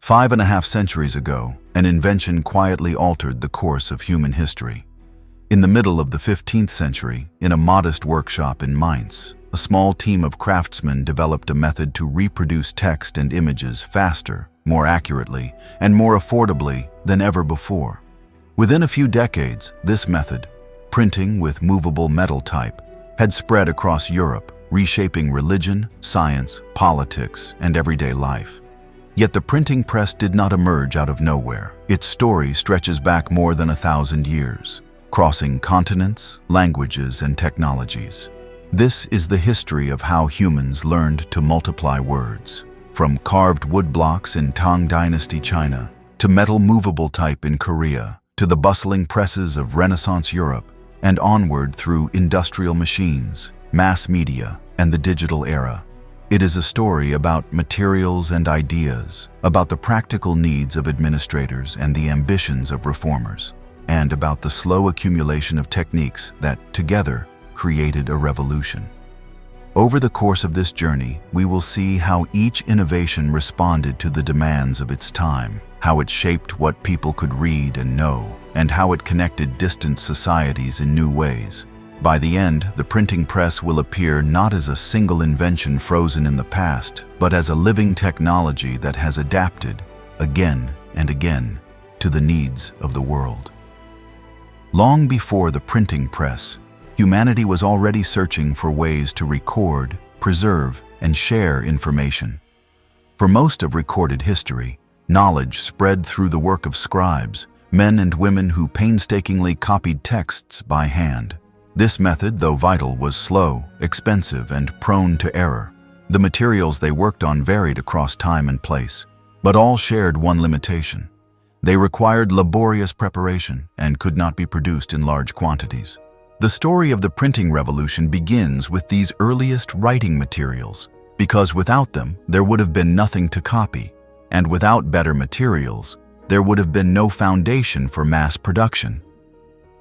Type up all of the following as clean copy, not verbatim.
5.5 centuries ago, an invention quietly altered the course of human history. In the middle of the 15th century, in a modest workshop in Mainz, a small team of craftsmen developed a method to reproduce text and images faster, more accurately, and more affordably than ever before. Within a few decades, this method, printing with movable metal type, had spread across Europe, reshaping religion, science, politics, and everyday life. Yet the printing press did not emerge out of nowhere. Its story stretches back more than 1,000 years, crossing continents, languages, and technologies. This is the history of how humans learned to multiply words, from carved wood blocks in Tang Dynasty China, to metal movable type in Korea, to the bustling presses of Renaissance Europe, and onward through industrial machines, mass media, and the digital era. It is a story about materials and ideas, about the practical needs of administrators and the ambitions of reformers, and about the slow accumulation of techniques that, together, created a revolution. Over the course of this journey, we will see how each innovation responded to the demands of its time, how it shaped what people could read and know, and how it connected distant societies in new ways. By the end, the printing press will appear not as a single invention frozen in the past, but as a living technology that has adapted, again and again, to the needs of the world. Long before the printing press, humanity was already searching for ways to record, preserve, and share information. For most of recorded history, knowledge spread through the work of scribes, men and women who painstakingly copied texts by hand. This method, though vital, was slow, expensive, and prone to error. The materials they worked on varied across time and place, but all shared one limitation. They required laborious preparation and could not be produced in large quantities. The story of the printing revolution begins with these earliest writing materials, because without them, there would have been nothing to copy, and without better materials, there would have been no foundation for mass production.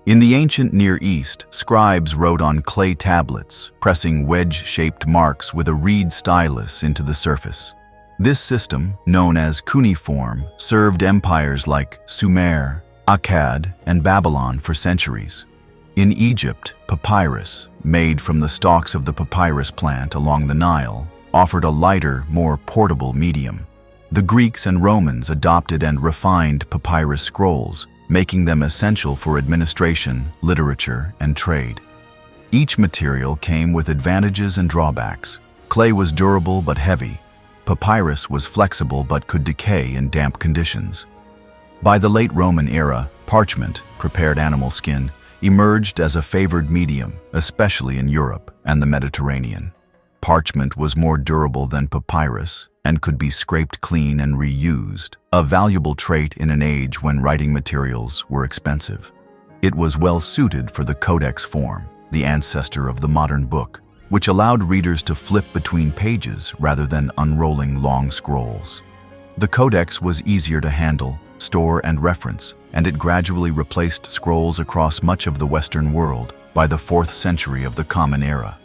In the ancient Near East, scribes wrote on clay tablets, pressing wedge-shaped marks with a reed stylus into the surface. This system, known as cuneiform, served empires like Sumer, Akkad, and Babylon for centuries. In Egypt, papyrus, made from the stalks of the papyrus plant along the Nile, offered a lighter, more portable medium. The Greeks and Romans adopted and refined papyrus scrolls, making them essential for administration, literature, and trade. Each material came with advantages and drawbacks. Clay was durable but heavy. Papyrus was flexible but could decay in damp conditions. By the late Roman era, parchment, prepared animal skin, emerged as a favored medium, especially in Europe and the Mediterranean. Parchment was more durable than papyrus and could be scraped clean and reused, a valuable trait in an age when writing materials were expensive. It was well suited for the codex form, the ancestor of the modern book, which allowed readers to flip between pages rather than unrolling long scrolls. The codex was easier to handle, store, and reference, and it gradually replaced scrolls across much of the Western world by the 4th century of the Common Era.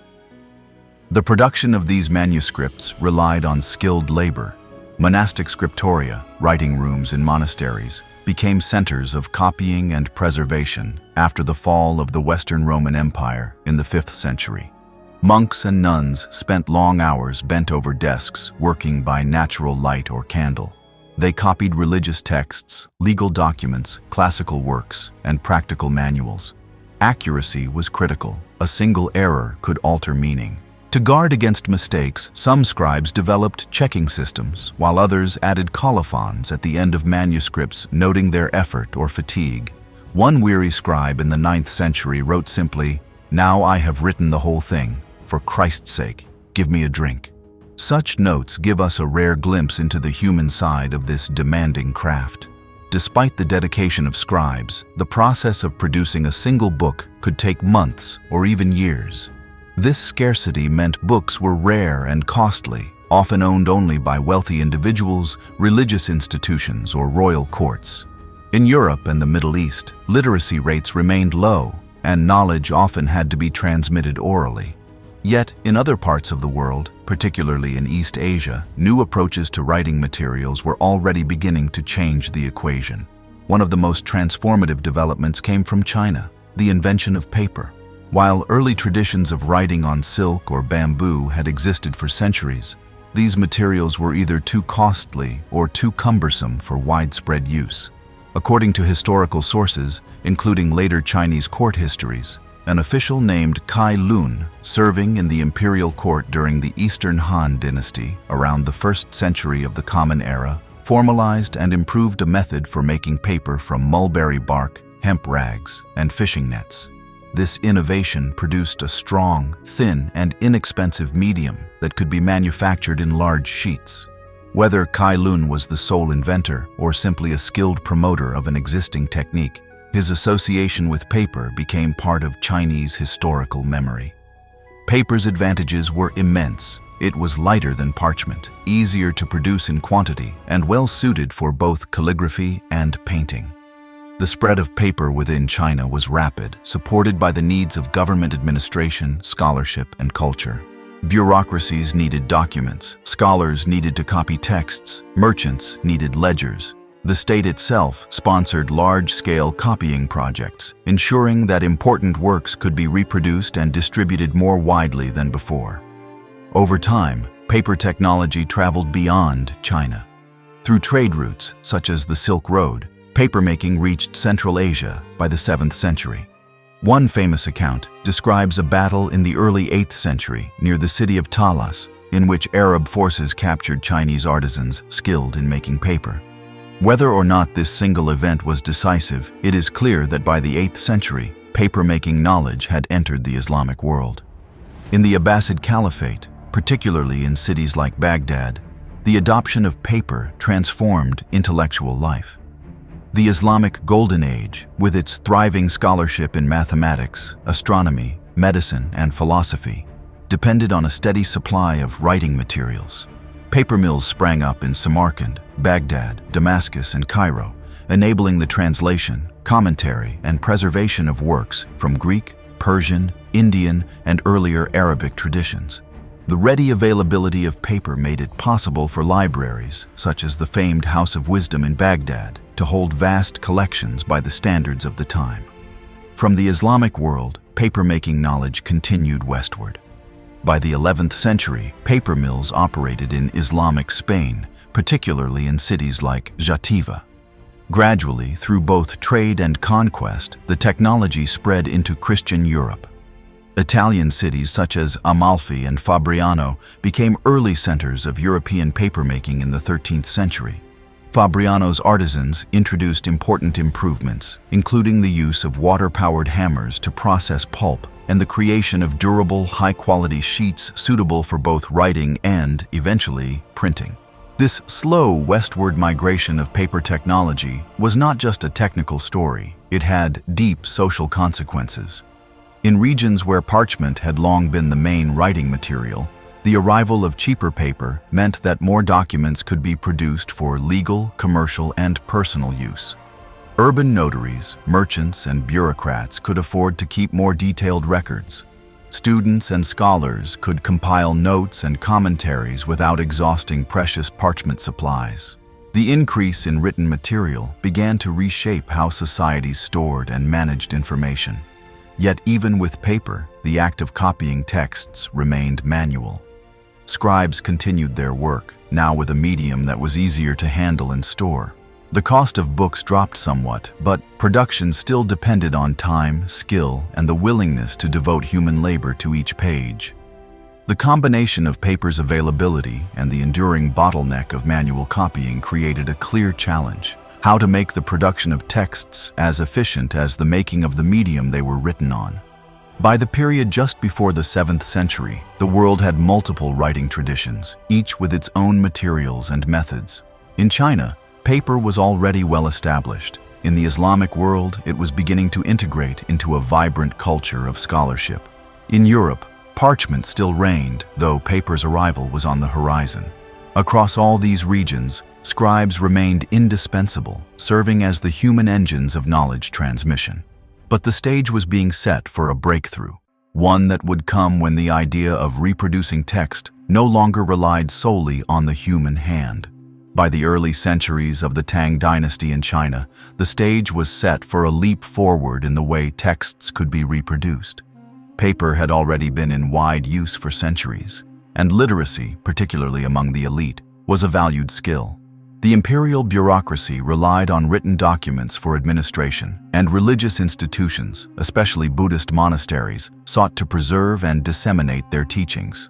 The production of these manuscripts relied on skilled labor. Monastic scriptoria, writing rooms in monasteries, became centers of copying and preservation after the fall of the Western Roman Empire in the 5th century. Monks and nuns spent long hours bent over desks, working by natural light or candle. They copied religious texts, legal documents, classical works, and practical manuals. Accuracy was critical. A single error could alter meaning. To guard against mistakes, some scribes developed checking systems, while others added colophons at the end of manuscripts noting their effort or fatigue. One weary scribe in the 9th century wrote simply, "Now I have written the whole thing. For Christ's sake, give me a drink." Such notes give us a rare glimpse into the human side of this demanding craft. Despite the dedication of scribes, the process of producing a single book could take months or even years. This scarcity meant books were rare and costly, often owned only by wealthy individuals, religious institutions, or royal courts. In Europe and the Middle East, literacy rates remained low, and knowledge often had to be transmitted orally. Yet, in other parts of the world, particularly in East Asia, new approaches to writing materials were already beginning to change the equation. One of the most transformative developments came from China, the invention of paper. While early traditions of writing on silk or bamboo had existed for centuries, these materials were either too costly or too cumbersome for widespread use. According to historical sources, including later Chinese court histories, an official named Cai Lun, serving in the imperial court during the Eastern Han dynasty around the 1st century of the Common Era, formalized and improved a method for making paper from mulberry bark, hemp rags, and fishing nets. This innovation produced a strong, thin, and inexpensive medium that could be manufactured in large sheets. Whether Cai Lun was the sole inventor or simply a skilled promoter of an existing technique, his association with paper became part of Chinese historical memory. Paper's advantages were immense. It was lighter than parchment, easier to produce in quantity, and well suited for both calligraphy and painting. The spread of paper within China was rapid, supported by the needs of government administration, scholarship, and culture. Bureaucracies needed documents, scholars needed to copy texts, merchants needed ledgers. The state itself sponsored large-scale copying projects, ensuring that important works could be reproduced and distributed more widely than before. Over time, paper technology traveled beyond China. Through trade routes, such as the Silk Road, papermaking reached Central Asia by the 7th century. One famous account describes a battle in the early 8th century near the city of Talas, in which Arab forces captured Chinese artisans skilled in making paper. Whether or not this single event was decisive, it is clear that by the 8th century, paper-making knowledge had entered the Islamic world. In the Abbasid Caliphate, particularly in cities like Baghdad, the adoption of paper transformed intellectual life. The Islamic Golden Age, with its thriving scholarship in mathematics, astronomy, medicine, and philosophy, depended on a steady supply of writing materials. Paper mills sprang up in Samarkand, Baghdad, Damascus, and Cairo, enabling the translation, commentary, and preservation of works from Greek, Persian, Indian, and earlier Arabic traditions. The ready availability of paper made it possible for libraries, such as the famed House of Wisdom in Baghdad, to hold vast collections by the standards of the time. From the Islamic world, paper-making knowledge continued westward. By the 11th century, paper mills operated in Islamic Spain, particularly in cities like Játiva. Gradually, through both trade and conquest, the technology spread into Christian Europe. Italian cities such as Amalfi and Fabriano became early centers of European papermaking in the 13th century. Fabriano's artisans introduced important improvements, including the use of water-powered hammers to process pulp and the creation of durable, high-quality sheets suitable for both writing and, eventually, printing. This slow westward migration of paper technology was not just a technical story, it had deep social consequences. In regions where parchment had long been the main writing material, the arrival of cheaper paper meant that more documents could be produced for legal, commercial, and personal use. Urban notaries, merchants, and bureaucrats could afford to keep more detailed records. Students and scholars could compile notes and commentaries without exhausting precious parchment supplies. The increase in written material began to reshape how societies stored and managed information. Yet even with paper, the act of copying texts remained manual. Scribes continued their work, now with a medium that was easier to handle and store. The cost of books dropped somewhat, but production still depended on time, skill, and the willingness to devote human labor to each page. The combination of paper's availability and the enduring bottleneck of manual copying created a clear challenge: how to make the production of texts as efficient as the making of the medium they were written on. By the period just before the 7th century, the world had multiple writing traditions, each with its own materials and methods. In China, paper was already well established. In the Islamic world, it was beginning to integrate into a vibrant culture of scholarship. In Europe, parchment still reigned, though paper's arrival was on the horizon. Across all these regions, scribes remained indispensable, serving as the human engines of knowledge transmission. But the stage was being set for a breakthrough. one that would come when the idea of reproducing text no longer relied solely on the human hand. By the early centuries of the Tang dynasty in China, the stage was set for a leap forward in the way texts could be reproduced. Paper had already been in wide use for centuries, and literacy, particularly among the elite, was a valued skill. The imperial bureaucracy relied on written documents for administration, and religious institutions, especially Buddhist monasteries, sought to preserve and disseminate their teachings.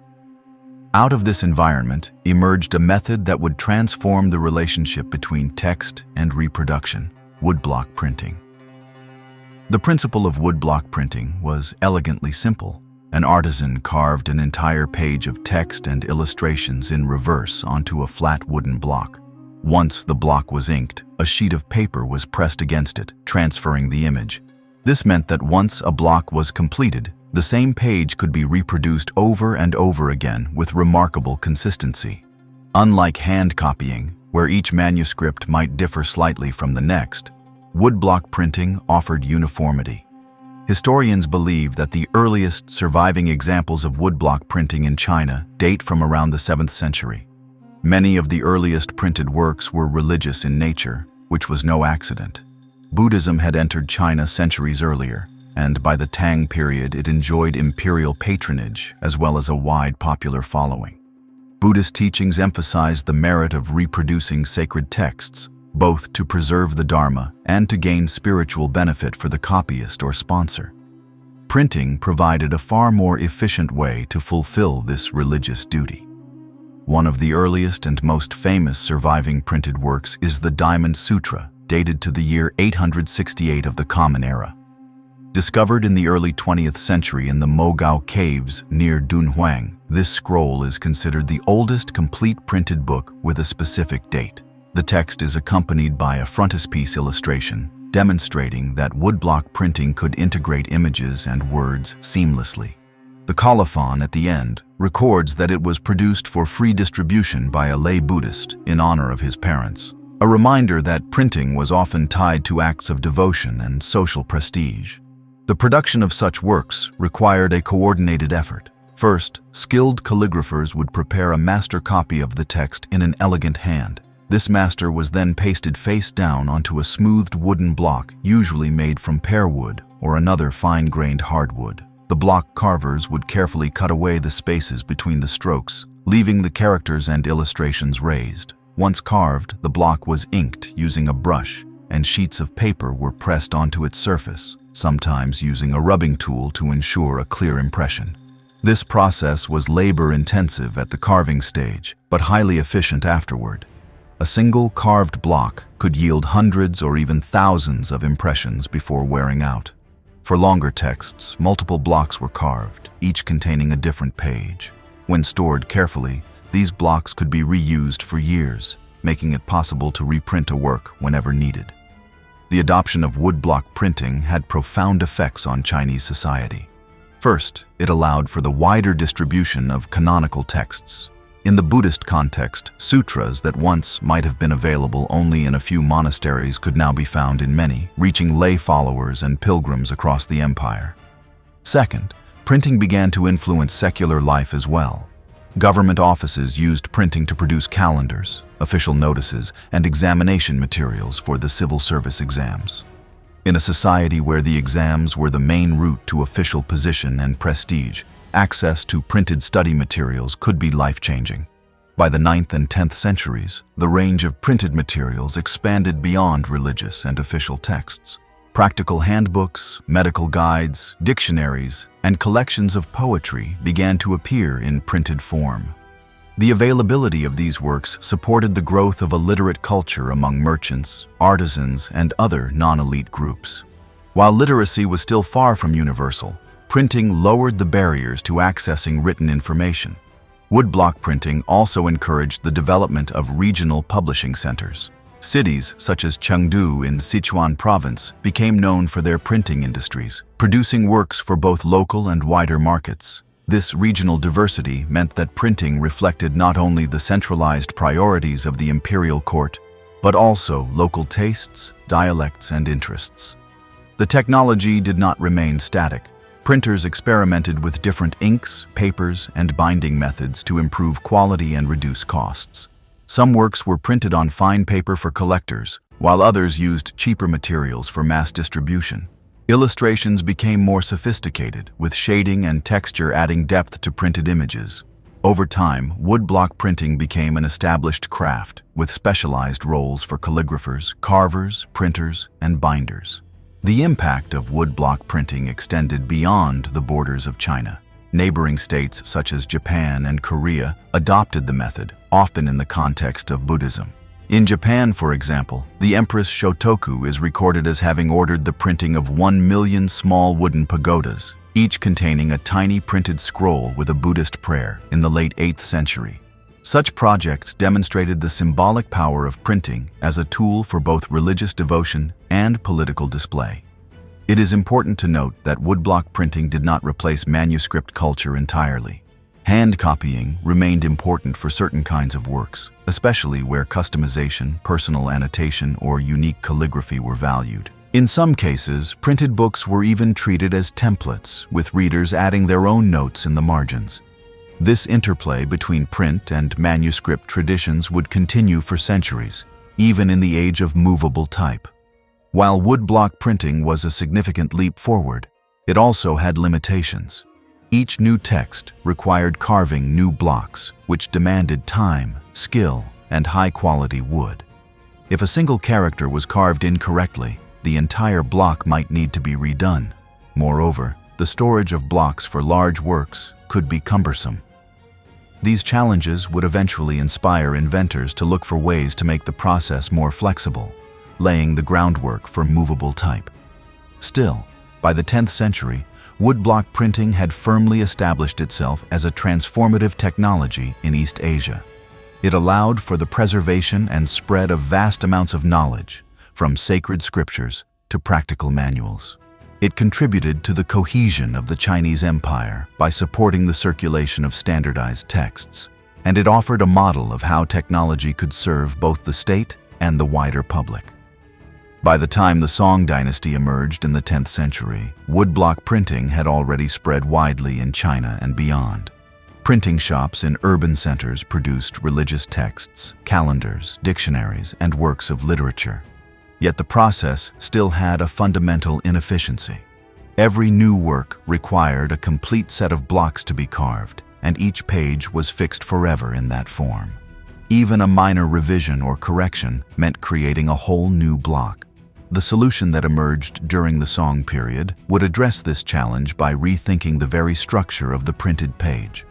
Out of this environment emerged a method that would transform the relationship between text and reproduction: woodblock printing. The principle of woodblock printing was elegantly simple. An artisan carved an entire page of text and illustrations in reverse onto a flat wooden block. Once the block was inked, a sheet of paper was pressed against it, transferring the image. This meant that once a block was completed, the same page could be reproduced over and over again with remarkable consistency. Unlike hand copying, where each manuscript might differ slightly from the next, woodblock printing offered uniformity. Historians believe that the earliest surviving examples of woodblock printing in China date from around the 7th century. Many of the earliest printed works were religious in nature, which was no accident. Buddhism had entered China centuries earlier, and by the Tang period it enjoyed imperial patronage as well as a wide popular following. Buddhist teachings emphasized the merit of reproducing sacred texts, both to preserve the Dharma and to gain spiritual benefit for the copyist or sponsor. Printing provided a far more efficient way to fulfill this religious duty. One of the earliest and most famous surviving printed works is the Diamond Sutra, dated to the year 868 of the Common Era. Discovered in the early 20th century in the Mogao Caves near Dunhuang, this scroll is considered the oldest complete printed book with a specific date. The text is accompanied by a frontispiece illustration, demonstrating that woodblock printing could integrate images and words seamlessly. The colophon at the end records that it was produced for free distribution by a lay Buddhist in honor of his parents, a reminder that printing was often tied to acts of devotion and social prestige. The production of such works required a coordinated effort. First, skilled calligraphers would prepare a master copy of the text in an elegant hand. This master was then pasted face down onto a smoothed wooden block, usually made from pear wood or another fine-grained hardwood. The block carvers would carefully cut away the spaces between the strokes, leaving the characters and illustrations raised. Once carved, the block was inked using a brush, and sheets of paper were pressed onto its surface, sometimes using a rubbing tool to ensure a clear impression. This process was labor-intensive at the carving stage, but highly efficient afterward. A single carved block could yield hundreds or even thousands of impressions before wearing out. For longer texts, multiple blocks were carved, each containing a different page. When stored carefully, these blocks could be reused for years, making it possible to reprint a work whenever needed. The adoption of woodblock printing had profound effects on Chinese society. First, it allowed for the wider distribution of canonical texts. In the Buddhist context, sutras that once might have been available only in a few monasteries could now be found in many, reaching lay followers and pilgrims across the empire. Second, printing began to influence secular life as well. Government offices used printing to produce calendars, official notices, and examination materials for the civil service exams. In a society where the exams were the main route to official position and prestige, access to printed study materials could be life-changing. By the 9th and 10th centuries, the range of printed materials expanded beyond religious and official texts. Practical handbooks, medical guides, dictionaries, and collections of poetry began to appear in printed form. The availability of these works supported the growth of a literate culture among merchants, artisans, and other non-elite groups. While literacy was still far from universal, printing lowered the barriers to accessing written information. Woodblock printing also encouraged the development of regional publishing centers. Cities such as Chengdu in Sichuan province became known for their printing industries, producing works for both local and wider markets. This regional diversity meant that printing reflected not only the centralized priorities of the imperial court, but also local tastes, dialects, and interests. The technology did not remain static. Printers experimented with different inks, papers, and binding methods to improve quality and reduce costs. Some works were printed on fine paper for collectors, while others used cheaper materials for mass distribution. Illustrations became more sophisticated, with shading and texture adding depth to printed images. Over time, woodblock printing became an established craft, with specialized roles for calligraphers, carvers, printers, and binders. The impact of woodblock printing extended beyond the borders of China. Neighboring states such as Japan and Korea adopted the method, often in the context of Buddhism. In Japan, for example, the Empress Shotoku is recorded as having ordered the printing of 1 million small wooden pagodas, each containing a tiny printed scroll with a Buddhist prayer in the late 8th century. Such projects demonstrated the symbolic power of printing as a tool for both religious devotion and political display. It is important to note that woodblock printing did not replace manuscript culture entirely. Hand copying remained important for certain kinds of works, especially where customization, personal annotation, or unique calligraphy were valued. In some cases, printed books were even treated as templates, with readers adding their own notes in the margins. This interplay between print and manuscript traditions would continue for centuries, even in the age of movable type. While woodblock printing was a significant leap forward, it also had limitations. Each new text required carving new blocks, which demanded time, skill, and high-quality wood. If a single character was carved incorrectly, the entire block might need to be redone. Moreover, the storage of blocks for large works could be cumbersome. These challenges would eventually inspire inventors to look for ways to make the process more flexible, laying the groundwork for movable type. Still, by the 10th century, woodblock printing had firmly established itself as a transformative technology in East Asia. It allowed for the preservation and spread of vast amounts of knowledge, from sacred scriptures to practical manuals. It contributed to the cohesion of the Chinese Empire by supporting the circulation of standardized texts, and it offered a model of how technology could serve both the state and the wider public. By the time the Song dynasty emerged in the 10th century, woodblock printing had already spread widely in China and beyond. Printing shops in urban centers produced religious texts, calendars, dictionaries, and works of literature. Yet the process still had a fundamental inefficiency. Every new work required a complete set of blocks to be carved, and each page was fixed forever in that form. Even a minor revision or correction meant creating a whole new block. The solution that emerged during the Song period would address this challenge by rethinking the very structure of the printed page.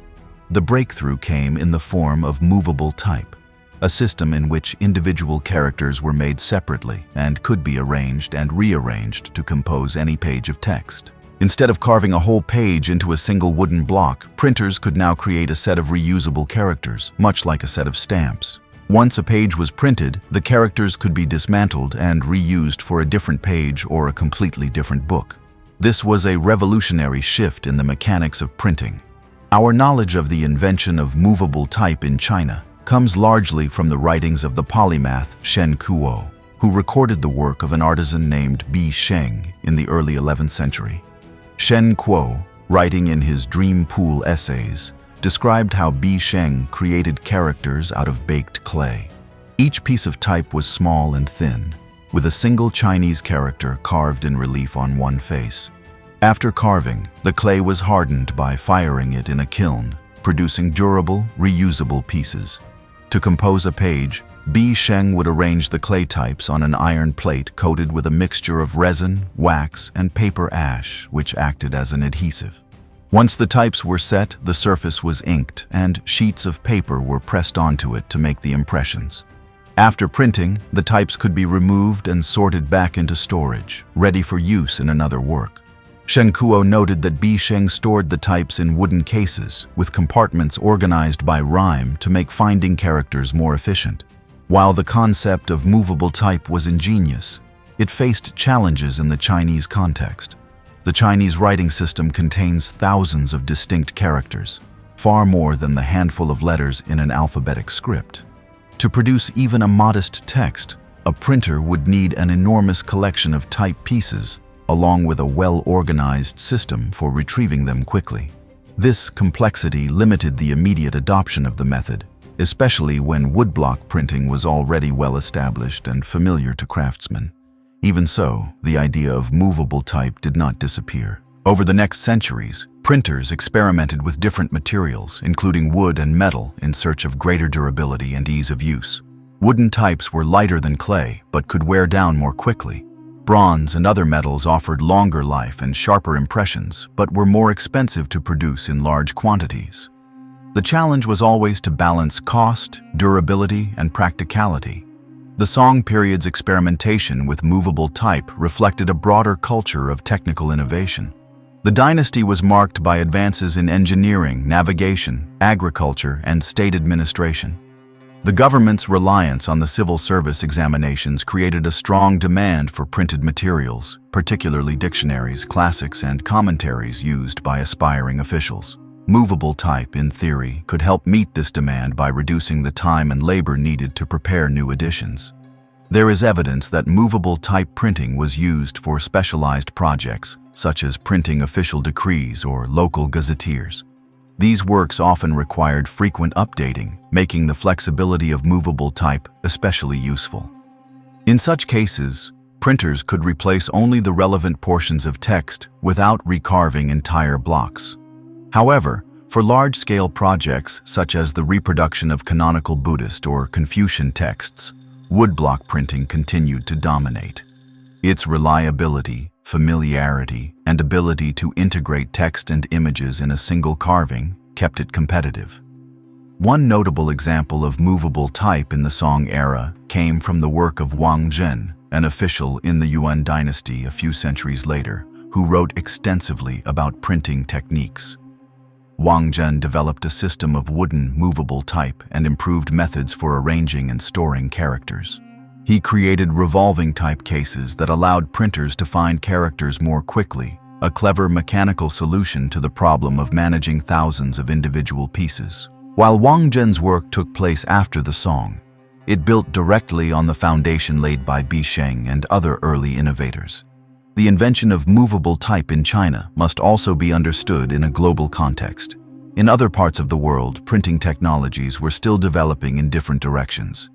The breakthrough came in the form of movable type, a system in which individual characters were made separately and could be arranged and rearranged to compose any page of text. Instead of carving a whole page into a single wooden block, printers could now create a set of reusable characters, much like a set of stamps. Once a page was printed, the characters could be dismantled and reused for a different page or a completely different book. This was a revolutionary shift in the mechanics of printing. Our knowledge of the invention of movable type in China comes largely from the writings of the polymath Shen Kuo, who recorded the work of an artisan named Bi Sheng in the early 11th century. Shen Kuo, writing in his Dream Pool essays, described how Bi Sheng created characters out of baked clay. Each piece of type was small and thin, with a single Chinese character carved in relief on one face. After carving, the clay was hardened by firing it in a kiln, producing durable, reusable pieces. To compose a page, Bi Sheng would arrange the clay types on an iron plate coated with a mixture of resin, wax, and paper ash, which acted as an adhesive. Once the types were set, the surface was inked, and sheets of paper were pressed onto it to make the impressions. After printing, the types could be removed and sorted back into storage, ready for use in another work. Shen Kuo noted that Bi Sheng stored the types in wooden cases, with compartments organized by rhyme to make finding characters more efficient. While the concept of movable type was ingenious, it faced challenges in the Chinese context. The Chinese writing system contains thousands of distinct characters, far more than the handful of letters in an alphabetic script. To produce even a modest text, a printer would need an enormous collection of type pieces, along with a well-organized system for retrieving them quickly. This complexity limited the immediate adoption of the method, especially when woodblock printing was already well established and familiar to craftsmen. Even so, the idea of movable type did not disappear. Over the next centuries, printers experimented with different materials, including wood and metal, in search of greater durability and ease of use. Wooden types were lighter than clay, but could wear down more quickly. Bronze and other metals offered longer life and sharper impressions, but were more expensive to produce in large quantities. The challenge was always to balance cost, durability, and practicality. The Song period's experimentation with movable type reflected a broader culture of technical innovation. The dynasty was marked by advances in engineering, navigation, agriculture, and state administration. The government's reliance on the civil service examinations created a strong demand for printed materials, particularly dictionaries, classics, and commentaries used by aspiring officials. Movable type, in theory, could help meet this demand by reducing the time and labor needed to prepare new editions. There is evidence that movable type printing was used for specialized projects, such as printing official decrees or local gazetteers. These works often required frequent updating, making the flexibility of movable type especially useful. In such cases, printers could replace only the relevant portions of text without recarving entire blocks. However, for large-scale projects such as the reproduction of canonical Buddhist or Confucian texts, woodblock printing continued to dominate. Its reliability, familiarity, and ability to integrate text and images in a single carving kept it competitive. One notable example of movable type in the Song era came from the work of Wang Zhen, an official in the Yuan dynasty a few centuries later, who wrote extensively about printing techniques. Wang Zhen developed a system of wooden movable type and improved methods for arranging and storing characters. He created revolving type cases that allowed printers to find characters more quickly, a clever mechanical solution to the problem of managing thousands of individual pieces. While Wang Zhen's work took place after the Song, it built directly on the foundation laid by Bi Sheng and other early innovators. The invention of movable type in China must also be understood in a global context. In other parts of the world, printing technologies were still developing in different directions.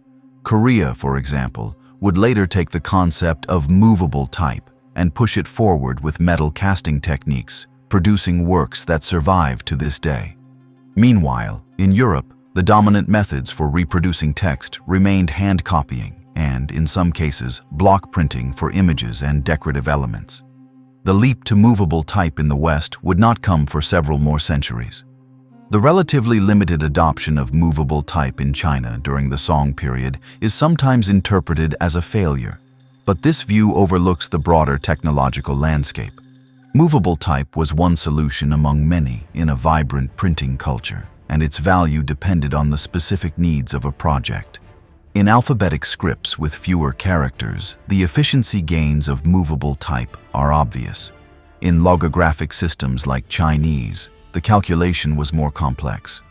Korea, for example, would later take the concept of movable type and push it forward with metal casting techniques, producing works that survive to this day. Meanwhile, in Europe, the dominant methods for reproducing text remained hand copying and, in some cases, block printing for images and decorative elements. The leap to movable type in the West would not come for several more centuries. The relatively limited adoption of movable type in China during the Song period is sometimes interpreted as a failure, but this view overlooks the broader technological landscape. Movable type was one solution among many in a vibrant printing culture, and its value depended on the specific needs of a project. In alphabetic scripts with fewer characters, the efficiency gains of movable type are obvious. In logographic systems like Chinese, the calculation was more complex.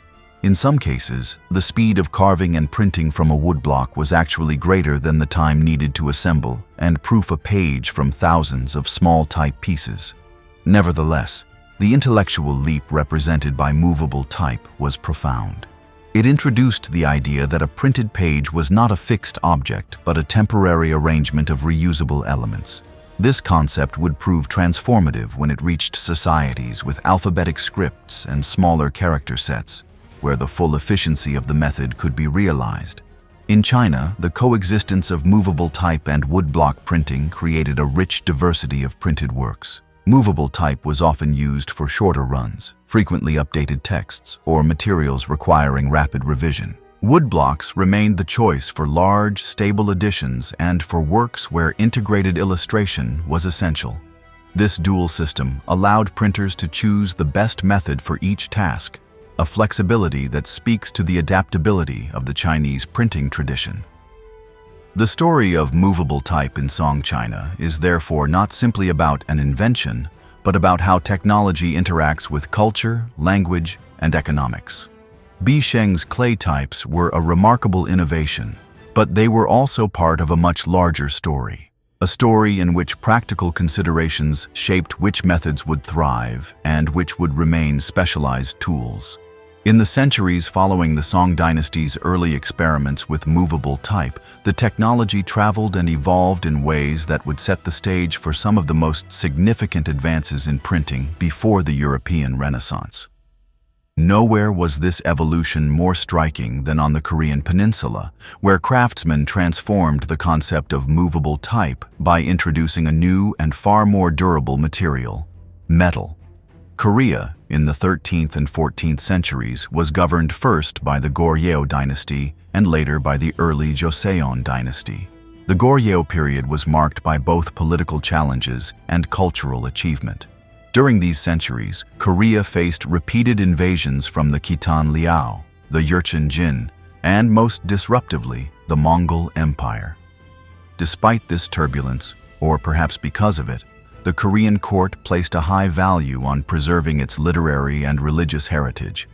In some cases, the speed of carving and printing from a woodblock was actually greater than the time needed to assemble and proof a page from thousands of small type pieces. Nevertheless, the intellectual leap represented by movable type was profound. It introduced the idea that a printed page was not a fixed object, but a temporary arrangement of reusable elements. This concept would prove transformative when it reached societies with alphabetic scripts and smaller character sets, where the full efficiency of the method could be realized. In China, the coexistence of movable type and woodblock printing created a rich diversity of printed works. Movable type was often used for shorter runs, frequently updated texts, or materials requiring rapid revision. Woodblocks remained the choice for large, stable editions and for works where integrated illustration was essential. This dual system allowed printers to choose the best method for each task, a flexibility that speaks to the adaptability of the Chinese printing tradition. The story of movable type in Song China is therefore not simply about an invention, but about how technology interacts with culture, language, and economics. Bi Sheng's clay types were a remarkable innovation, but they were also part of a much larger story. a story in which practical considerations shaped which methods would thrive and which would remain specialized tools. In the centuries following the Song dynasty's early experiments with movable type, the technology traveled and evolved in ways that would set the stage for some of the most significant advances in printing before the European Renaissance. Nowhere was this evolution more striking than on the Korean peninsula, where craftsmen transformed the concept of movable type by introducing a new and far more durable material, metal. Korea, in the 13th and 14th centuries, was governed first by the Goryeo dynasty and later by the early Joseon dynasty. The Goryeo period was marked by both political challenges and cultural achievement. During these centuries, Korea faced repeated invasions from the Khitan Liao, the Jurchen Jin, and most disruptively, the Mongol Empire. Despite this turbulence, or perhaps because of it, the Korean court placed a high value on preserving its literary and religious heritage.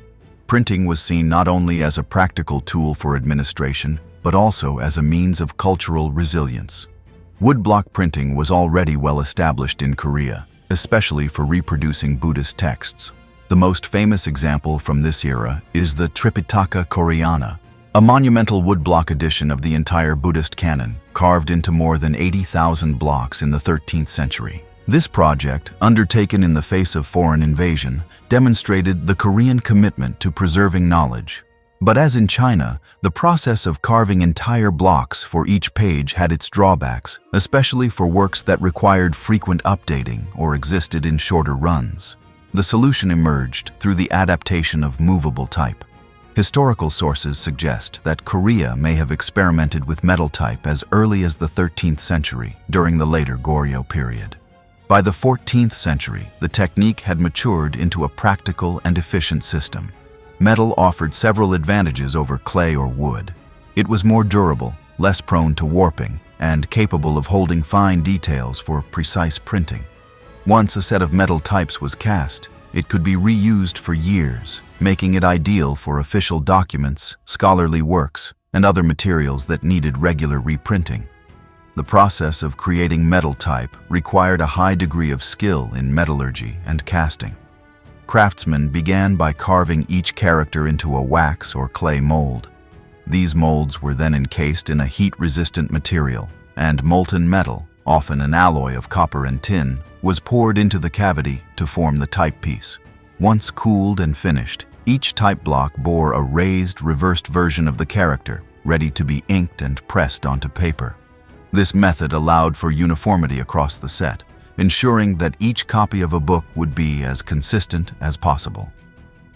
Printing was seen not only as a practical tool for administration, but also as a means of cultural resilience. Woodblock printing was already well established in Korea, especially for reproducing Buddhist texts. The most famous example from this era is the Tripitaka Koreana, a monumental woodblock edition of the entire Buddhist canon, carved into more than 80,000 blocks in the 13th century. This project, undertaken in the face of foreign invasion, demonstrated the Korean commitment to preserving knowledge. But as in China, the process of carving entire blocks for each page had its drawbacks, especially for works that required frequent updating or existed in shorter runs. The solution emerged through the adaptation of movable type. Historical sources suggest that Korea may have experimented with metal type as early as the 13th century, during the later Goryeo period. By the 14th century, the technique had matured into a practical and efficient system. Metal offered several advantages over clay or wood. It was more durable, less prone to warping, and capable of holding fine details for precise printing. Once a set of metal types was cast, it could be reused for years, making it ideal for official documents, scholarly works, and other materials that needed regular reprinting. The process of creating metal type required a high degree of skill in metallurgy and casting. Craftsmen began by carving each character into a wax or clay mold. These molds were then encased in a heat-resistant material, and molten metal, often an alloy of copper and tin, was poured into the cavity to form the typepiece. Once cooled and finished, each type block bore a raised, reversed version of the character, ready to be inked and pressed onto paper. This method allowed for uniformity across the set, ensuring that each copy of a book would be as consistent as possible.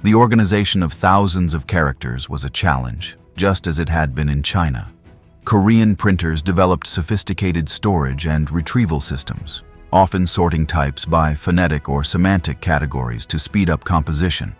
The organization of thousands of characters was a challenge, just as it had been in China. Korean printers developed sophisticated storage and retrieval systems, often sorting types by phonetic or semantic categories to speed up composition.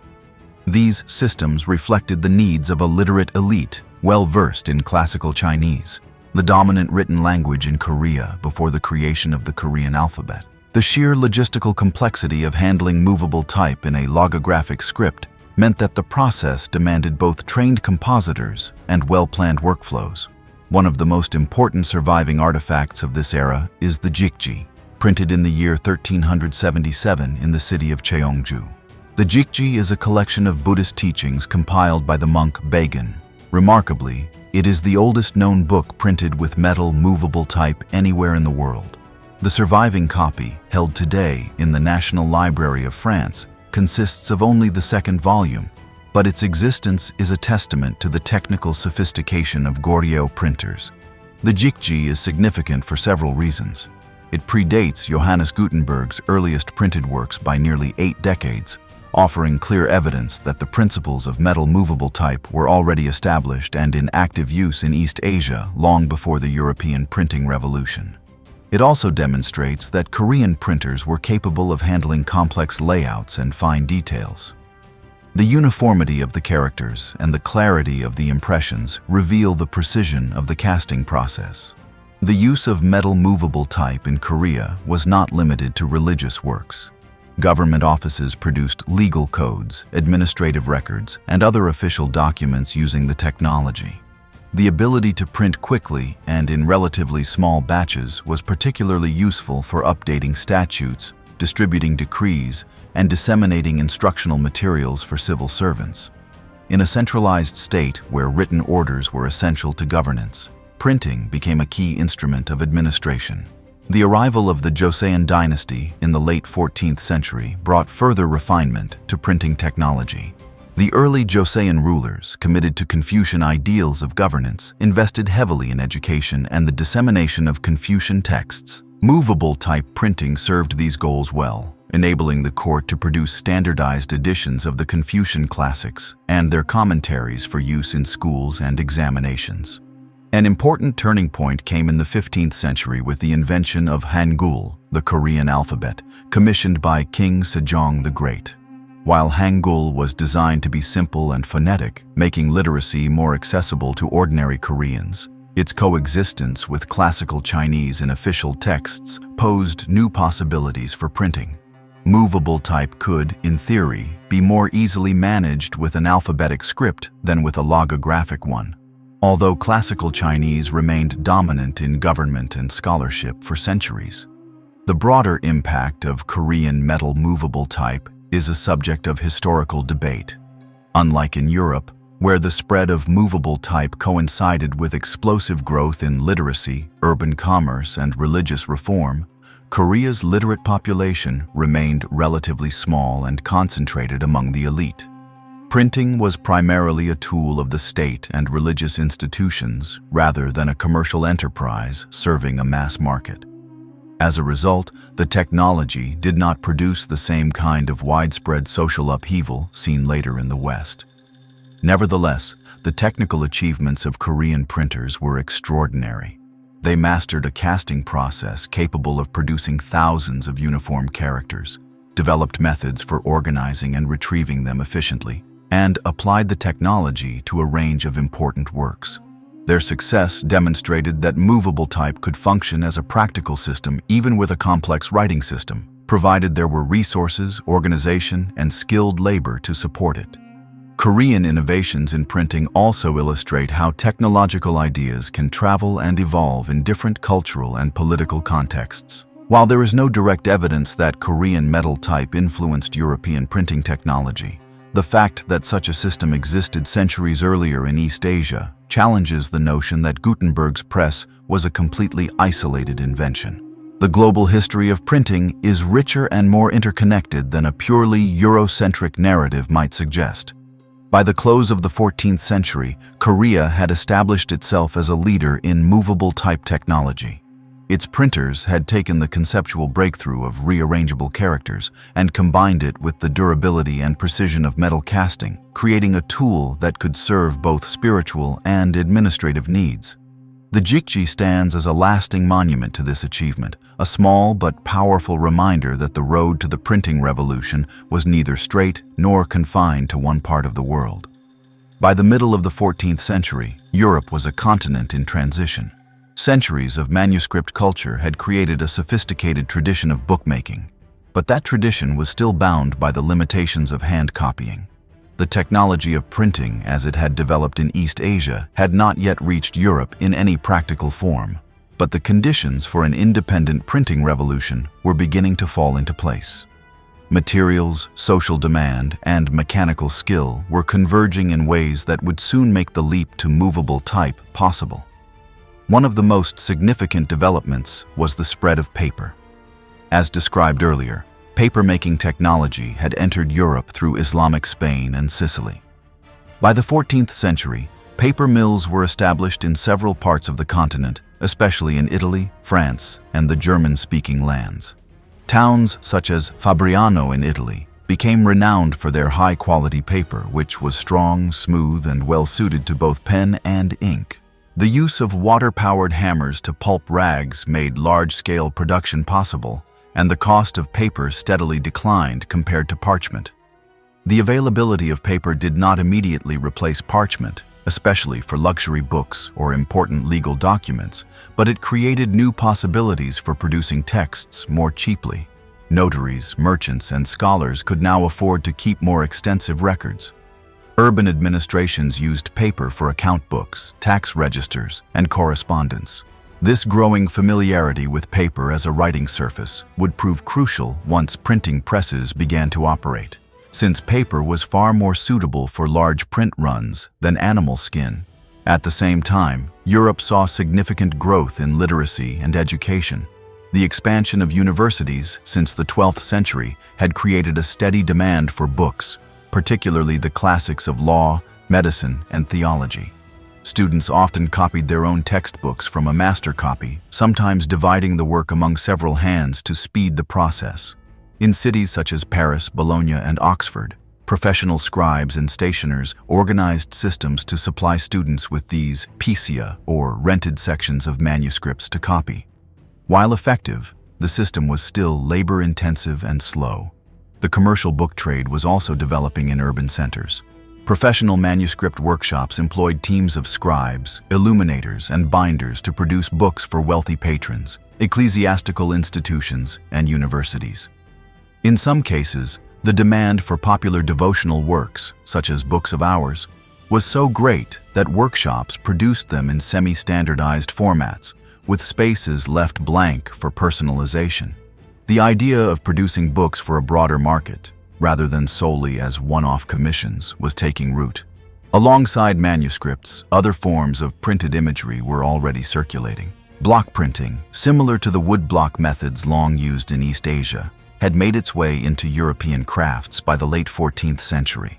These systems reflected the needs of a literate elite, well-versed in classical Chinese, the dominant written language in Korea before the creation of the Korean alphabet. The sheer logistical complexity of handling movable type in a logographic script meant that the process demanded both trained compositors and well-planned workflows. One of the most important surviving artifacts of this era is the Jikji, printed in the year 1377 in the city of Cheongju. The Jikji is a collection of Buddhist teachings compiled by the monk Bagan. Remarkably, it is the oldest known book printed with metal movable type anywhere in the world. The surviving copy, held today in the National Library of France, consists of only the second volume, but its existence is a testament to the technical sophistication of Goryeo printers. The Jikji is significant for several reasons. It predates Johannes Gutenberg's earliest printed works by nearly 8 decades, offering clear evidence that the principles of metal movable type were already established and in active use in East Asia long before the European printing revolution. It also demonstrates that Korean printers were capable of handling complex layouts and fine details. The uniformity of the characters and the clarity of the impressions reveal the precision of the casting process. The use of metal movable type in Korea was not limited to religious works. Government offices produced legal codes, administrative records, and other official documents using the technology. The ability to print quickly and in relatively small batches was particularly useful for updating statutes, distributing decrees, and disseminating instructional materials for civil servants. In a centralized state where written orders were essential to governance, printing became a key instrument of administration. The arrival of the Joseon dynasty in the late 14th century brought further refinement to printing technology. The early Joseon rulers, committed to Confucian ideals of governance, invested heavily in education and the dissemination of Confucian texts. Movable-type printing served these goals well, enabling the court to produce standardized editions of the Confucian classics and their commentaries for use in schools and examinations. An important turning point came in the 15th century with the invention of Hangul, the Korean alphabet, commissioned by King Sejong the Great. While Hangul was designed to be simple and phonetic, making literacy more accessible to ordinary Koreans, its coexistence with classical Chinese in official texts posed new possibilities for printing. Movable type could, in theory, be more easily managed with an alphabetic script than with a logographic one. Although classical Chinese remained dominant in government and scholarship for centuries, the broader impact of Korean metal movable type is a subject of historical debate. Unlike in Europe, where the spread of movable type coincided with explosive growth in literacy, urban commerce, and religious reform, Korea's literate population remained relatively small and concentrated among the elite. Printing was primarily a tool of the state and religious institutions rather than a commercial enterprise serving a mass market. As a result, the technology did not produce the same kind of widespread social upheaval seen later in the West. Nevertheless, the technical achievements of Korean printers were extraordinary. They mastered a casting process capable of producing thousands of uniform characters, developed methods for organizing and retrieving them efficiently, and applied the technology to a range of important works. Their success demonstrated that movable type could function as a practical system even with a complex writing system, provided there were resources, organization, and skilled labor to support it. Korean innovations in printing also illustrate how technological ideas can travel and evolve in different cultural and political contexts. While there is no direct evidence that Korean metal type influenced European printing technology, the fact that such a system existed centuries earlier in East Asia challenges the notion that Gutenberg's press was a completely isolated invention. The global history of printing is richer and more interconnected than a purely Eurocentric narrative might suggest. By the close of the 14th century, Korea had established itself as a leader in movable-type technology. Its printers had taken the conceptual breakthrough of rearrangeable characters and combined it with the durability and precision of metal casting, creating a tool that could serve both spiritual and administrative needs. The Jikji stands as a lasting monument to this achievement, a small but powerful reminder that the road to the printing revolution was neither straight nor confined to one part of the world. By the middle of the 14th century, Europe was a continent in transition. Centuries of manuscript culture had created a sophisticated tradition of bookmaking, but that tradition was still bound by the limitations of hand copying. The technology of printing, as it had developed in East Asia, had not yet reached Europe in any practical form, but the conditions for an independent printing revolution were beginning to fall into place. Materials, social demand, and mechanical skill were converging in ways that would soon make the leap to movable type possible. One of the most significant developments was the spread of paper. As described earlier, paper-making technology had entered Europe through Islamic Spain and Sicily. By the 14th century, paper mills were established in several parts of the continent, especially in Italy, France, and the German-speaking lands. Towns such as Fabriano in Italy became renowned for their high-quality paper, which was strong, smooth, and well-suited to both pen and ink. The use of water-powered hammers to pulp rags made large-scale production possible, and the cost of paper steadily declined compared to parchment. The availability of paper did not immediately replace parchment, especially for luxury books or important legal documents, but it created new possibilities for producing texts more cheaply. Notaries, merchants, and scholars could now afford to keep more extensive records. Urban administrations used paper for account books, tax registers, and correspondence. This growing familiarity with paper as a writing surface would prove crucial once printing presses began to operate, since paper was far more suitable for large print runs than animal skin. At the same time, Europe saw significant growth in literacy and education. The expansion of universities since the 12th century had created a steady demand for books, particularly the classics of law, medicine, and theology. Students often copied their own textbooks from a master copy, sometimes dividing the work among several hands to speed the process. In cities such as Paris, Bologna, and Oxford, professional scribes and stationers organized systems to supply students with these picia, or rented sections of manuscripts to copy. While effective, the system was still labor-intensive and slow. The commercial book trade was also developing in urban centers. Professional manuscript workshops employed teams of scribes, illuminators, and binders to produce books for wealthy patrons, ecclesiastical institutions, and universities. In some cases, the demand for popular devotional works, such as books of hours, was so great that workshops produced them in semi-standardized formats, with spaces left blank for personalization. The idea of producing books for a broader market, rather than solely as one-off commissions, was taking root. Alongside manuscripts, other forms of printed imagery were already circulating. Block printing, similar to the woodblock methods long used in East Asia, had made its way into European crafts by the late 14th century.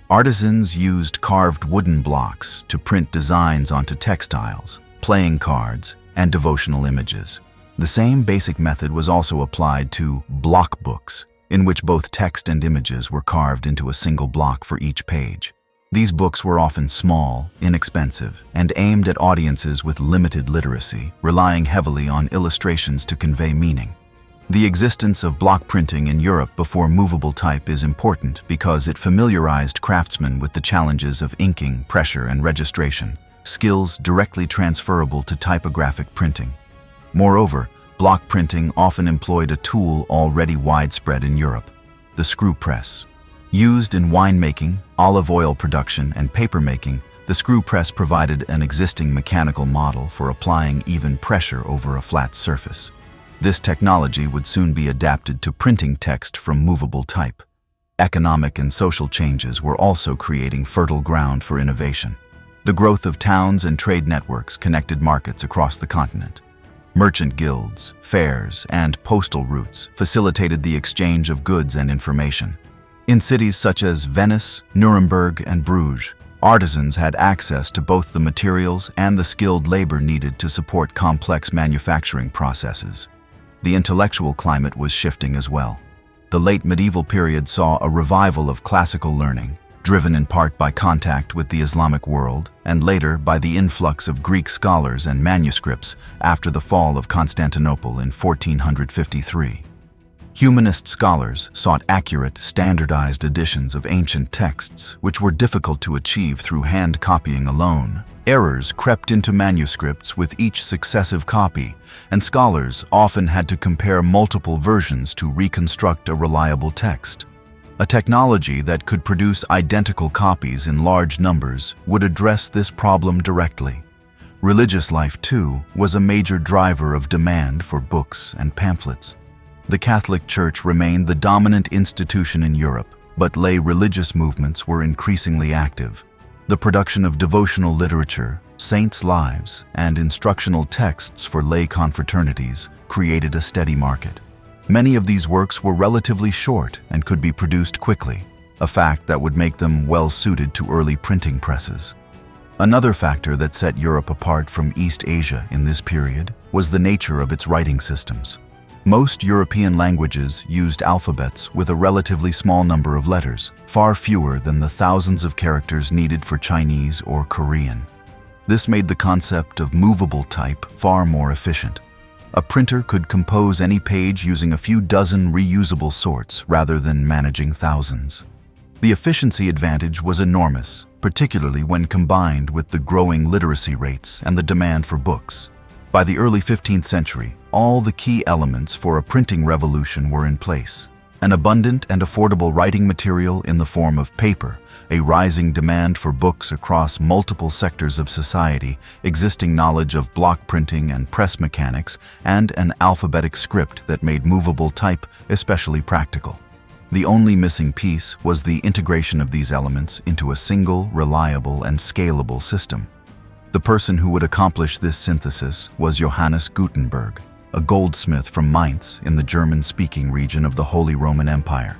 Artisans used carved wooden blocks to print designs onto textiles, playing cards, and devotional images. The same basic method was also applied to block books, in which both text and images were carved into a single block for each page. These books were often small, inexpensive, and aimed at audiences with limited literacy, relying heavily on illustrations to convey meaning. The existence of block printing in Europe before movable type is important because it familiarized craftsmen with the challenges of inking, pressure, and registration, skills directly transferable to typographic printing. Moreover, block printing often employed a tool already widespread in Europe, the screw press. Used in winemaking, olive oil production, and papermaking, the screw press provided an existing mechanical model for applying even pressure over a flat surface. This technology would soon be adapted to printing text from movable type. Economic and social changes were also creating fertile ground for innovation. The growth of towns and trade networks connected markets across the continent. Merchant guilds, fairs, and postal routes facilitated the exchange of goods and information. In cities such as Venice, Nuremberg, and Bruges, artisans had access to both the materials and the skilled labor needed to support complex manufacturing processes. The intellectual climate was shifting as well. The late medieval period saw a revival of classical learning, driven in part by contact with the Islamic world, and later by the influx of Greek scholars and manuscripts after the fall of Constantinople in 1453. Humanist scholars sought accurate, standardized editions of ancient texts, which were difficult to achieve through hand copying alone. Errors crept into manuscripts with each successive copy, and scholars often had to compare multiple versions to reconstruct a reliable text. A technology that could produce identical copies in large numbers would address this problem directly. Religious life, too, was a major driver of demand for books and pamphlets. The Catholic Church remained the dominant institution in Europe, but lay religious movements were increasingly active. The production of devotional literature, saints' lives, and instructional texts for lay confraternities created a steady market. Many of these works were relatively short and could be produced quickly, a fact that would make them well-suited to early printing presses. Another factor that set Europe apart from East Asia in this period was the nature of its writing systems. Most European languages used alphabets with a relatively small number of letters, far fewer than the thousands of characters needed for Chinese or Korean. This made the concept of movable type far more efficient. A printer could compose any page using a few dozen reusable sorts rather than managing thousands. The efficiency advantage was enormous, particularly when combined with the growing literacy rates and the demand for books. By the early 15th century, all the key elements for a printing revolution were in place. An abundant and affordable writing material in the form of paper, a rising demand for books across multiple sectors of society, existing knowledge of block printing and press mechanics, and an alphabetic script that made movable type especially practical. The only missing piece was the integration of these elements into a single, reliable, and scalable system. The person who would accomplish this synthesis was Johannes Gutenberg, a goldsmith from Mainz in the German-speaking region of the Holy Roman Empire.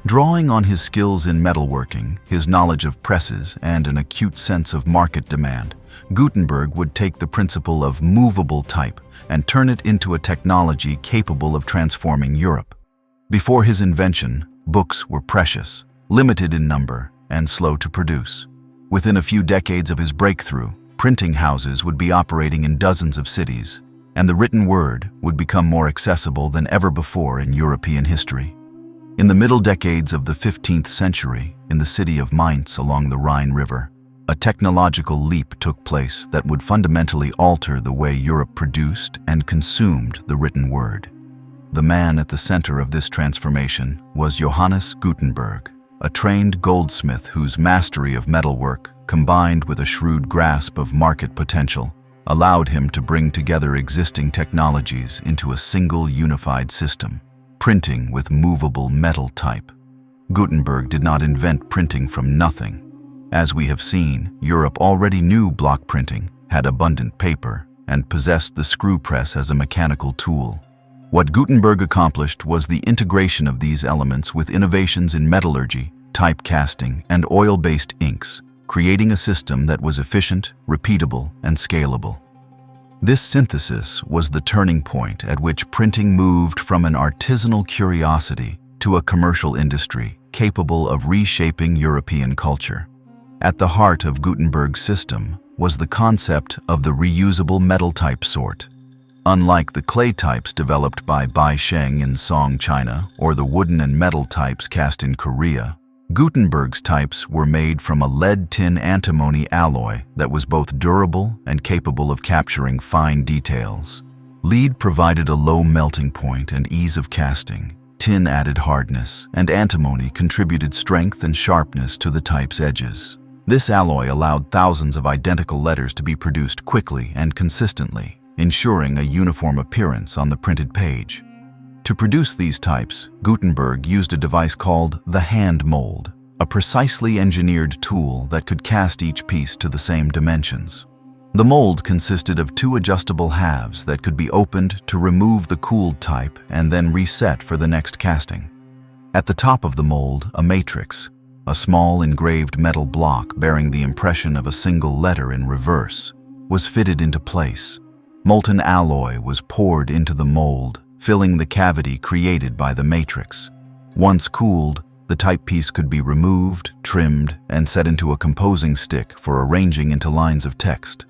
Drawing on his skills in metalworking, his knowledge of presses, and an acute sense of market demand, Gutenberg would take the principle of movable type and turn it into a technology capable of transforming Europe. Before his invention, books were precious, limited in number, and slow to produce. Within a few decades of his breakthrough, printing houses would be operating in dozens of cities, and the written word would become more accessible than ever before in European history. In the middle decades of the 15th century, in the city of Mainz along the Rhine River, a technological leap took place that would fundamentally alter the way Europe produced and consumed the written word. The man at the center of this transformation was Johannes Gutenberg, a trained goldsmith whose mastery of metalwork, combined with a shrewd grasp of market potential, allowed him to bring together existing technologies into a single unified system, printing with movable metal type. Gutenberg did not invent printing from nothing. As we have seen, Europe already knew block printing, had abundant paper, and possessed the screw press as a mechanical tool. What Gutenberg accomplished was the integration of these elements with innovations in metallurgy, typecasting, and oil-based inks, creating a system that was efficient, repeatable, and scalable. This synthesis was the turning point at which printing moved from an artisanal curiosity to a commercial industry capable of reshaping European culture. At the heart of Gutenberg's system was the concept of the reusable metal type sort. Unlike the clay types developed by Bai Sheng in Song, China, or the wooden and metal types cast in Korea, Gutenberg's types were made from a lead-tin antimony alloy that was both durable and capable of capturing fine details. Lead provided a low melting point and ease of casting, tin added hardness, and antimony contributed strength and sharpness to the type's edges. This alloy allowed thousands of identical letters to be produced quickly and consistently, ensuring a uniform appearance on the printed page. To produce these types, Gutenberg used a device called the hand mold, a precisely engineered tool that could cast each piece to the same dimensions. The mold consisted of two adjustable halves that could be opened to remove the cooled type and then reset for the next casting. At the top of the mold, a matrix, a small engraved metal block bearing the impression of a single letter in reverse, was fitted into place. Molten alloy was poured into the mold, filling the cavity created by the matrix. Once cooled, the typepiece could be removed, trimmed, and set into a composing stick for arranging into lines of text.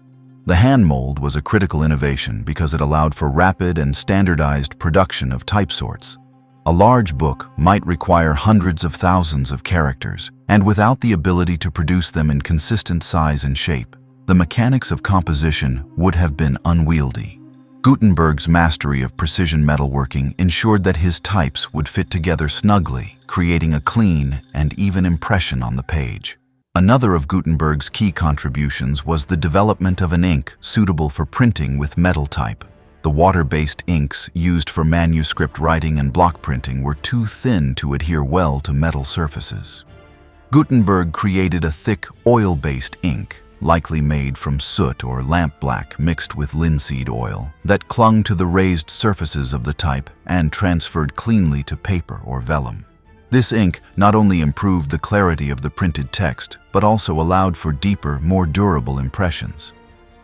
The hand mold was a critical innovation because it allowed for rapid and standardized production of type sorts. A large book might require hundreds of thousands of characters, and without the ability to produce them in consistent size and shape, the mechanics of composition would have been unwieldy. Gutenberg's mastery of precision metalworking ensured that his types would fit together snugly, creating a clean and even impression on the page. Another of Gutenberg's key contributions was the development of an ink suitable for printing with metal type. The water-based inks used for manuscript writing and block printing were too thin to adhere well to metal surfaces. Gutenberg created a thick, oil-based ink, likely made from soot or lampblack mixed with linseed oil, that clung to the raised surfaces of the type and transferred cleanly to paper or vellum. This ink not only improved the clarity of the printed text, but also allowed for deeper, more durable impressions.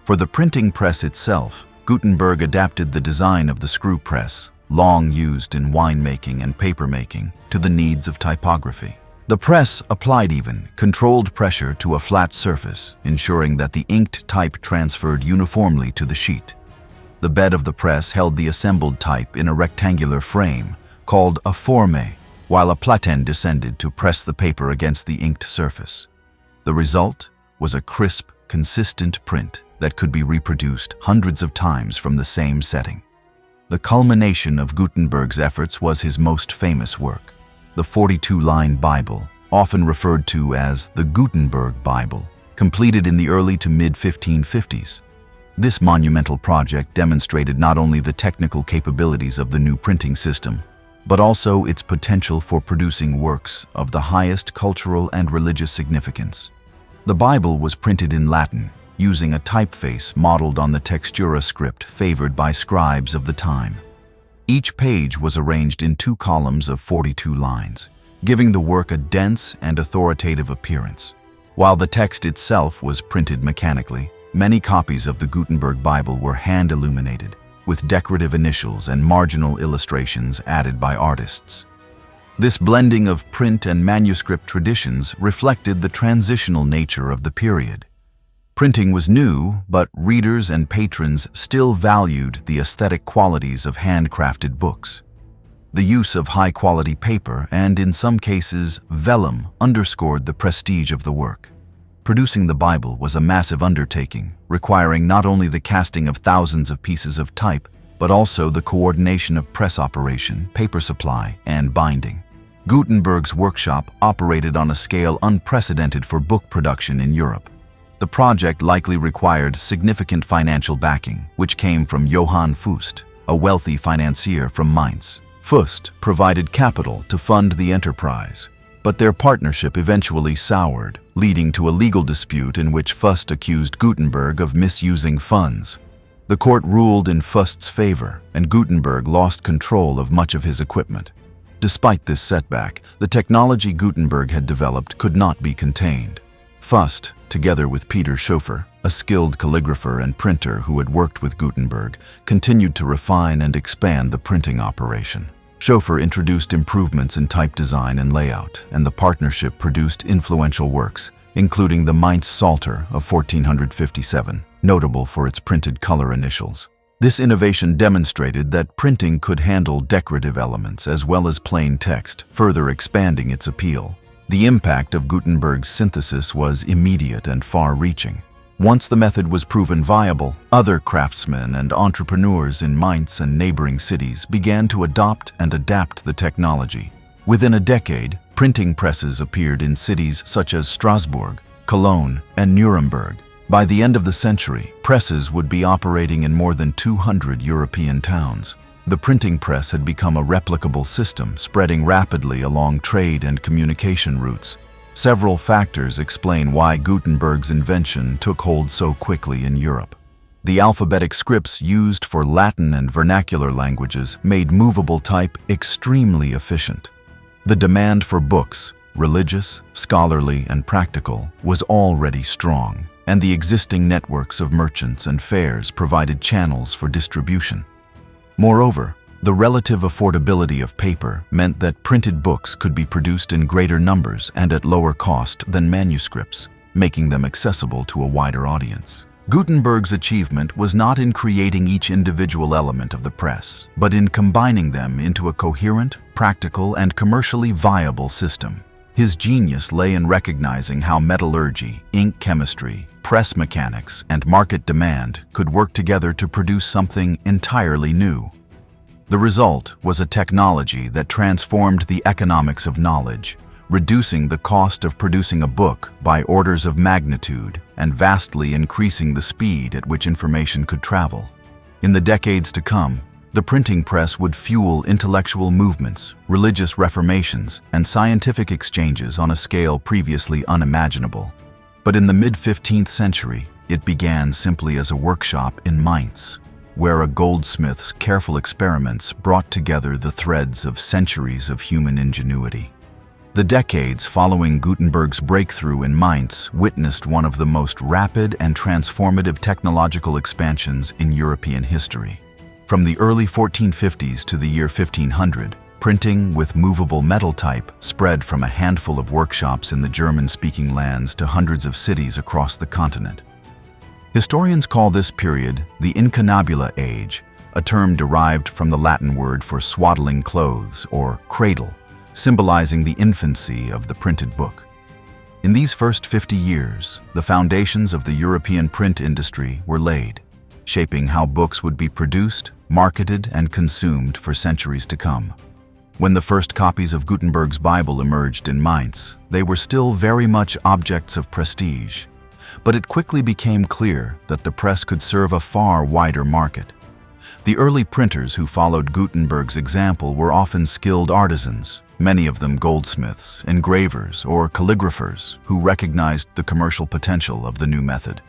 For the printing press itself, Gutenberg adapted the design of the screw press, long used in winemaking and papermaking, to the needs of typography. The press applied even, controlled pressure to a flat surface, ensuring that the inked type transferred uniformly to the sheet. The bed of the press held the assembled type in a rectangular frame, called a forme, while a platen descended to press the paper against the inked surface. The result was a crisp, consistent print that could be reproduced hundreds of times from the same setting. The culmination of Gutenberg's efforts was his most famous work, the 42-line Bible, often referred to as the Gutenberg Bible, completed in the early to mid-1550s. This monumental project demonstrated not only the technical capabilities of the new printing system, but also its potential for producing works of the highest cultural and religious significance. The Bible was printed in Latin, using a typeface modeled on the textura script favored by scribes of the time. Each page was arranged in 2 columns of 42 lines, giving the work a dense and authoritative appearance. While the text itself was printed mechanically, many copies of the Gutenberg Bible were hand-illuminated, with decorative initials and marginal illustrations added by artists. This blending of print and manuscript traditions reflected the transitional nature of the period. Printing was new, but readers and patrons still valued the aesthetic qualities of handcrafted books. The use of high-quality paper and, in some cases, vellum underscored the prestige of the work. Producing the Bible was a massive undertaking, requiring not only the casting of thousands of pieces of type, but also the coordination of press operation, paper supply, and binding. Gutenberg's workshop operated on a scale unprecedented for book production in Europe. The project likely required significant financial backing, which came from Johann Fust, a wealthy financier from Mainz. Fust provided capital to fund the enterprise, but their partnership eventually soured, leading to a legal dispute in which Fust accused Gutenberg of misusing funds. The court ruled in Fust's favor, and Gutenberg lost control of much of his equipment. Despite this setback, the technology Gutenberg had developed could not be contained. Fust, together with Peter Schoeffer, a skilled calligrapher and printer who had worked with Gutenberg, continued to refine and expand the printing operation. Schoeffer introduced improvements in type design and layout, and the partnership produced influential works, including the Mainz Psalter of 1457, notable for its printed color initials. This innovation demonstrated that printing could handle decorative elements as well as plain text, further expanding its appeal. The impact of Gutenberg's synthesis was immediate and far-reaching. Once the method was proven viable, other craftsmen and entrepreneurs in Mainz and neighboring cities began to adopt and adapt the technology. Within a decade, printing presses appeared in cities such as Strasbourg, Cologne, and Nuremberg. By the end of the century, presses would be operating in more than 200 European towns. The printing press had become a replicable system, spreading rapidly along trade and communication routes. Several factors explain why Gutenberg's invention took hold so quickly in Europe. The alphabetic scripts used for Latin and vernacular languages made movable type extremely efficient. The demand for books, religious, scholarly, and practical, was already strong, and the existing networks of merchants and fairs provided channels for distribution. Moreover, the relative affordability of paper meant that printed books could be produced in greater numbers and at lower cost than manuscripts, making them accessible to a wider audience. Gutenberg's achievement was not in creating each individual element of the press, but in combining them into a coherent, practical, and commercially viable system. His genius lay in recognizing how metallurgy, ink chemistry, press mechanics, and market demand could work together to produce something entirely new. The result was a technology that transformed the economics of knowledge, reducing the cost of producing a book by orders of magnitude and vastly increasing the speed at which information could travel. In the decades to come, the printing press would fuel intellectual movements, religious reformations, and scientific exchanges on a scale previously unimaginable. But in the mid-15th century, it began simply as a workshop in Mainz, where a goldsmith's careful experiments brought together the threads of centuries of human ingenuity. The decades following Gutenberg's breakthrough in Mainz witnessed one of the most rapid and transformative technological expansions in European history. From the early 1450s to the year 1500, printing with movable metal type spread from a handful of workshops in the German-speaking lands to hundreds of cities across the continent. Historians call this period the incunabula age, a term derived from the Latin word for swaddling clothes or cradle, symbolizing the infancy of the printed book. In these first 50 years, the foundations of the European print industry were laid, shaping how books would be produced, marketed, and consumed for centuries to come. When the first copies of Gutenberg's Bible emerged in Mainz, they were still very much objects of prestige. But it quickly became clear that the press could serve a far wider market. The early printers who followed Gutenberg's example were often skilled artisans, many of them goldsmiths, engravers, or calligraphers who recognized the commercial potential of the new method.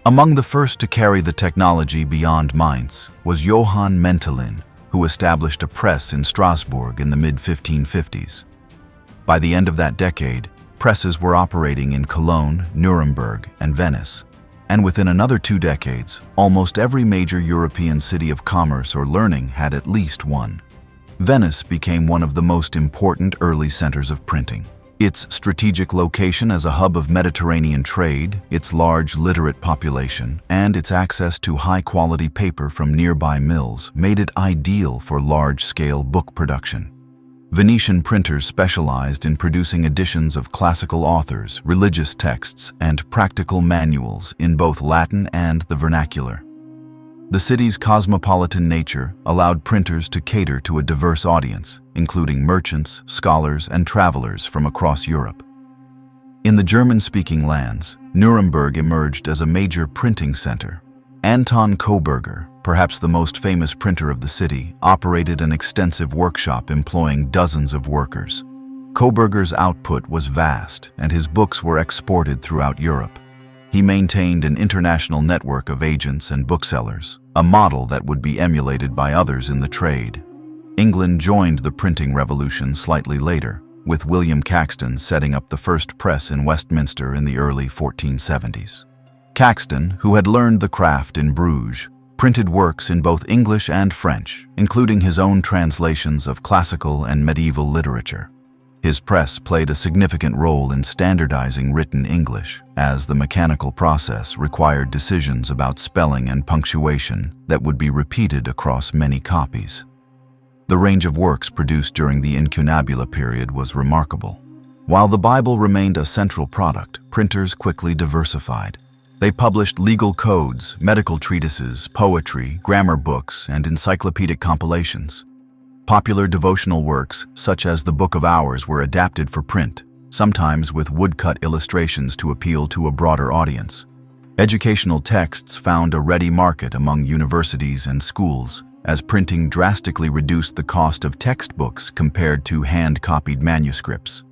Among the first to carry the technology beyond Mainz was Johann Mentelin, who established a press in Strasbourg in the mid-1550s. By the end of that decade, presses were operating in Cologne, Nuremberg, and Venice. And within another 2 decades, almost every major European city of commerce or learning had at least one. Venice became one of the most important early centers of printing. Its strategic location as a hub of Mediterranean trade, its large literate population, and its access to high-quality paper from nearby mills made it ideal for large-scale book production. Venetian printers specialized in producing editions of classical authors, religious texts, and practical manuals in both Latin and the vernacular. The city's cosmopolitan nature allowed printers to cater to a diverse audience, including merchants, scholars, and travelers from across Europe. In the German-speaking lands, Nuremberg emerged as a major printing center. Anton Koberger, perhaps the most famous printer of the city, operated an extensive workshop employing dozens of workers. Koberger's output was vast, and his books were exported throughout Europe. He maintained an international network of agents and booksellers, a model that would be emulated by others in the trade. England joined the printing revolution slightly later, with William Caxton setting up the first press in Westminster in the early 1470s. Caxton, who had learned the craft in Bruges, printed works in both English and French, including his own translations of classical and medieval literature. His press played a significant role in standardizing written English, as the mechanical process required decisions about spelling and punctuation that would be repeated across many copies. The range of works produced during the incunabula period was remarkable. While the Bible remained a central product, printers quickly diversified. They published legal codes, medical treatises, poetry, grammar books, and encyclopedic compilations. Popular devotional works, such as the Book of Hours, were adapted for print, sometimes with woodcut illustrations to appeal to a broader audience. Educational texts found a ready market among universities and schools, as printing drastically reduced the cost of textbooks compared to hand-copied manuscripts.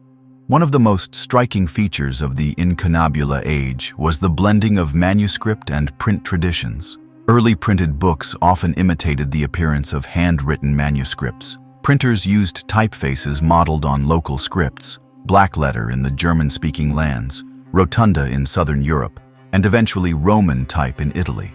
One of the most striking features of the incunabula age was the blending of manuscript and print traditions. Early printed books often imitated the appearance of handwritten manuscripts. Printers used typefaces modeled on local scripts, blackletter in the German-speaking lands, rotunda in southern Europe, and eventually Roman type in Italy.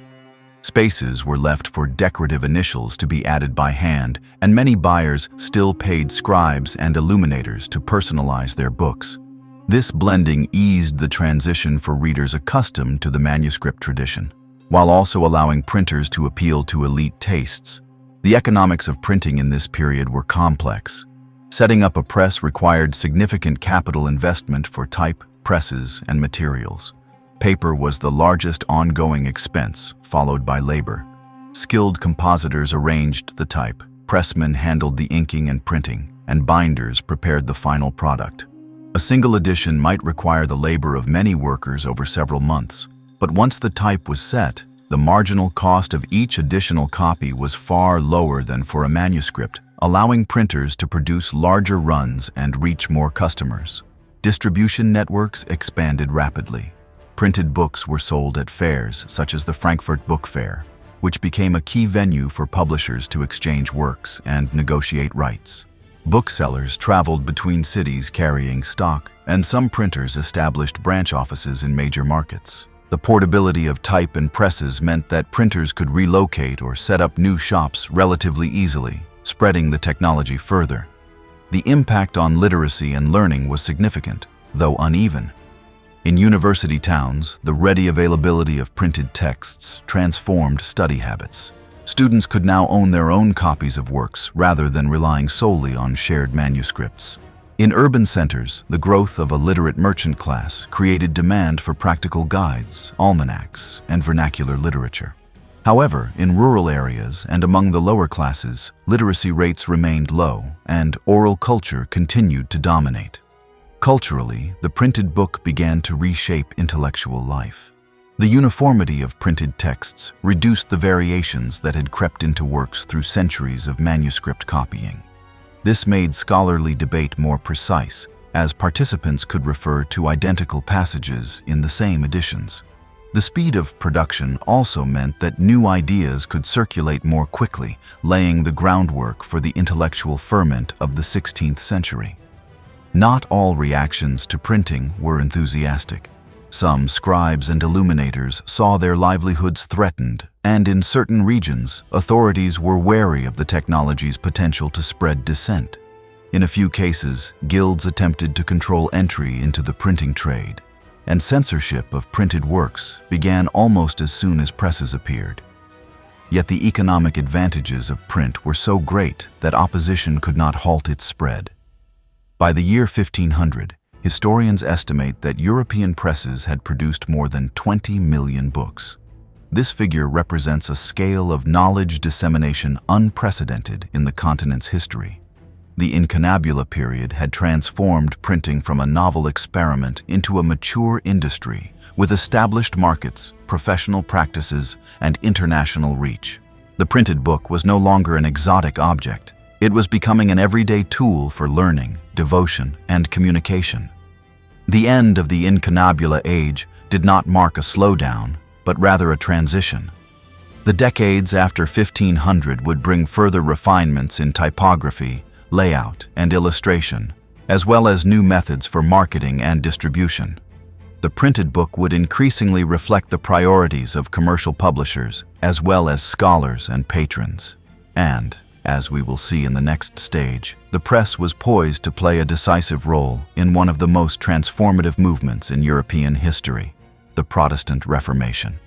Spaces were left for decorative initials to be added by hand, and many buyers still paid scribes and illuminators to personalize their books. This blending eased the transition for readers accustomed to the manuscript tradition, while also allowing printers to appeal to elite tastes. The economics of printing in this period were complex. Setting up a press required significant capital investment for type, presses, and materials. Paper was the largest ongoing expense, followed by labor. Skilled compositors arranged the type, pressmen handled the inking and printing, and binders prepared the final product. A single edition might require the labor of many workers over several months. But once the type was set, the marginal cost of each additional copy was far lower than for a manuscript, allowing printers to produce larger runs and reach more customers. Distribution networks expanded rapidly. Printed books were sold at fairs such as the Frankfurt Book Fair, which became a key venue for publishers to exchange works and negotiate rights. Booksellers traveled between cities carrying stock, and some printers established branch offices in major markets. The portability of type and presses meant that printers could relocate or set up new shops relatively easily, spreading the technology further. The impact on literacy and learning was significant, though uneven. In university towns, the ready availability of printed texts transformed study habits. Students could now own their own copies of works rather than relying solely on shared manuscripts. In urban centers, the growth of a literate merchant class created demand for practical guides, almanacs, and vernacular literature. However, in rural areas and among the lower classes, literacy rates remained low, and oral culture continued to dominate. Culturally, the printed book began to reshape intellectual life. The uniformity of printed texts reduced the variations that had crept into works through centuries of manuscript copying. This made scholarly debate more precise, as participants could refer to identical passages in the same editions. The speed of production also meant that new ideas could circulate more quickly, laying the groundwork for the intellectual ferment of the 16th century. Not all reactions to printing were enthusiastic. Some scribes and illuminators saw their livelihoods threatened, and in certain regions, authorities were wary of the technology's potential to spread dissent. In a few cases, guilds attempted to control entry into the printing trade, and censorship of printed works began almost as soon as presses appeared. Yet the economic advantages of print were so great that opposition could not halt its spread. By the year 1500, historians estimate that European presses had produced more than 20 million books. This figure represents a scale of knowledge dissemination unprecedented in the continent's history. The incunabula period had transformed printing from a novel experiment into a mature industry with established markets, professional practices, and international reach. The printed book was no longer an exotic object. It was becoming an everyday tool for learning, devotion, and communication. The end of the incunabula age did not mark a slowdown, but rather a transition. The decades after 1500 would bring further refinements in typography, layout, and illustration, as well as new methods for marketing and distribution. The printed book would increasingly reflect the priorities of commercial publishers, as well as scholars and patrons. And, as we will see in the next stage, the press was poised to play a decisive role in one of the most transformative movements in European history, the Protestant Reformation.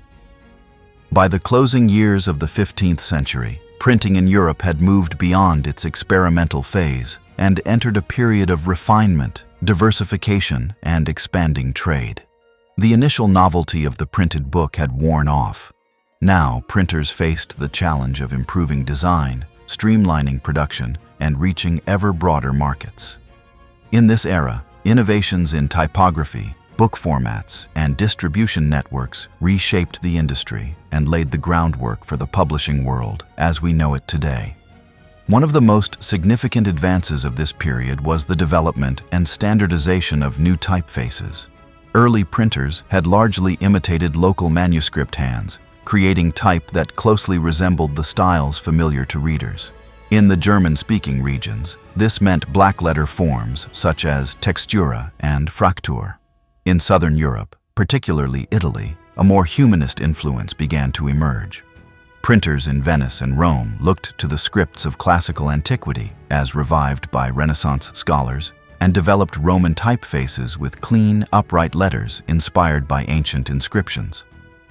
By the closing years of the 15th century, printing in Europe had moved beyond its experimental phase and entered a period of refinement, diversification, and expanding trade. The initial novelty of the printed book had worn off. Now, printers faced the challenge of improving design, streamlining production, and reaching ever broader markets. In this era, innovations in typography, book formats, and distribution networks reshaped the industry and laid the groundwork for the publishing world as we know it today. One of the most significant advances of this period was the development and standardization of new typefaces. Early printers had largely imitated local manuscript hands, creating type that closely resembled the styles familiar to readers. In the German-speaking regions, this meant black-letter forms such as textura and fraktur. In southern Europe, particularly Italy, a more humanist influence began to emerge. Printers in Venice and Rome looked to the scripts of classical antiquity, as revived by Renaissance scholars, and developed Roman typefaces with clean, upright letters inspired by ancient inscriptions.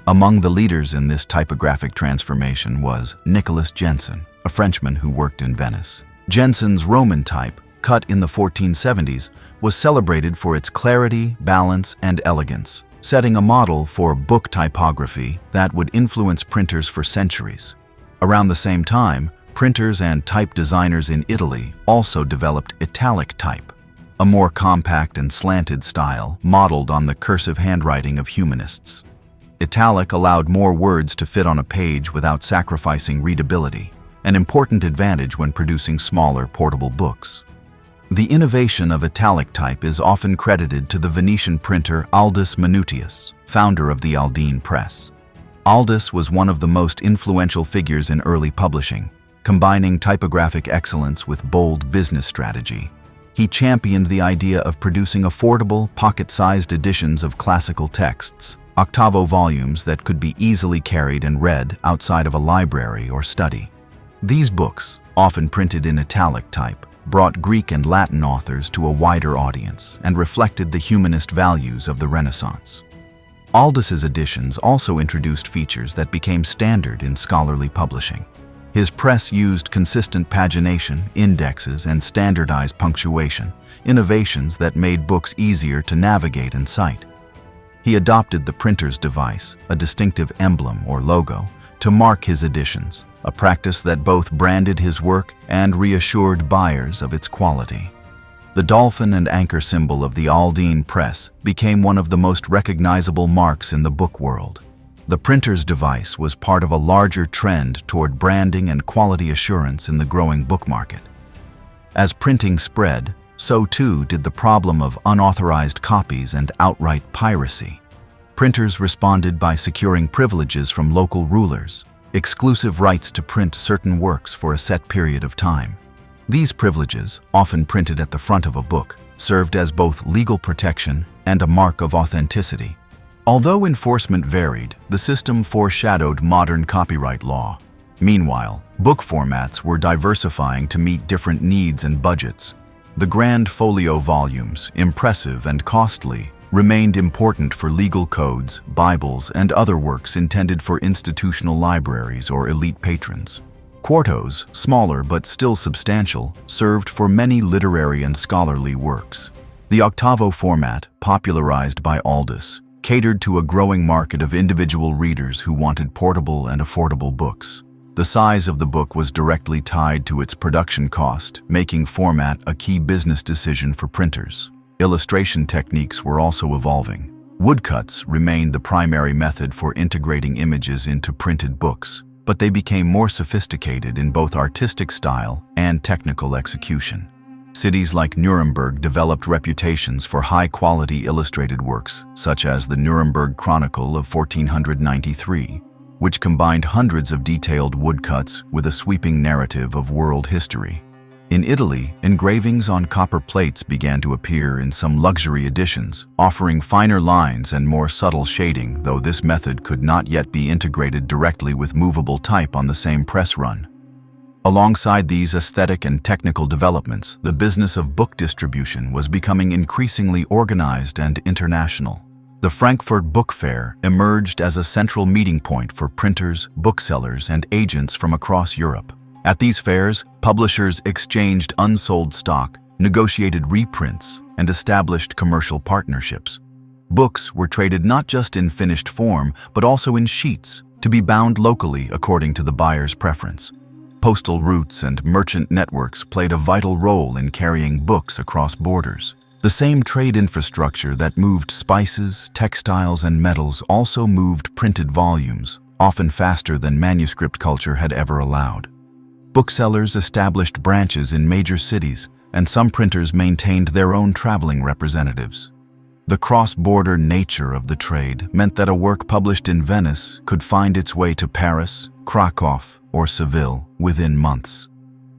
Among the leaders in this typographic transformation was Nicolas Jenson, a Frenchman who worked in Venice. Jenson's Roman type, cut in the 1470s, was celebrated for its clarity, balance, and elegance, setting a model for book typography that would influence printers for centuries. Around the same time, printers and type designers in Italy also developed italic type, a more compact and slanted style modeled on the cursive handwriting of humanists. Italic allowed more words to fit on a page without sacrificing readability, an important advantage when producing smaller, portable books. The innovation of italic type is often credited to the Venetian printer Aldus Manutius, founder of the Aldine press. Aldus was one of the most influential figures in early publishing, combining typographic excellence with bold business strategy. He championed the idea of producing affordable, pocket-sized editions of classical texts, octavo volumes that could be easily carried and read outside of a library or study. These books, often printed in italic type, brought Greek and Latin authors to a wider audience and reflected the humanist values of the Renaissance. Aldus's editions also introduced features that became standard in scholarly publishing. His press used consistent pagination, indexes, and standardized punctuation, innovations that made books easier to navigate and cite. He adopted the printer's device, a distinctive emblem or logo, to mark his editions, a practice that both branded his work and reassured buyers of its quality. The dolphin and anchor symbol of the Aldine press became one of the most recognizable marks in the book world. The printer's device was part of a larger trend toward branding and quality assurance in the growing book market. As printing spread, so too did the problem of unauthorized copies and outright piracy. Printers responded by securing privileges from local rulers, exclusive rights to print certain works for a set period of time. These privileges, often printed at the front of a book, served as both legal protection and a mark of authenticity. Although enforcement varied, the system foreshadowed modern copyright law. Meanwhile, book formats were diversifying to meet different needs and budgets. The grand folio volumes, impressive and costly, remained important for legal codes, Bibles, and other works intended for institutional libraries or elite patrons. Quartos, smaller but still substantial, served for many literary and scholarly works. The octavo format, popularized by Aldous, catered to a growing market of individual readers who wanted portable and affordable books. The size of the book was directly tied to its production cost, making format a key business decision for printers. Illustration techniques were also evolving. Woodcuts remained the primary method for integrating images into printed books, but they became more sophisticated in both artistic style and technical execution. Cities like Nuremberg developed reputations for high-quality illustrated works, such as the Nuremberg Chronicle of 1493, which combined hundreds of detailed woodcuts with a sweeping narrative of world history. In Italy, engravings on copper plates began to appear in some luxury editions, offering finer lines and more subtle shading, though this method could not yet be integrated directly with movable type on the same press run. Alongside these aesthetic and technical developments, the business of book distribution was becoming increasingly organized and international. The Frankfurt Book Fair emerged as a central meeting point for printers, booksellers, and agents from across Europe. At these fairs, publishers exchanged unsold stock, negotiated reprints, and established commercial partnerships. Books were traded not just in finished form, but also in sheets, to be bound locally according to the buyer's preference. Postal routes and merchant networks played a vital role in carrying books across borders. The same trade infrastructure that moved spices, textiles, and metals also moved printed volumes, often faster than manuscript culture had ever allowed. Booksellers established branches in major cities, and some printers maintained their own traveling representatives. The cross-border nature of the trade meant that a work published in Venice could find its way to Paris, Krakow, or Seville within months.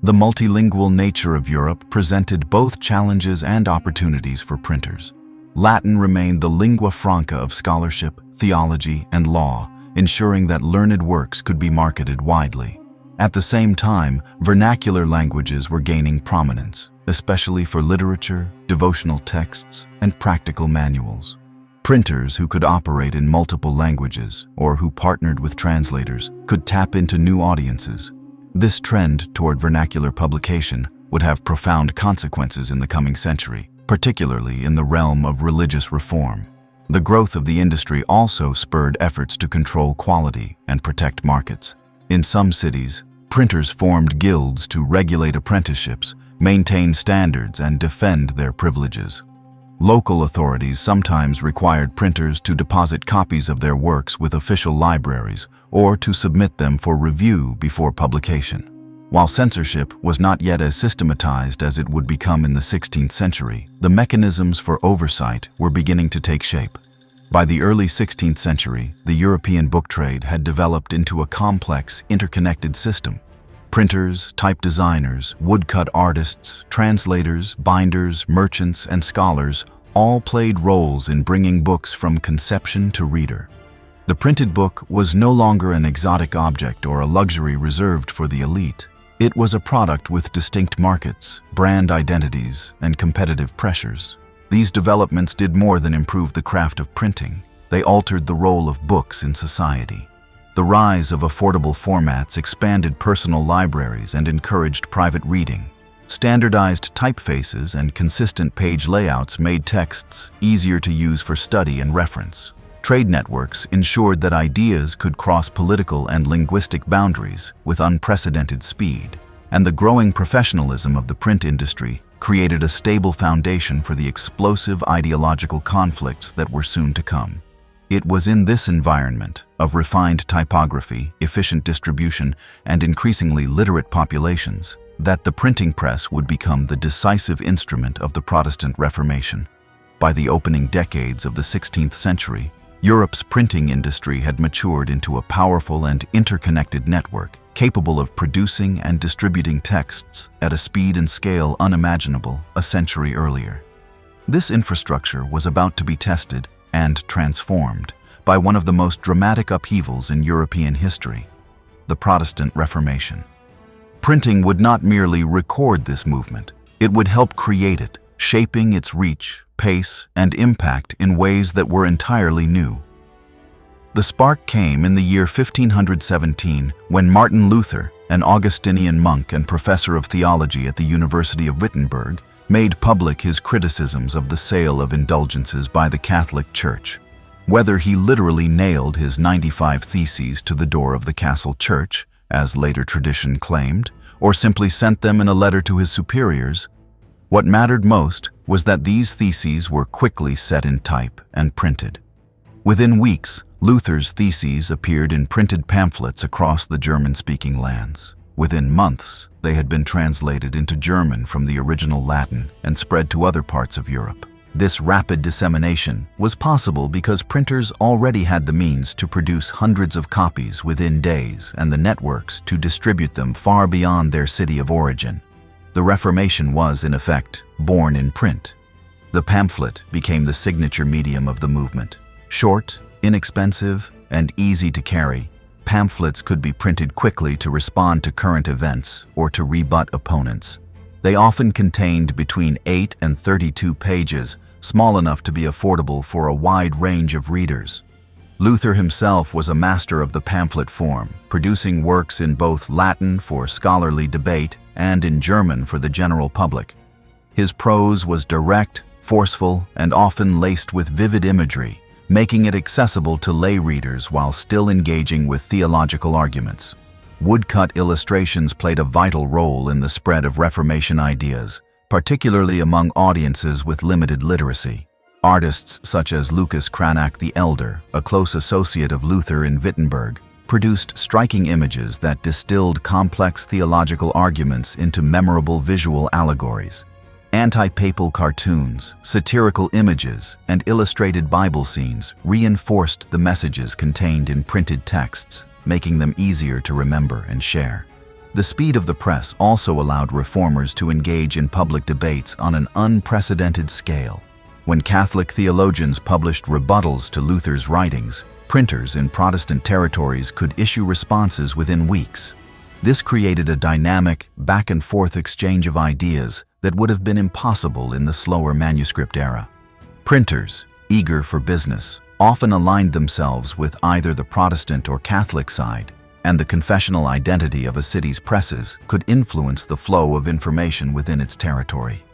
The multilingual nature of Europe presented both challenges and opportunities for printers. Latin remained the lingua franca of scholarship, theology, and law, ensuring that learned works could be marketed widely. At the same time, vernacular languages were gaining prominence, especially for literature, devotional texts, and practical manuals. Printers who could operate in multiple languages, or who partnered with translators, could tap into new audiences. This trend toward vernacular publication would have profound consequences in the coming century, particularly in the realm of religious reform. The growth of the industry also spurred efforts to control quality and protect markets. In some cities, printers formed guilds to regulate apprenticeships, maintain standards, and defend their privileges. Local authorities sometimes required printers to deposit copies of their works with official libraries or to submit them for review before publication. While censorship was not yet as systematized as it would become in the 16th century, the mechanisms for oversight were beginning to take shape. By the early 16th century, the European book trade had developed into a complex, interconnected system. Printers, type designers, woodcut artists, translators, binders, merchants, and scholars all played roles in bringing books from conception to reader. The printed book was no longer an exotic object or a luxury reserved for the elite. It was a product with distinct markets, brand identities, and competitive pressures. These developments did more than improve the craft of printing. They altered the role of books in society. The rise of affordable formats expanded personal libraries and encouraged private reading. Standardized typefaces and consistent page layouts made texts easier to use for study and reference. Trade networks ensured that ideas could cross political and linguistic boundaries with unprecedented speed, and the growing professionalism of the print industry created a stable foundation for the explosive ideological conflicts that were soon to come. It was in this environment of refined typography, efficient distribution, and increasingly literate populations that the printing press would become the decisive instrument of the Protestant Reformation. By the opening decades of the 16th century, Europe's printing industry had matured into a powerful and interconnected network, capable of producing and distributing texts at a speed and scale unimaginable a century earlier. This infrastructure was about to be tested and transformed by one of the most dramatic upheavals in European history, the Protestant Reformation. Printing would not merely record this movement, it would help create it, shaping its reach, pace, and impact in ways that were entirely new. The spark came in the year 1517 when Martin Luther, an Augustinian monk and professor of theology at the University of Wittenberg, made public his criticisms of the sale of indulgences by the Catholic Church. Whether he literally nailed his 95 theses to the door of the castle church, as later tradition claimed, or simply sent them in a letter to his superiors, what mattered most was that these theses were quickly set in type and printed. Within weeks, Luther's theses appeared in printed pamphlets across the German-speaking lands. Within months, they had been translated into German from the original Latin and spread to other parts of Europe. This rapid dissemination was possible because printers already had the means to produce hundreds of copies within days and the networks to distribute them far beyond their city of origin. The Reformation was, in effect, born in print. The pamphlet became the signature medium of the movement. Short, inexpensive, and easy to carry, pamphlets could be printed quickly to respond to current events or to rebut opponents. They often contained between 8 and 32 pages, small enough to be affordable for a wide range of readers. Luther himself was a master of the pamphlet form, producing works in both Latin for scholarly debate and in German for the general public. His prose was direct, forceful, and often laced with vivid imagery, making it accessible to lay readers while still engaging with theological arguments. Woodcut illustrations played a vital role in the spread of Reformation ideas, particularly among audiences with limited literacy. Artists such as Lucas Cranach the Elder, a close associate of Luther in Wittenberg, produced striking images that distilled complex theological arguments into memorable visual allegories. Anti-papal cartoons, satirical images, and illustrated Bible scenes reinforced the messages contained in printed texts, making them easier to remember and share. The speed of the press also allowed reformers to engage in public debates on an unprecedented scale. When Catholic theologians published rebuttals to Luther's writings, printers in Protestant territories could issue responses within weeks. This created a dynamic, back-and-forth exchange of ideas that would have been impossible in the slower manuscript era. Printers, eager for business, often aligned themselves with either the Protestant or Catholic side, and the confessional identity of a city's presses could influence the flow of information within its territory.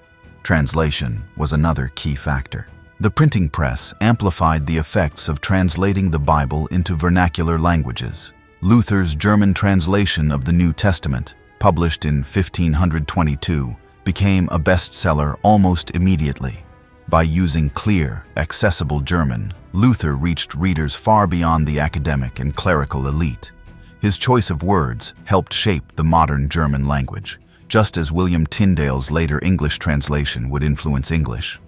Translation was another key factor. The printing press amplified the effects of translating the Bible into vernacular languages. Luther's German translation of the New Testament, published in 1522, became a bestseller almost immediately. By using clear, accessible German, Luther reached readers far beyond the academic and clerical elite. His choice of words helped shape the modern German language, just as William Tyndale's later English translation would influence English.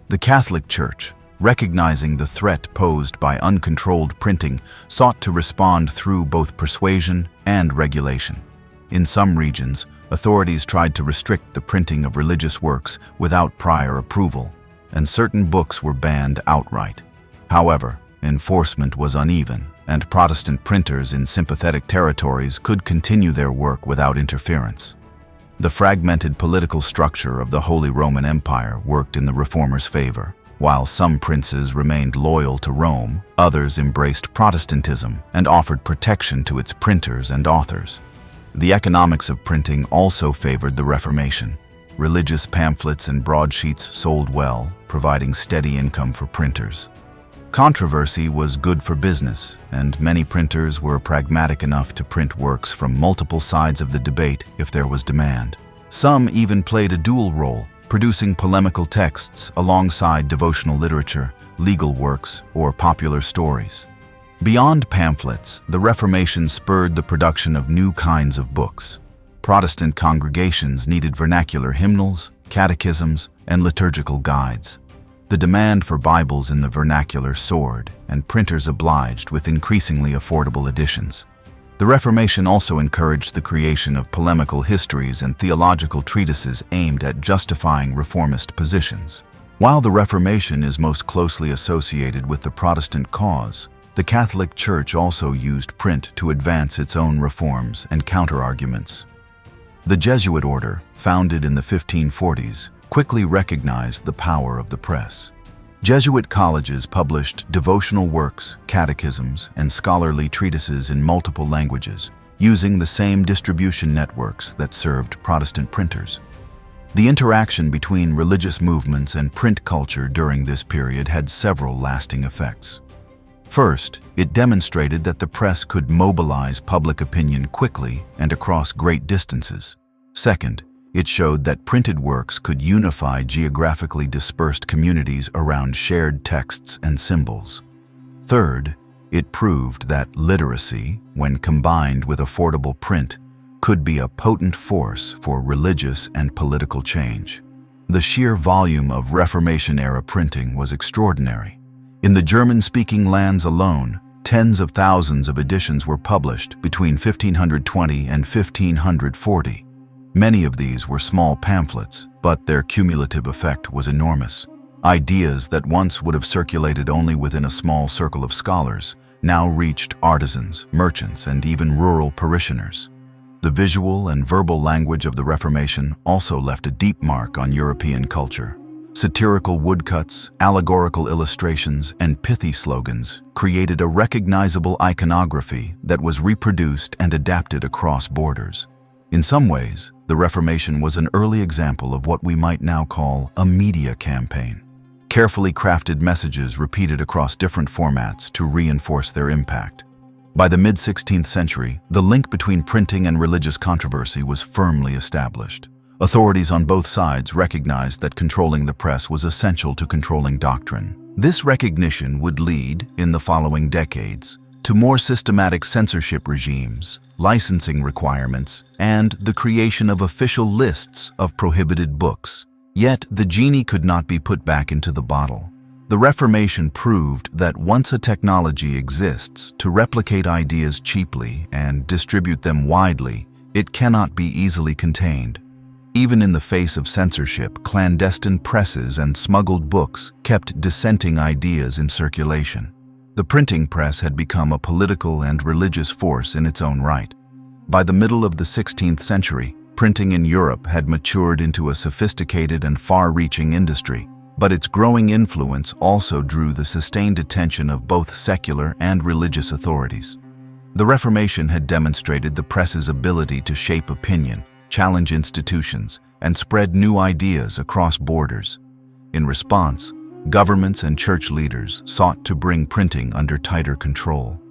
The Catholic Church, recognizing the threat posed by uncontrolled printing, sought to respond through both persuasion and regulation. In some regions, authorities tried to restrict the printing of religious works without prior approval, and certain books were banned outright. However, enforcement was uneven, and Protestant printers in sympathetic territories could continue their work without interference. The fragmented political structure of the Holy Roman Empire worked in the Reformers' favor. While some princes remained loyal to Rome, others embraced Protestantism and offered protection to its printers and authors. The economics of printing also favored the Reformation. Religious pamphlets and broadsheets sold well, providing steady income for printers. Controversy was good for business, and many printers were pragmatic enough to print works from multiple sides of the debate if there was demand. Some even played a dual role, producing polemical texts alongside devotional literature, legal works, or popular stories. Beyond pamphlets, the Reformation spurred the production of new kinds of books. Protestant congregations needed vernacular hymnals, catechisms, and liturgical guides. The demand for Bibles in the vernacular soared, and printers obliged with increasingly affordable editions. The Reformation also encouraged the creation of polemical histories and theological treatises aimed at justifying reformist positions. While the Reformation is most closely associated with the Protestant cause, the Catholic Church also used print to advance its own reforms and counter-arguments. The Jesuit order, founded in the 1540s, quickly recognized the power of the press. Jesuit colleges published devotional works, catechisms, and scholarly treatises in multiple languages, using the same distribution networks that served Protestant printers. The interaction between religious movements and print culture during this period had several lasting effects. First, it demonstrated that the press could mobilize public opinion quickly and across great distances. Second, it showed that printed works could unify geographically dispersed communities around shared texts and symbols. Third, it proved that literacy, when combined with affordable print, could be a potent force for religious and political change. The sheer volume of Reformation-era printing was extraordinary. In the German-speaking lands alone, tens of thousands of editions were published between 1520 and 1540. Many of these were small pamphlets, but their cumulative effect was enormous. Ideas that once would have circulated only within a small circle of scholars now reached artisans, merchants, and even rural parishioners. The visual and verbal language of the Reformation also left a deep mark on European culture. Satirical woodcuts, allegorical illustrations, and pithy slogans created a recognizable iconography that was reproduced and adapted across borders. In some ways, the Reformation was an early example of what we might now call a media campaign. Carefully crafted messages repeated across different formats to reinforce their impact. By the mid-16th century, the link between printing and religious controversy was firmly established. Authorities on both sides recognized that controlling the press was essential to controlling doctrine. This recognition would lead, in the following decades, to more systematic censorship regimes, licensing requirements, and the creation of official lists of prohibited books. Yet, the genie could not be put back into the bottle. The Reformation proved that once a technology exists to replicate ideas cheaply and distribute them widely, it cannot be easily contained. Even in the face of censorship, clandestine presses and smuggled books kept dissenting ideas in circulation. The printing press had become a political and religious force in its own right. By the middle of the 16th century, printing in Europe had matured into a sophisticated and far-reaching industry, but its growing influence also drew the sustained attention of both secular and religious authorities. The Reformation had demonstrated the press's ability to shape opinion, challenge institutions, and spread new ideas across borders. In response, governments and church leaders sought to bring printing under tighter control.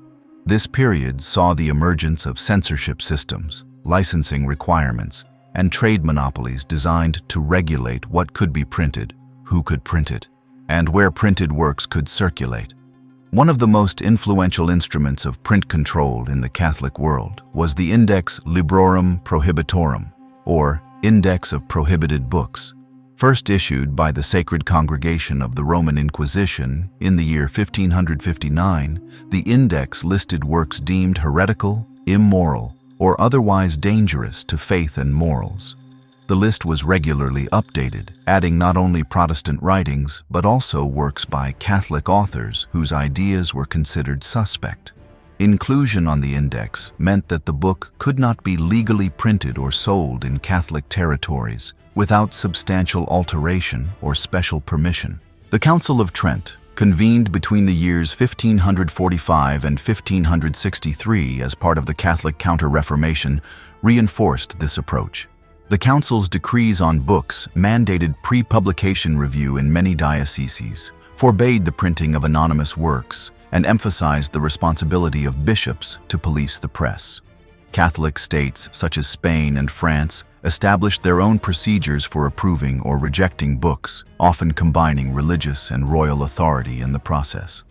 This period saw the emergence of censorship systems, licensing requirements, and trade monopolies designed to regulate what could be printed, who could print it, and where printed works could circulate. One of the most influential instruments of print control in the Catholic world was the Index Librorum Prohibitorum, or Index of Prohibited Books. First issued by the Sacred Congregation of the Roman Inquisition in the year 1559, the index listed works deemed heretical, immoral, or otherwise dangerous to faith and morals. The list was regularly updated, adding not only Protestant writings, but also works by Catholic authors whose ideas were considered suspect. Inclusion on the index meant that the book could not be legally printed or sold in Catholic territories without substantial alteration or special permission. The Council of Trent, convened between the years 1545 and 1563 as part of the Catholic Counter-Reformation, reinforced this approach. The Council's decrees on books mandated pre-publication review in many dioceses, forbade the printing of anonymous works, and emphasized the responsibility of bishops to police the press. Catholic states such as Spain and France established their own procedures for approving or rejecting books, often combining religious and royal authority in the process.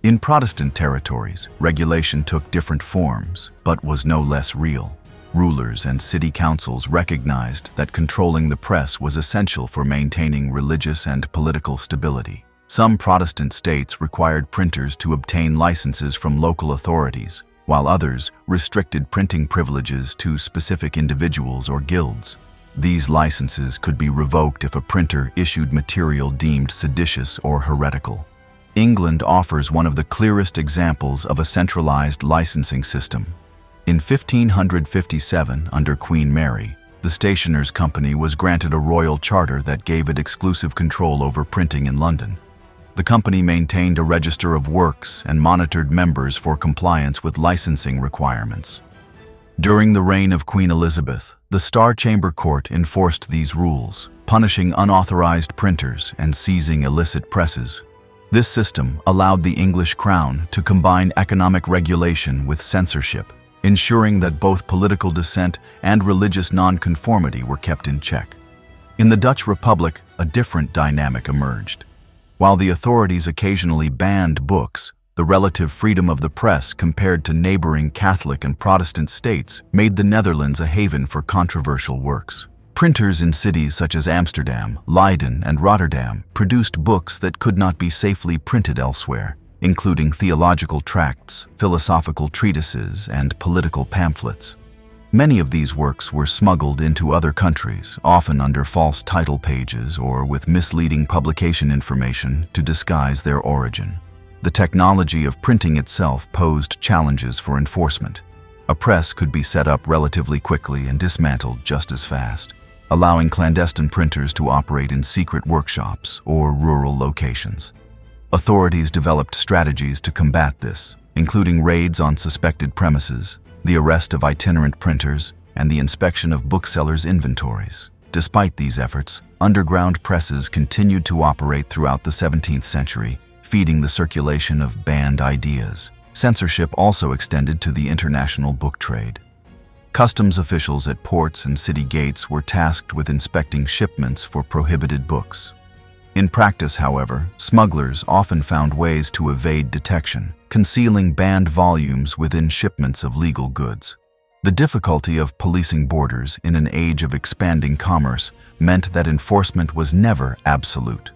In Protestant territories, regulation took different forms, but was no less real. Rulers and city councils recognized that controlling the press was essential for maintaining religious and political stability. Some Protestant states required printers to obtain licenses from local authorities, while others restricted printing privileges to specific individuals or guilds. These licenses could be revoked if a printer issued material deemed seditious or heretical. England offers one of the clearest examples of a centralized licensing system. In 1557, under Queen Mary, the Stationers' Company was granted a royal charter that gave it exclusive control over printing in London. The company maintained a register of works and monitored members for compliance with licensing requirements. During the reign of Queen Elizabeth, the Star Chamber Court enforced these rules, punishing unauthorized printers and seizing illicit presses. This system allowed the English Crown to combine economic regulation with censorship, ensuring that both political dissent and religious nonconformity were kept in check. In the Dutch Republic, a different dynamic emerged. While the authorities occasionally banned books, the relative freedom of the press compared to neighboring Catholic and Protestant states made the Netherlands a haven for controversial works. Printers in cities such as Amsterdam, Leiden, and Rotterdam produced books that could not be safely printed elsewhere, including theological tracts, philosophical treatises, and political pamphlets. Many of these works were smuggled into other countries, often under false title pages or with misleading publication information to disguise their origin. The technology of printing itself posed challenges for enforcement. A press could be set up relatively quickly and dismantled just as fast, allowing clandestine printers to operate in secret workshops or rural locations. Authorities developed strategies to combat this, including raids on suspected premises, the arrest of itinerant printers, and the inspection of booksellers' inventories. Despite these efforts, underground presses continued to operate throughout the 17th century, feeding the circulation of banned ideas. Censorship also extended to the international book trade. Customs officials at ports and city gates were tasked with inspecting shipments for prohibited books. In practice, however, smugglers often found ways to evade detection, concealing banned volumes within shipments of legal goods. The difficulty of policing borders in an age of expanding commerce meant that enforcement was never absolute.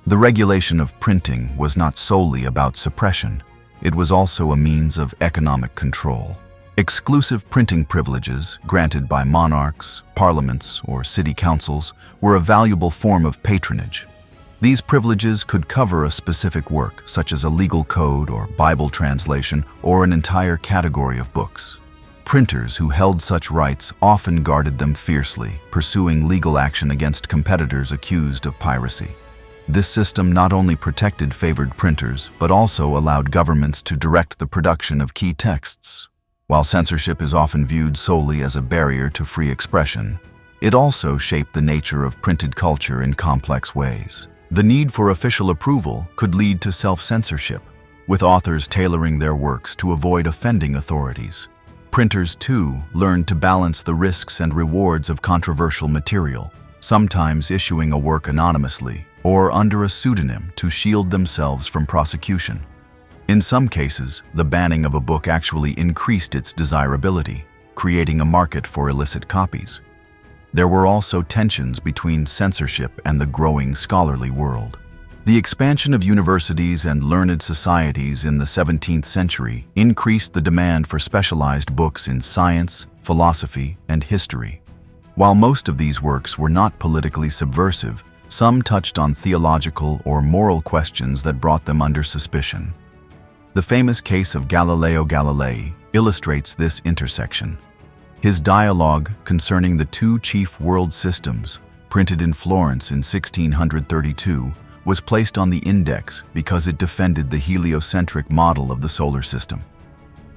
The regulation of printing was not solely about suppression, it was also a means of economic control. Exclusive printing privileges, granted by monarchs, parliaments, or city councils, were a valuable form of patronage. These privileges could cover a specific work, such as a legal code or Bible translation, or an entire category of books. Printers who held such rights often guarded them fiercely, pursuing legal action against competitors accused of piracy. This system not only protected favored printers, but also allowed governments to direct the production of key texts. While censorship is often viewed solely as a barrier to free expression, it also shaped the nature of printed culture in complex ways. The need for official approval could lead to self-censorship, with authors tailoring their works to avoid offending authorities. Printers, too, learned to balance the risks and rewards of controversial material, sometimes issuing a work anonymously or under a pseudonym to shield themselves from prosecution. In some cases, the banning of a book actually increased its desirability, creating a market for illicit copies. There were also tensions between censorship and the growing scholarly world. The expansion of universities and learned societies in the 17th century increased the demand for specialized books in science, philosophy, and history. While most of these works were not politically subversive, some touched on theological or moral questions that brought them under suspicion. The famous case of Galileo Galilei illustrates this intersection. His dialogue concerning the two chief world systems, printed in Florence in 1632, was placed on the index because it defended the heliocentric model of the solar system.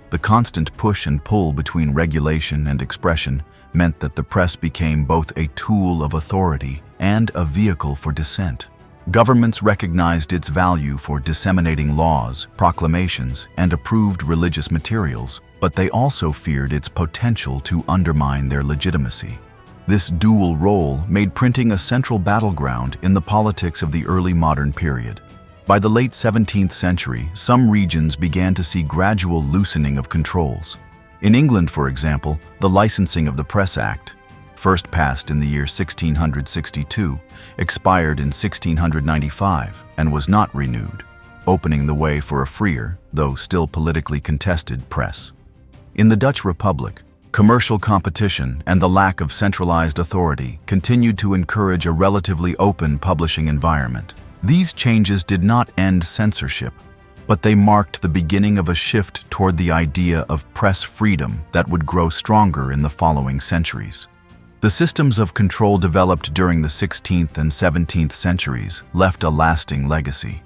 The constant push and pull between regulation and expression meant that the press became both a tool of authority and a vehicle for dissent. Governments recognized its value for disseminating laws, proclamations, and approved religious materials, but they also feared its potential to undermine their legitimacy. This dual role made printing a central battleground in the politics of the early modern period. By the late 17th century, some regions began to see gradual loosening of controls. In England, for example, the Licensing of the Press Act, first passed in the year 1662, expired in 1695 and was not renewed, opening the way for a freer, though still politically contested, press. In the Dutch Republic, commercial competition and the lack of centralized authority continued to encourage a relatively open publishing environment. These changes did not end censorship, but they marked the beginning of a shift toward the idea of press freedom that would grow stronger in the following centuries. The systems of control developed during the 16th and 17th centuries left a lasting legacy.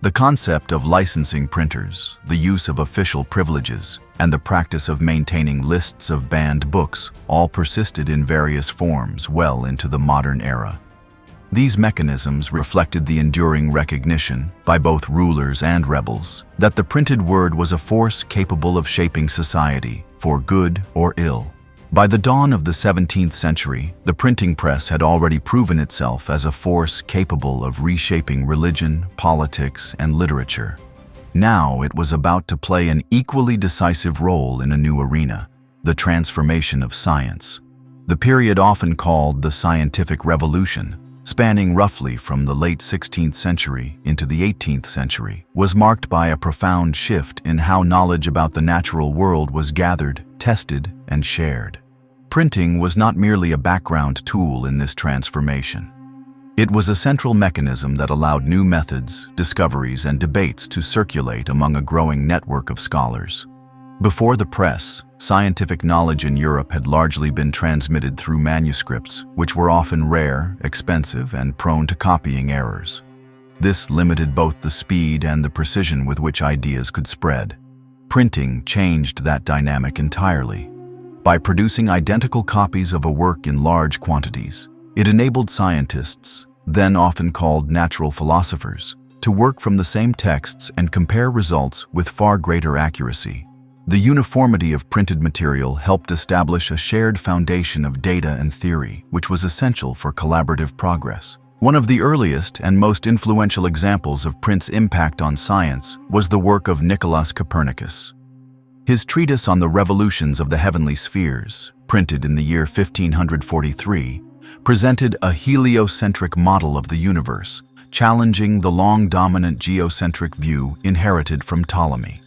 The concept of licensing printers, the use of official privileges, and the practice of maintaining lists of banned books all persisted in various forms well into the modern era. These mechanisms reflected the enduring recognition, by both rulers and rebels, that the printed word was a force capable of shaping society, for good or ill. By the dawn of the 17th century, the printing press had already proven itself as a force capable of reshaping religion, politics, and literature. Now it was about to play an equally decisive role in a new arena, the transformation of science. The period often called the Scientific Revolution, spanning roughly from the late 16th century into the 18th century, was marked by a profound shift in how knowledge about the natural world was gathered, tested, and shared. Printing was not merely a background tool in this transformation. It was a central mechanism that allowed new methods, discoveries, and debates to circulate among a growing network of scholars. Before the press, scientific knowledge in Europe had largely been transmitted through manuscripts, which were often rare, expensive, and prone to copying errors. This limited both the speed and the precision with which ideas could spread. Printing changed that dynamic entirely. By producing identical copies of a work in large quantities, it enabled scientists, then often called natural philosophers, to work from the same texts and compare results with far greater accuracy. The uniformity of printed material helped establish a shared foundation of data and theory, which was essential for collaborative progress. One of the earliest and most influential examples of print's impact on science was the work of Nicolaus Copernicus. His treatise on the revolutions of the heavenly spheres, printed in the year 1543, presented a heliocentric model of the universe, challenging the long-dominant geocentric view inherited from Ptolemy.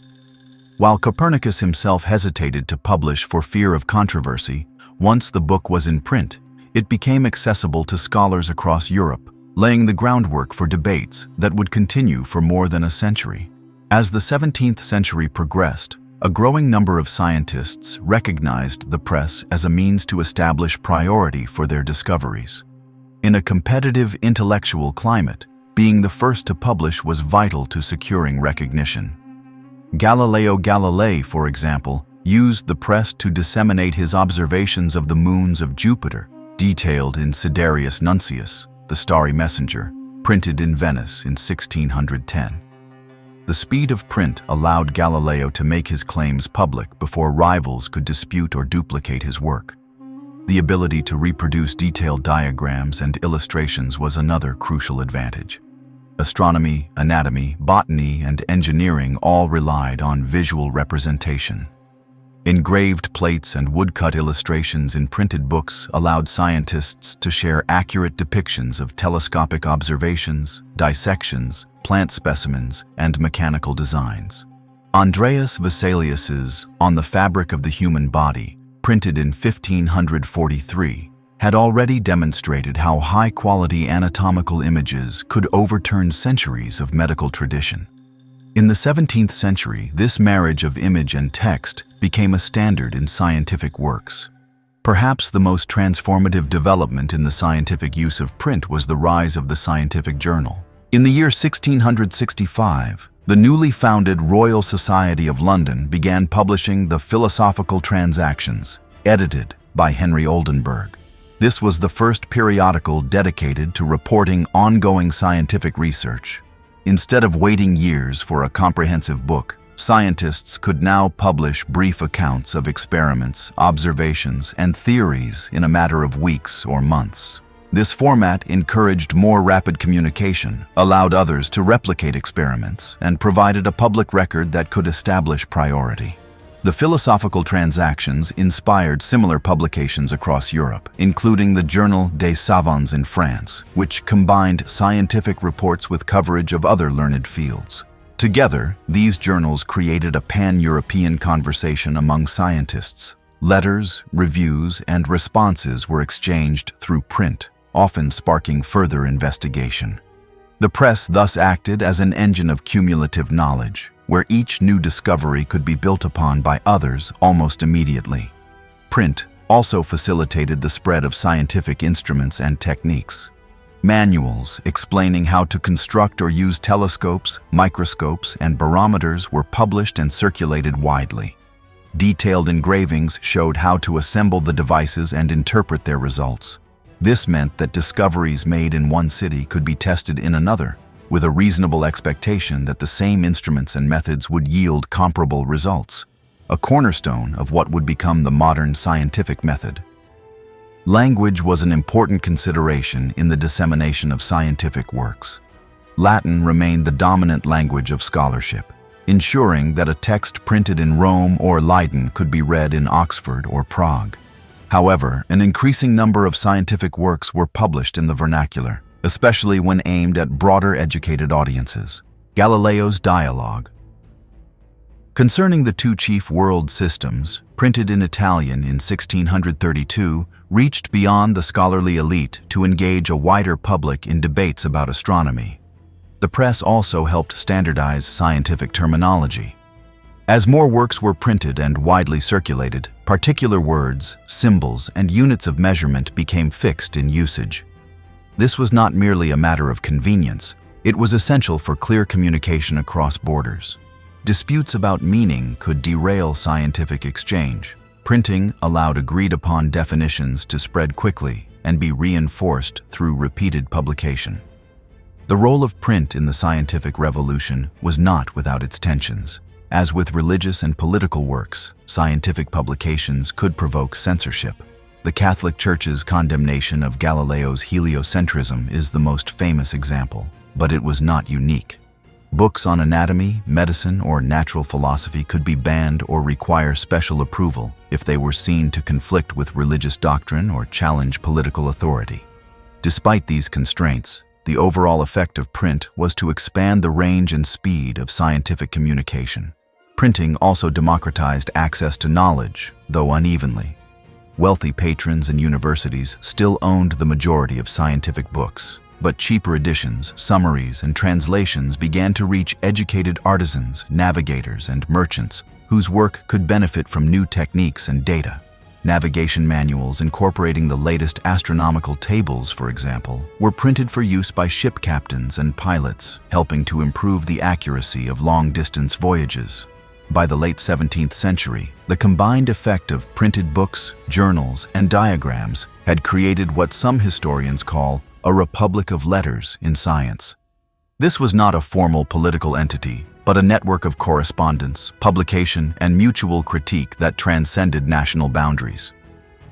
While Copernicus himself hesitated to publish for fear of controversy, once the book was in print, it became accessible to scholars across Europe, laying the groundwork for debates that would continue for more than a century. As the 17th century progressed, a growing number of scientists recognized the press as a means to establish priority for their discoveries. In a competitive intellectual climate, being the first to publish was vital to securing recognition. Galileo Galilei, for example, used the press to disseminate his observations of the moons of Jupiter, detailed in Sidereus Nuncius, the Starry Messenger, printed in Venice in 1610. The speed of print allowed Galileo to make his claims public before rivals could dispute or duplicate his work. The ability to reproduce detailed diagrams and illustrations was another crucial advantage. Astronomy, anatomy, botany, and engineering all relied on visual representation. Engraved plates and woodcut illustrations in printed books allowed scientists to share accurate depictions of telescopic observations, dissections, plant specimens, and mechanical designs. Andreas Vesalius's On the Fabric of the Human Body, printed in 1543, had already demonstrated how high-quality anatomical images could overturn centuries of medical tradition. In the 17th century, this marriage of image and text became a standard in scientific works. Perhaps the most transformative development in the scientific use of print was the rise of the scientific journal. In the year 1665, the newly founded Royal Society of London began publishing the Philosophical Transactions, edited by Henry Oldenburg. This was the first periodical dedicated to reporting ongoing scientific research. Instead of waiting years for a comprehensive book, scientists could now publish brief accounts of experiments, observations, and theories in a matter of weeks or months. This format encouraged more rapid communication, allowed others to replicate experiments, and provided a public record that could establish priority. The philosophical transactions inspired similar publications across Europe, including the Journal des Savants in France, which combined scientific reports with coverage of other learned fields. Together, these journals created a pan-European conversation among scientists. Letters, reviews, and responses were exchanged through print, often sparking further investigation. The press thus acted as an engine of cumulative knowledge, where each new discovery could be built upon by others almost immediately. Print also facilitated the spread of scientific instruments and techniques. Manuals explaining how to construct or use telescopes, microscopes, and barometers were published and circulated widely. Detailed engravings showed how to assemble the devices and interpret their results. This meant that discoveries made in one city could be tested in another, with a reasonable expectation that the same instruments and methods would yield comparable results, a cornerstone of what would become the modern scientific method. Language was an important consideration in the dissemination of scientific works. Latin remained the dominant language of scholarship, ensuring that a text printed in Rome or Leiden could be read in Oxford or Prague. However, an increasing number of scientific works were published in the vernacular, especially when aimed at broader educated audiences. Galileo's Dialogue. Concerning the two chief world systems, printed in Italian in 1632, reached beyond the scholarly elite to engage a wider public in debates about astronomy. The press also helped standardize scientific terminology. As more works were printed and widely circulated, particular words, symbols, and units of measurement became fixed in usage. This was not merely a matter of convenience, it was essential for clear communication across borders. Disputes about meaning could derail scientific exchange. Printing allowed agreed-upon definitions to spread quickly and be reinforced through repeated publication. The role of print in the scientific revolution was not without its tensions. As with religious and political works, scientific publications could provoke censorship. The Catholic Church's condemnation of Galileo's heliocentrism is the most famous example, but it was not unique. Books on anatomy, medicine, or natural philosophy could be banned or require special approval if they were seen to conflict with religious doctrine or challenge political authority. Despite these constraints, the overall effect of print was to expand the range and speed of scientific communication. Printing also democratized access to knowledge, though unevenly. Wealthy patrons and universities still owned the majority of scientific books, but cheaper editions, summaries, and translations began to reach educated artisans, navigators, and merchants whose work could benefit from new techniques and data. Navigation manuals incorporating the latest astronomical tables, for example, were printed for use by ship captains and pilots, helping to improve the accuracy of long-distance voyages. By the late 17th century, the combined effect of printed books, journals, and diagrams had created what some historians call a republic of letters in science. This was not a formal political entity, but a network of correspondence, publication, and mutual critique that transcended national boundaries.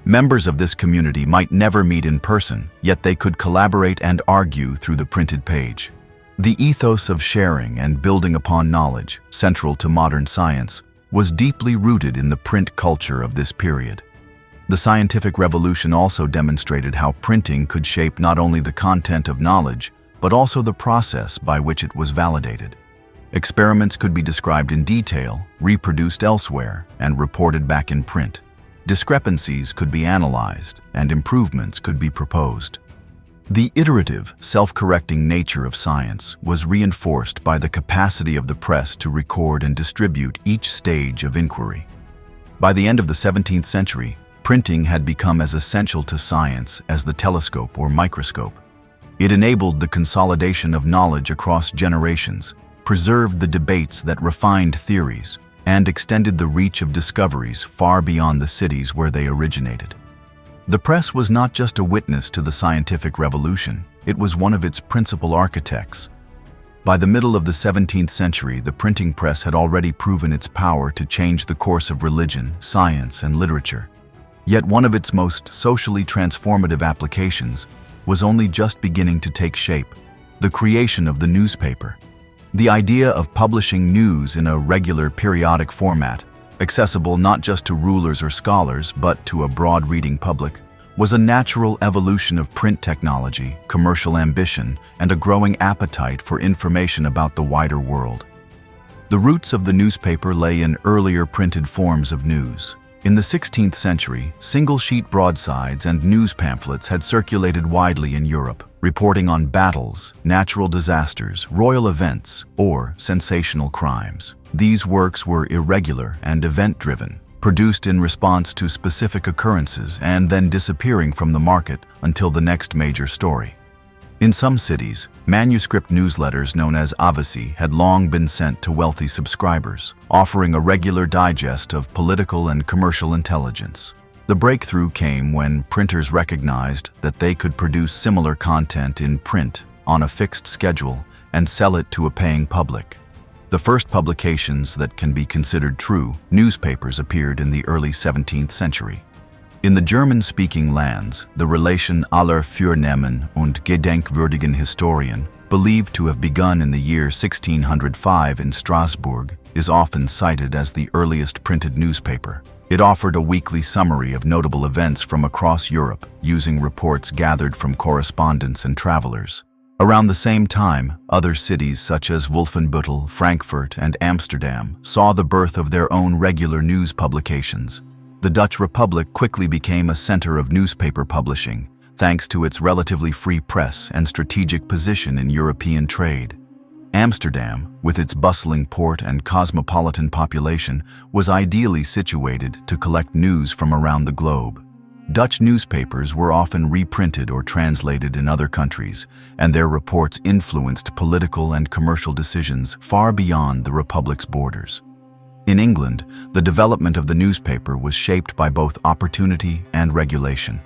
Members of this community might never meet in person, yet they could collaborate and argue through the printed page. The ethos of sharing and building upon knowledge, central to modern science, was deeply rooted in the print culture of this period. The scientific revolution also demonstrated how printing could shape not only the content of knowledge, but also the process by which it was validated. Experiments could be described in detail, reproduced elsewhere, and reported back in print. Discrepancies could be analyzed, and improvements could be proposed. The iterative, self-correcting nature of science was reinforced by the capacity of the press to record and distribute each stage of inquiry. By the end of the 17th century, printing had become as essential to science as the telescope or microscope. It enabled the consolidation of knowledge across generations, preserved the debates that refined theories, and extended the reach of discoveries far beyond the cities where they originated. The press was not just a witness to the scientific revolution, it was one of its principal architects. By the middle of the 17th century, the printing press had already proven its power to change the course of religion, science, and literature. Yet one of its most socially transformative applications was only just beginning to take shape: the creation of the newspaper. The idea of publishing news in a regular periodic format, accessible not just to rulers or scholars but to a broad reading public, was a natural evolution of print technology, commercial ambition, and a growing appetite for information about the wider world. The roots of the newspaper lay in earlier printed forms of news. In the 16th century, single-sheet broadsides and news pamphlets had circulated widely in Europe, reporting on battles, natural disasters, royal events, or sensational crimes. These works were irregular and event-driven, produced in response to specific occurrences and then disappearing from the market until the next major story. In some cities, manuscript newsletters known as avici had long been sent to wealthy subscribers, offering a regular digest of political and commercial intelligence. The breakthrough came when printers recognized that they could produce similar content in print on a fixed schedule and sell it to a paying public. The first publications that can be considered true newspapers appeared in the early 17th century. In the German-speaking lands, the relation aller Vornehmen und gedenkwürdigen Historien, believed to have begun in the year 1605 in Strasbourg, is often cited as the earliest printed newspaper. It offered a weekly summary of notable events from across Europe, using reports gathered from correspondents and travelers. Around the same time, other cities such as Wolfenbüttel, Frankfurt, and Amsterdam saw the birth of their own regular news publications. The Dutch Republic quickly became a center of newspaper publishing, thanks to its relatively free press and strategic position in European trade. Amsterdam, with its bustling port and cosmopolitan population, was ideally situated to collect news from around the globe. Dutch newspapers were often reprinted or translated in other countries, and their reports influenced political and commercial decisions far beyond the Republic's borders. In England, the development of the newspaper was shaped by both opportunity and regulation.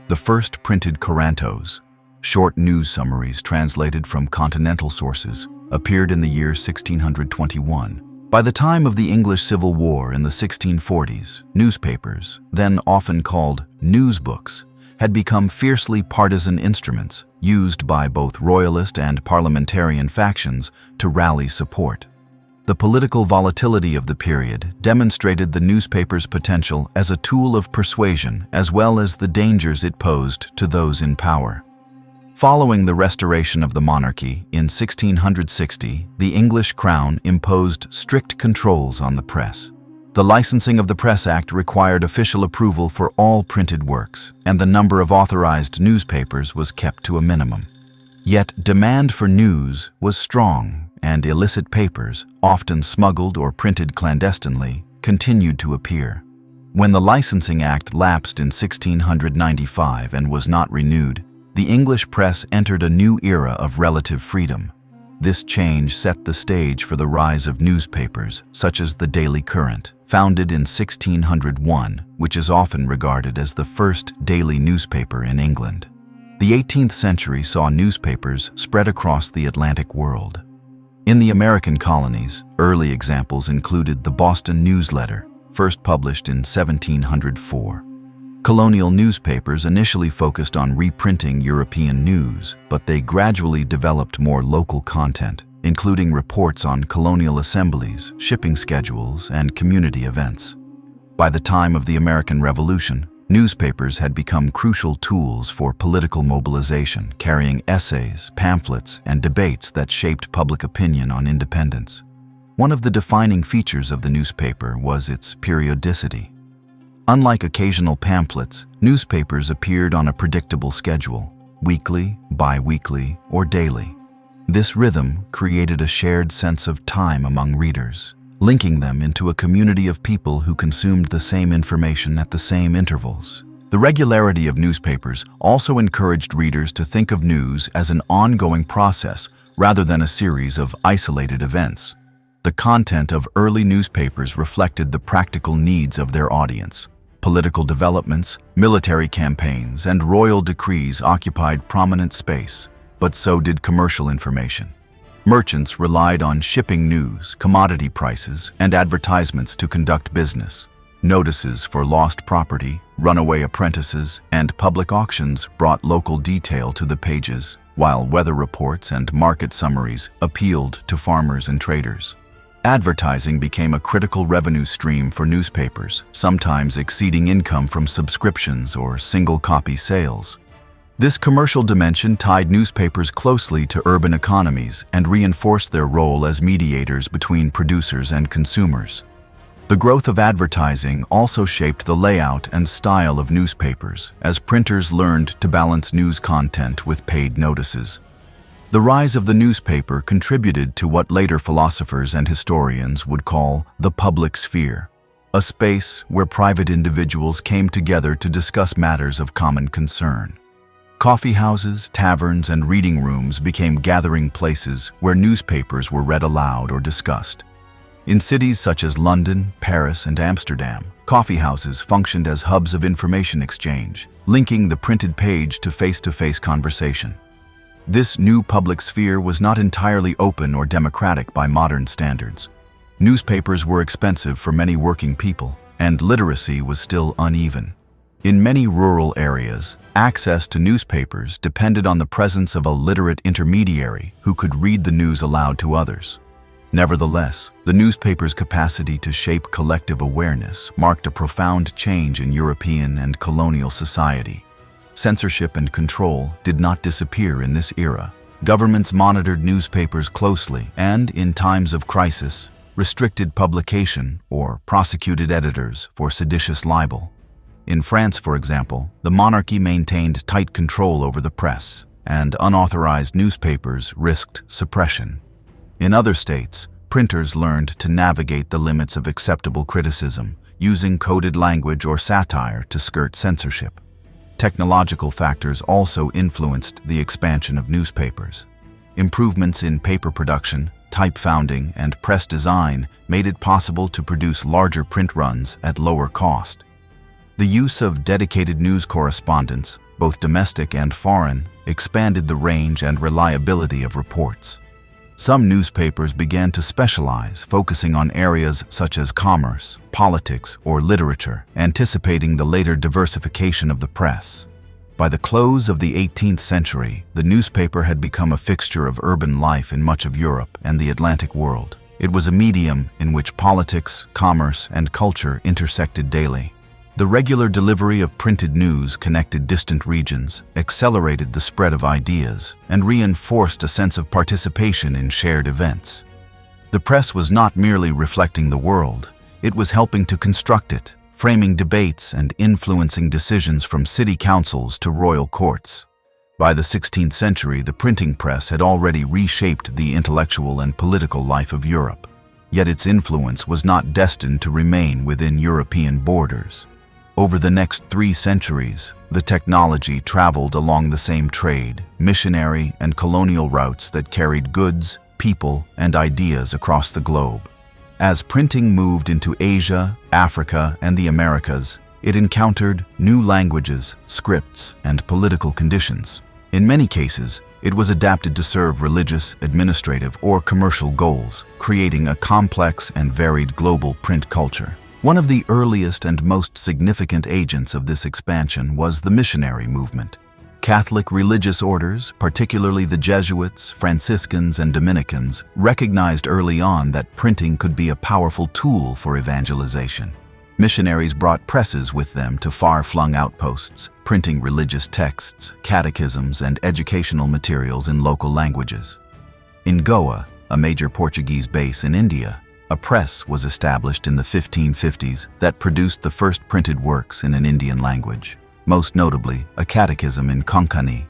The first printed corantos, short news summaries translated from continental sources, appeared in the year 1621. By the time of the English Civil War in the 1640s, newspapers, then often called newsbooks, had become fiercely partisan instruments used by both royalist and parliamentarian factions to rally support. The political volatility of the period demonstrated the newspaper's potential as a tool of persuasion as well as the dangers it posed to those in power. Following the restoration of the monarchy in 1660, the English crown imposed strict controls on the press. The Licensing of the Press Act required official approval for all printed works, and the number of authorized newspapers was kept to a minimum. Yet demand for news was strong, and illicit papers, often smuggled or printed clandestinely, continued to appear. When the Licensing Act lapsed in 1695 and was not renewed, the English press entered a new era of relative freedom. This change set the stage for the rise of newspapers, such as the Daily Courant, founded in 1601, which is often regarded as the first daily newspaper in England. The 18th century saw newspapers spread across the Atlantic world. In the American colonies, early examples included the Boston Newsletter, first published in 1704. Colonial newspapers initially focused on reprinting European news, but they gradually developed more local content, including reports on colonial assemblies, shipping schedules, and community events. By the time of the American Revolution, newspapers had become crucial tools for political mobilization, carrying essays, pamphlets, and debates that shaped public opinion on independence. One of the defining features of the newspaper was its periodicity. Unlike occasional pamphlets, newspapers appeared on a predictable schedule, weekly, bi-weekly, or daily. This rhythm created a shared sense of time among readers, linking them into a community of people who consumed the same information at the same intervals. The regularity of newspapers also encouraged readers to think of news as an ongoing process rather than a series of isolated events. The content of early newspapers reflected the practical needs of their audience. Political developments, military campaigns, and royal decrees occupied prominent space, but so did commercial information. Merchants relied on shipping news, commodity prices, and advertisements to conduct business. Notices for lost property, runaway apprentices, and public auctions brought local detail to the pages, while weather reports and market summaries appealed to farmers and traders. Advertising became a critical revenue stream for newspapers, sometimes exceeding income from subscriptions or single-copy sales. This commercial dimension tied newspapers closely to urban economies and reinforced their role as mediators between producers and consumers. The growth of advertising also shaped the layout and style of newspapers, as printers learned to balance news content with paid notices. The rise of the newspaper contributed to what later philosophers and historians would call the public sphere, a space where private individuals came together to discuss matters of common concern. Coffee houses, taverns, and reading rooms became gathering places where newspapers were read aloud or discussed. In cities such as London, Paris, and Amsterdam, coffee houses functioned as hubs of information exchange, linking the printed page to face-to-face conversation. This new public sphere was not entirely open or democratic by modern standards. Newspapers were expensive for many working people, and literacy was still uneven. In many rural areas, access to newspapers depended on the presence of a literate intermediary who could read the news aloud to others. Nevertheless, the newspaper's capacity to shape collective awareness marked a profound change in European and colonial society. Censorship and control did not disappear in this era. Governments monitored newspapers closely and, in times of crisis, restricted publication or prosecuted editors for seditious libel. In France, for example, the monarchy maintained tight control over the press, and unauthorized newspapers risked suppression. In other states, printers learned to navigate the limits of acceptable criticism, using coded language or satire to skirt censorship. Technological factors also influenced the expansion of newspapers. Improvements in paper production, type founding, and press design made it possible to produce larger print runs at lower cost. The use of dedicated news correspondents, both domestic and foreign, expanded the range and reliability of reports. Some newspapers began to specialize, focusing on areas such as commerce, politics, or literature, anticipating the later diversification of the press. By the close of the 18th century, the newspaper had become a fixture of urban life in much of Europe and the Atlantic world. It was a medium in which politics, commerce, and culture intersected daily. The regular delivery of printed news connected distant regions, accelerated the spread of ideas, and reinforced a sense of participation in shared events. The press was not merely reflecting the world, it was helping to construct it, framing debates and influencing decisions from city councils to royal courts. By the 16th century, the printing press had already reshaped the intellectual and political life of Europe. Yet its influence was not destined to remain within European borders. Over the next 3 centuries, the technology traveled along the same trade, missionary, and colonial routes that carried goods, people, and ideas across the globe. As printing moved into Asia, Africa, and the Americas, it encountered new languages, scripts, and political conditions. In many cases, it was adapted to serve religious, administrative, or commercial goals, creating a complex and varied global print culture. One of the earliest and most significant agents of this expansion was the missionary movement. Catholic religious orders, particularly the Jesuits, Franciscans, and Dominicans, recognized early on that printing could be a powerful tool for evangelization. Missionaries brought presses with them to far-flung outposts, printing religious texts, catechisms, and educational materials in local languages. In Goa, a major Portuguese base in India, a press was established in the 1550s that produced the first printed works in an Indian language, most notably a catechism in Konkani.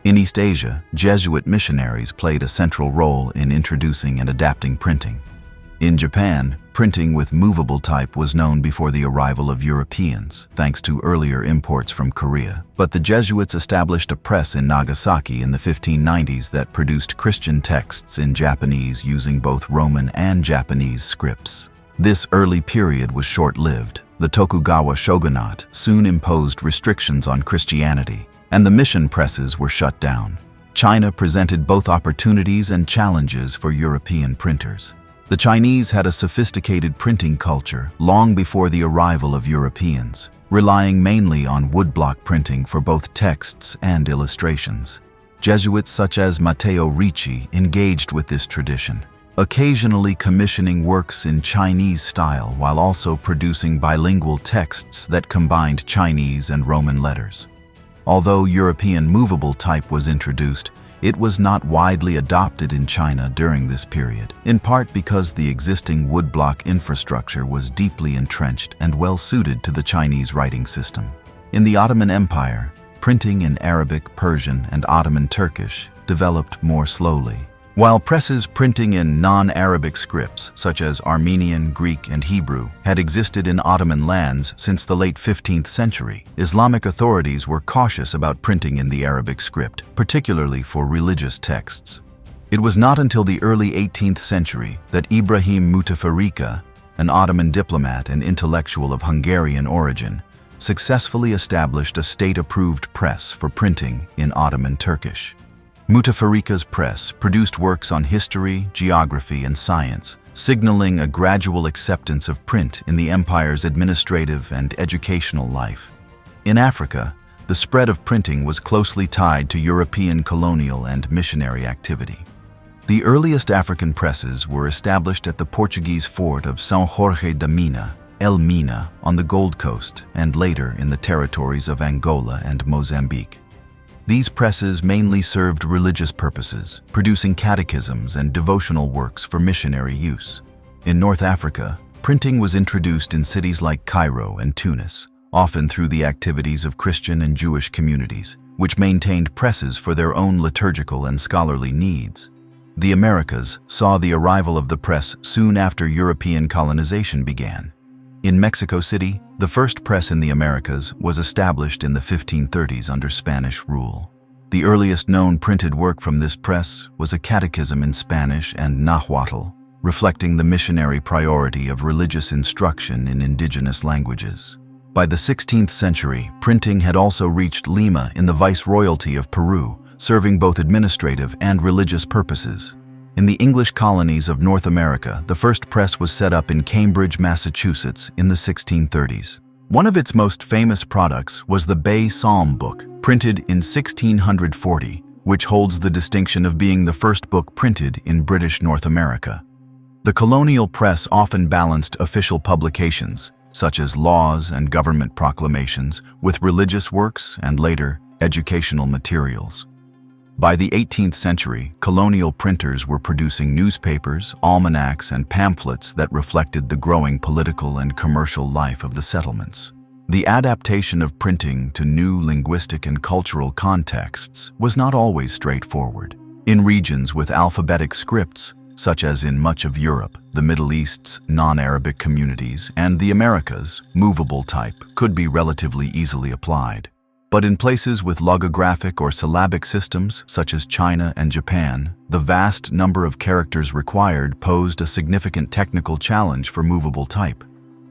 In East Asia, Jesuit missionaries played a central role in introducing and adapting printing. In Japan, printing with movable type was known before the arrival of Europeans, thanks to earlier imports from Korea. But the Jesuits established a press in Nagasaki in the 1590s that produced Christian texts in Japanese using both Roman and Japanese scripts. This early period was short-lived. The Tokugawa shogunate soon imposed restrictions on Christianity, and the mission presses were shut down. China presented both opportunities and challenges for European printers. The Chinese had a sophisticated printing culture long before the arrival of Europeans, relying mainly on woodblock printing for both texts and illustrations. Jesuits such as Matteo Ricci engaged with this tradition, occasionally commissioning works in Chinese style while also producing bilingual texts that combined Chinese and Roman letters. Although European movable type was introduced, it was not widely adopted in China during this period, in part because the existing woodblock infrastructure was deeply entrenched and well-suited to the Chinese writing system. In the Ottoman Empire, printing in Arabic, Persian, and Ottoman Turkish developed more slowly. While presses printing in non-Arabic scripts, such as Armenian, Greek, and Hebrew, had existed in Ottoman lands since the late 15th century, Islamic authorities were cautious about printing in the Arabic script, particularly for religious texts. It was not until the early 18th century that Ibrahim Mutafarrika, an Ottoman diplomat and intellectual of Hungarian origin, successfully established a state-approved press for printing in Ottoman Turkish. Mutafarrika's press produced works on history, geography, and science, signaling a gradual acceptance of print in the empire's administrative and educational life. In Africa, the spread of printing was closely tied to European colonial and missionary activity. The earliest African presses were established at the Portuguese fort of São Jorge da Mina, El Mina, on the Gold Coast, and later in the territories of Angola and Mozambique. These presses mainly served religious purposes, producing catechisms and devotional works for missionary use. In North Africa, printing was introduced in cities like Cairo and Tunis, often through the activities of Christian and Jewish communities, which maintained presses for their own liturgical and scholarly needs. The Americas saw the arrival of the press soon after European colonization began. In Mexico City, the first press in the Americas was established in the 1530s under Spanish rule. The earliest known printed work from this press was a catechism in Spanish and Nahuatl, reflecting the missionary priority of religious instruction in indigenous languages. By the 16th century, printing had also reached Lima in the Viceroyalty of Peru, serving both administrative and religious purposes. In the English colonies of North America, the first press was set up in Cambridge, Massachusetts in the 1630s. One of its most famous products was the Bay Psalm book, printed in 1640, which holds the distinction of being the first book printed in British North America. The colonial press often balanced official publications, such as laws and government proclamations, with religious works and later, educational materials. By the 18th century, colonial printers were producing newspapers, almanacs, and pamphlets that reflected the growing political and commercial life of the settlements. The adaptation of printing to new linguistic and cultural contexts was not always straightforward. In regions with alphabetic scripts, such as in much of Europe, the Middle East's non-Arabic communities, and the Americas, movable type could be relatively easily applied. But in places with logographic or syllabic systems, such as China and Japan, the vast number of characters required posed a significant technical challenge for movable type.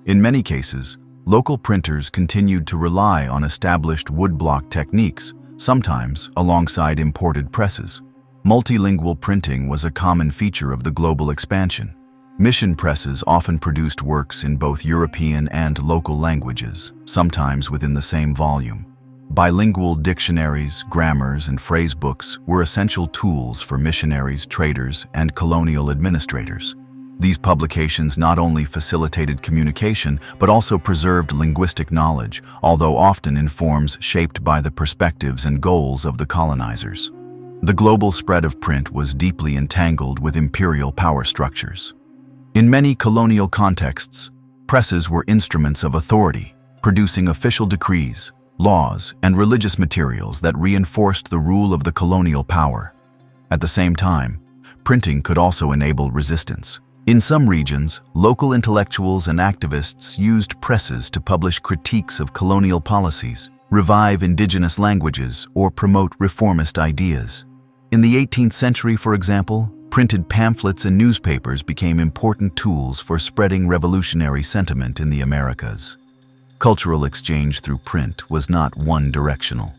In many cases, local printers continued to rely on established woodblock techniques, sometimes alongside imported presses. Multilingual printing was a common feature of the global expansion. Mission presses often produced works in both European and local languages, sometimes within the same volume. Bilingual dictionaries, grammars, and phrase books were essential tools for missionaries, traders, and colonial administrators. These publications not only facilitated communication, but also preserved linguistic knowledge, although often in forms shaped by the perspectives and goals of the colonizers. The global spread of print was deeply entangled with imperial power structures. In many colonial contexts, presses were instruments of authority, producing official decrees, laws, and religious materials that reinforced the rule of the colonial power. At the same time, printing could also enable resistance. In some regions, local intellectuals and activists used presses to publish critiques of colonial policies, revive indigenous languages, or promote reformist ideas. In the 18th century, for example, printed pamphlets and newspapers became important tools for spreading revolutionary sentiment in the Americas. Cultural exchange through print was not one-directional.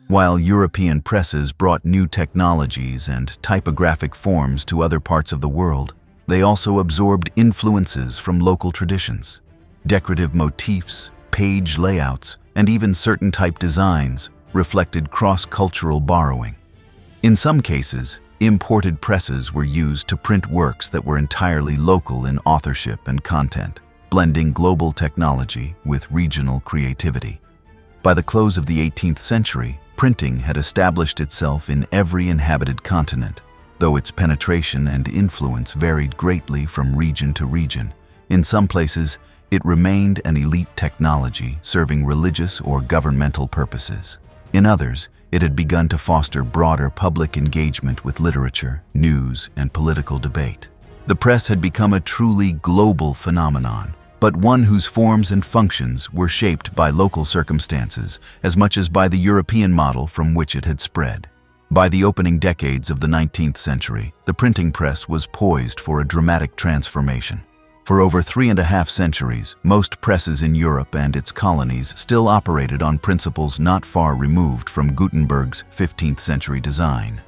While European presses brought new technologies and typographic forms to other parts of the world, they also absorbed influences from local traditions. Decorative motifs, page layouts, and even certain type designs reflected cross-cultural borrowing. In some cases, imported presses were used to print works that were entirely local in authorship and content, blending global technology with regional creativity. By the close of the 18th century, printing had established itself in every inhabited continent, though its penetration and influence varied greatly from region to region. In some places, it remained an elite technology serving religious or governmental purposes. In others, it had begun to foster broader public engagement with literature, news, and political debate. The press had become a truly global phenomenon, but one whose forms and functions were shaped by local circumstances as much as by the European model from which it had spread. By the opening decades of the 19th century, the printing press was poised for a dramatic transformation. For over 3.5 centuries, most presses in Europe and its colonies still operated on principles not far removed from Gutenberg's 15th century design.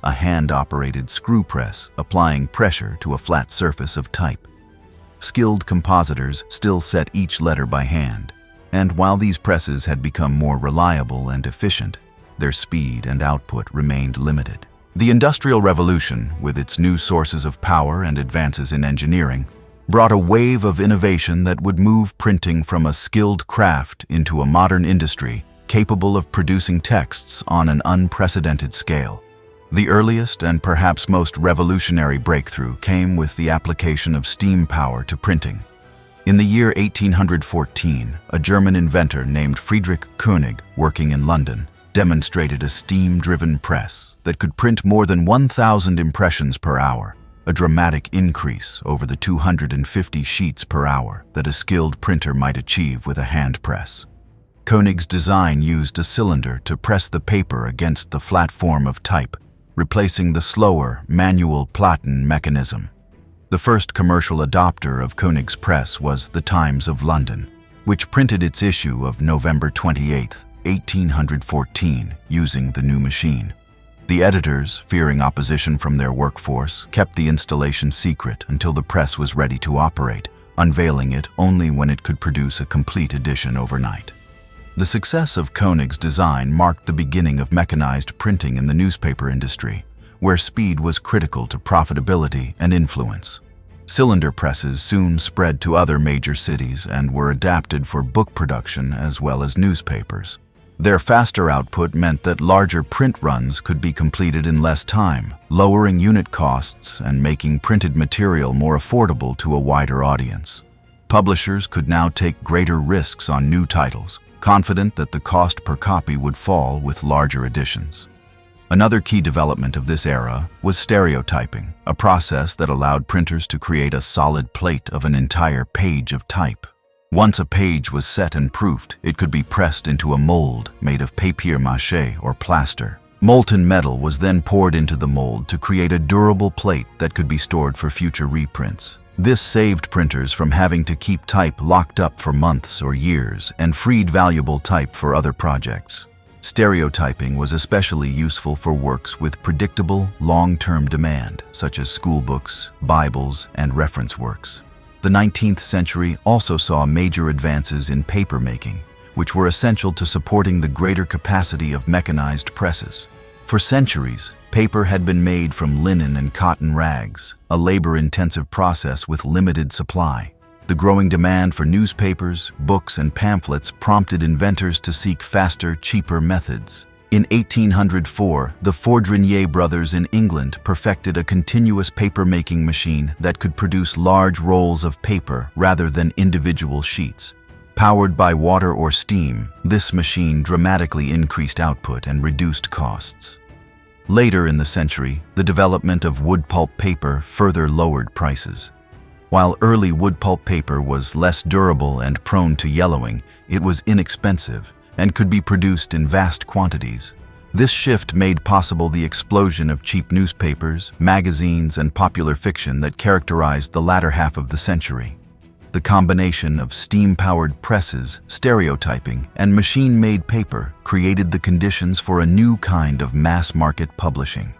A hand-operated screw press applying pressure to a flat surface of type. Skilled compositors still set each letter by hand, and while these presses had become more reliable and efficient, their speed and output remained limited. The Industrial Revolution, with its new sources of power and advances in engineering, brought a wave of innovation that would move printing from a skilled craft into a modern industry capable of producing texts on an unprecedented scale. The earliest and perhaps most revolutionary breakthrough came with the application of steam power to printing. In the year 1814, a German inventor named Friedrich Koenig, working in London, demonstrated a steam-driven press that could print more than 1,000 impressions per hour, a dramatic increase over the 250 sheets per hour that a skilled printer might achieve with a hand press. Koenig's design used a cylinder to press the paper against the flat form of type, replacing the slower, manual platen mechanism. The first commercial adopter of Koenig's press was The Times of London, which printed its issue of November 28, 1814, using the new machine. The editors, fearing opposition from their workforce, kept the installation secret until the press was ready to operate, unveiling it only when it could produce a complete edition overnight. The success of Koenig's design marked the beginning of mechanized printing in the newspaper industry, where speed was critical to profitability and influence. Cylinder presses soon spread to other major cities and were adapted for book production as well as newspapers. Their faster output meant that larger print runs could be completed in less time, lowering unit costs and making printed material more affordable to a wider audience. Publishers could now take greater risks on new titles, confident that the cost per copy would fall with larger editions. Another key development of this era was stereotyping, a process that allowed printers to create a solid plate of an entire page of type. Once a page was set and proofed, it could be pressed into a mold made of papier-mâché or plaster. Molten metal was then poured into the mold to create a durable plate that could be stored for future reprints. This saved printers from having to keep type locked up for months or years and freed valuable type for other projects. Stereotyping was especially useful for works with predictable, long-term demand, such as schoolbooks, Bibles, and reference works. The 19th century also saw major advances in paper-making, which were essential to supporting the greater capacity of mechanized presses. For centuries, paper had been made from linen and cotton rags, a labor-intensive process with limited supply. The growing demand for newspapers, books, and pamphlets prompted inventors to seek faster, cheaper methods. In 1804, the Fourdrinier brothers in England perfected a continuous paper-making machine that could produce large rolls of paper rather than individual sheets. Powered by water or steam, this machine dramatically increased output and reduced costs. Later in the century, the development of wood pulp paper further lowered prices. While early wood pulp paper was less durable and prone to yellowing, it was inexpensive and could be produced in vast quantities. This shift made possible the explosion of cheap newspapers, magazines, and popular fiction that characterized the latter half of the century. The combination of steam-powered presses, stereotyping, and machine-made paper created the conditions for a new kind of mass-market publishing.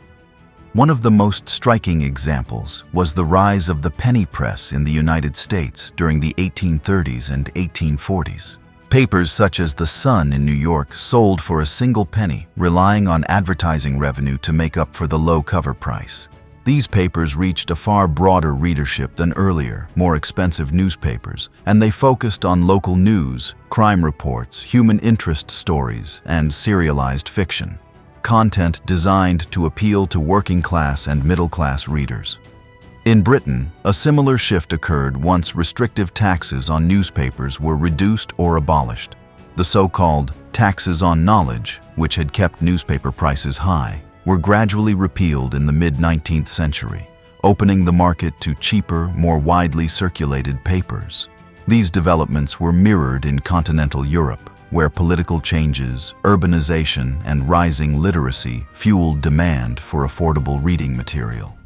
One of the most striking examples was the rise of the penny press in the United States during the 1830s and 1840s. Papers such as The Sun in New York sold for a single penny, relying on advertising revenue to make up for the low cover price. These papers reached a far broader readership than earlier, more expensive newspapers, and they focused on local news, crime reports, human interest stories, and serialized fiction. Content designed to appeal to working-class and middle-class readers. In Britain, a similar shift occurred once restrictive taxes on newspapers were reduced or abolished. The so-called taxes on knowledge, which had kept newspaper prices high, were gradually repealed in the mid-19th century, opening the market to cheaper, more widely circulated papers. These developments were mirrored in continental Europe, where political changes, urbanization, and rising literacy fueled demand for affordable reading material.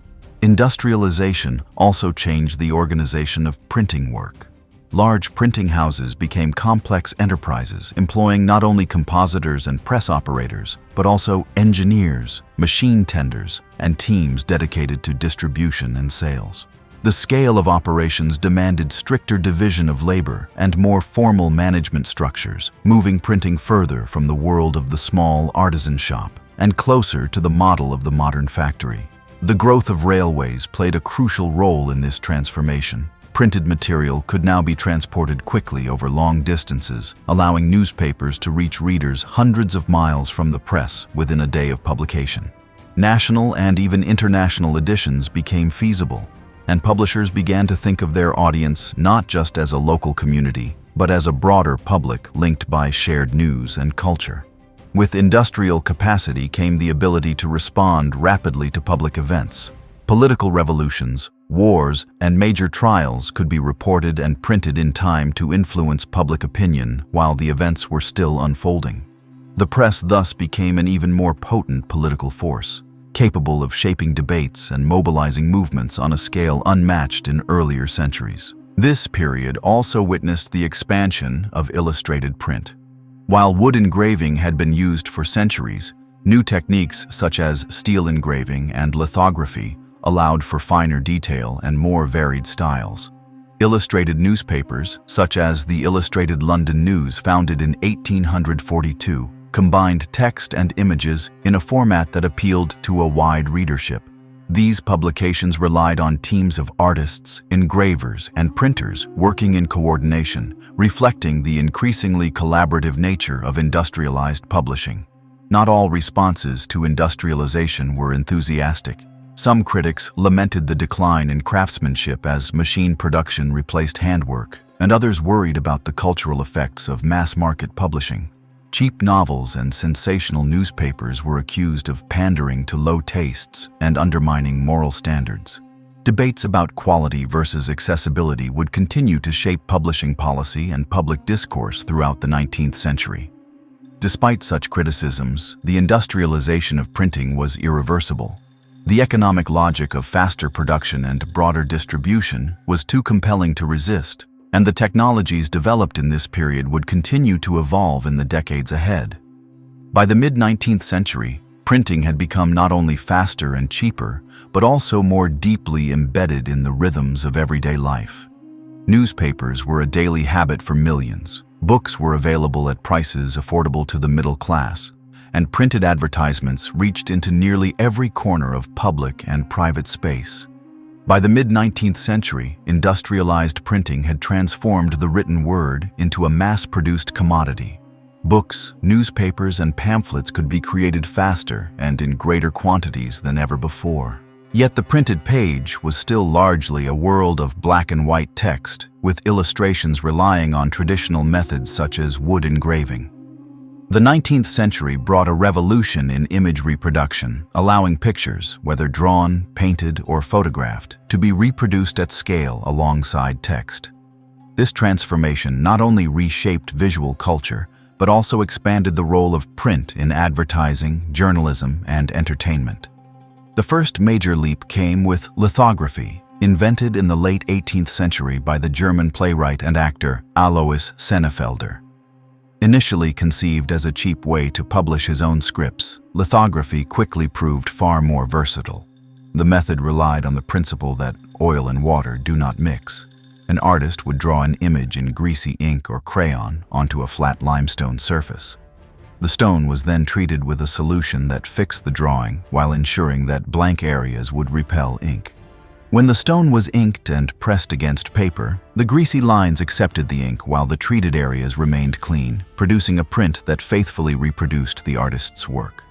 Industrialization also changed the organization of printing work. Large printing houses became complex enterprises, employing not only compositors and press operators, but also engineers, machine tenders, and teams dedicated to distribution and sales. The scale of operations demanded stricter division of labor and more formal management structures, moving printing further from the world of the small artisan shop and closer to the model of the modern factory. The growth of railways played a crucial role in this transformation. Printed material could now be transported quickly over long distances, allowing newspapers to reach readers hundreds of miles from the press within a day of publication. National and even international editions became feasible, and publishers began to think of their audience not just as a local community, but as a broader public linked by shared news and culture. With industrial capacity came the ability to respond rapidly to public events. Political revolutions, wars, and major trials could be reported and printed in time to influence public opinion while the events were still unfolding. The press thus became an even more potent political force, capable of shaping debates and mobilizing movements on a scale unmatched in earlier centuries. This period also witnessed the expansion of illustrated print. While wood engraving had been used for centuries, new techniques such as steel engraving and lithography allowed for finer detail and more varied styles. Illustrated newspapers, such as the Illustrated London News founded in 1842, combined text and images in a format that appealed to a wide readership. These publications relied on teams of artists, engravers, and printers working in coordination, reflecting the increasingly collaborative nature of industrialized publishing. Not all responses to industrialization were enthusiastic. Some critics lamented the decline in craftsmanship as machine production replaced handwork, and others worried about the cultural effects of mass-market publishing. Cheap novels and sensational newspapers were accused of pandering to low tastes and undermining moral standards. Debates about quality versus accessibility would continue to shape publishing policy and public discourse throughout the 19th century. Despite such criticisms, the industrialization of printing was irreversible. The economic logic of faster production and broader distribution was too compelling to resist, and the technologies developed in this period would continue to evolve in the decades ahead. By the mid-19th century, printing had become not only faster and cheaper, but also more deeply embedded in the rhythms of everyday life. Newspapers were a daily habit for millions. Books were available at prices affordable to the middle class, and printed advertisements reached into nearly every corner of public and private space. By the mid-19th century, industrialized printing had transformed the written word into a mass-produced commodity. Books, newspapers, and pamphlets could be created faster and in greater quantities than ever before. Yet the printed page was still largely a world of black and white text, with illustrations relying on traditional methods such as wood engraving. The 19th century brought a revolution in image reproduction, allowing pictures, whether drawn, painted, or photographed, to be reproduced at scale alongside text. This transformation not only reshaped visual culture, but also expanded the role of print in advertising, journalism, and entertainment. The first major leap came with lithography, invented in the late 18th century by the German playwright and actor Alois Senefelder. Initially conceived as a cheap way to publish his own scripts, lithography quickly proved far more versatile. The method relied on the principle that oil and water do not mix. An artist would draw an image in greasy ink or crayon onto a flat limestone surface. The stone was then treated with a solution that fixed the drawing while ensuring that blank areas would repel ink. When the stone was inked and pressed against paper, the greasy lines accepted the ink while the treated areas remained clean, producing a print that faithfully reproduced the artist's work.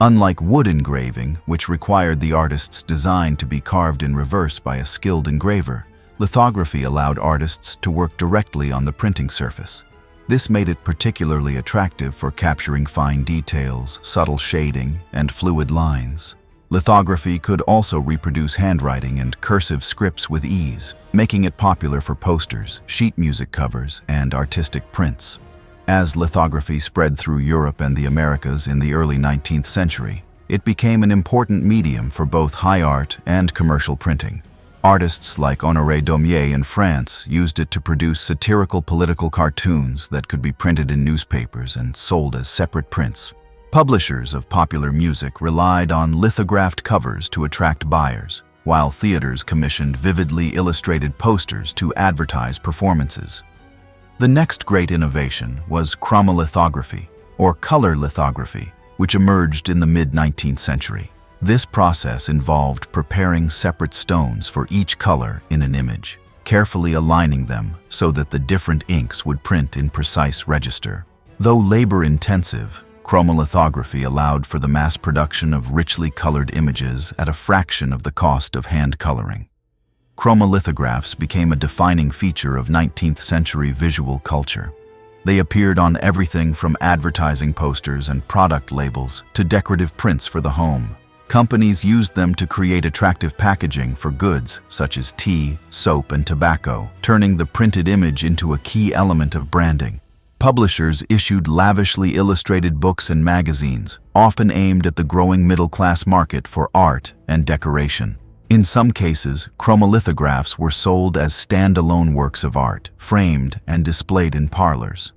Unlike wood engraving, which required the artist's design to be carved in reverse by a skilled engraver, lithography allowed artists to work directly on the printing surface. This made it particularly attractive for capturing fine details, subtle shading, and fluid lines. Lithography could also reproduce handwriting and cursive scripts with ease, making it popular for posters, sheet music covers, and artistic prints. As lithography spread through Europe and the Americas in the early 19th century, it became an important medium for both high art and commercial printing. Artists like Honoré Daumier in France used it to produce satirical political cartoons that could be printed in newspapers and sold as separate prints. Publishers of popular music relied on lithographed covers to attract buyers, while theaters commissioned vividly illustrated posters to advertise performances. The next great innovation was chromolithography, or color lithography, which emerged in the mid-19th century. This process involved preparing separate stones for each color in an image, carefully aligning them so that the different inks would print in precise register. Though labor-intensive, chromolithography allowed for the mass production of richly colored images at a fraction of the cost of hand coloring. Chromolithographs became a defining feature of 19th century visual culture. They appeared on everything from advertising posters and product labels to decorative prints for the home. Companies used them to create attractive packaging for goods such as tea, soap, and tobacco, turning the printed image into a key element of branding. Publishers issued lavishly illustrated books and magazines, often aimed at the growing middle-class market for art and decoration. In some cases, chromolithographs were sold as standalone works of art, framed and displayed in parlors.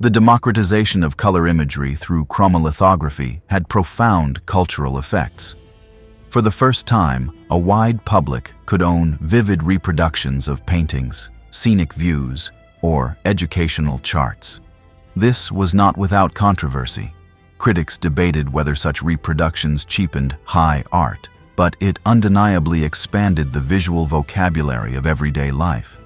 The democratization of color imagery through chromolithography had profound cultural effects. For the first time, a wide public could own vivid reproductions of paintings, scenic views, or educational charts. This was not without controversy. Critics debated whether such reproductions cheapened high art, but it undeniably expanded the visual vocabulary of everyday life.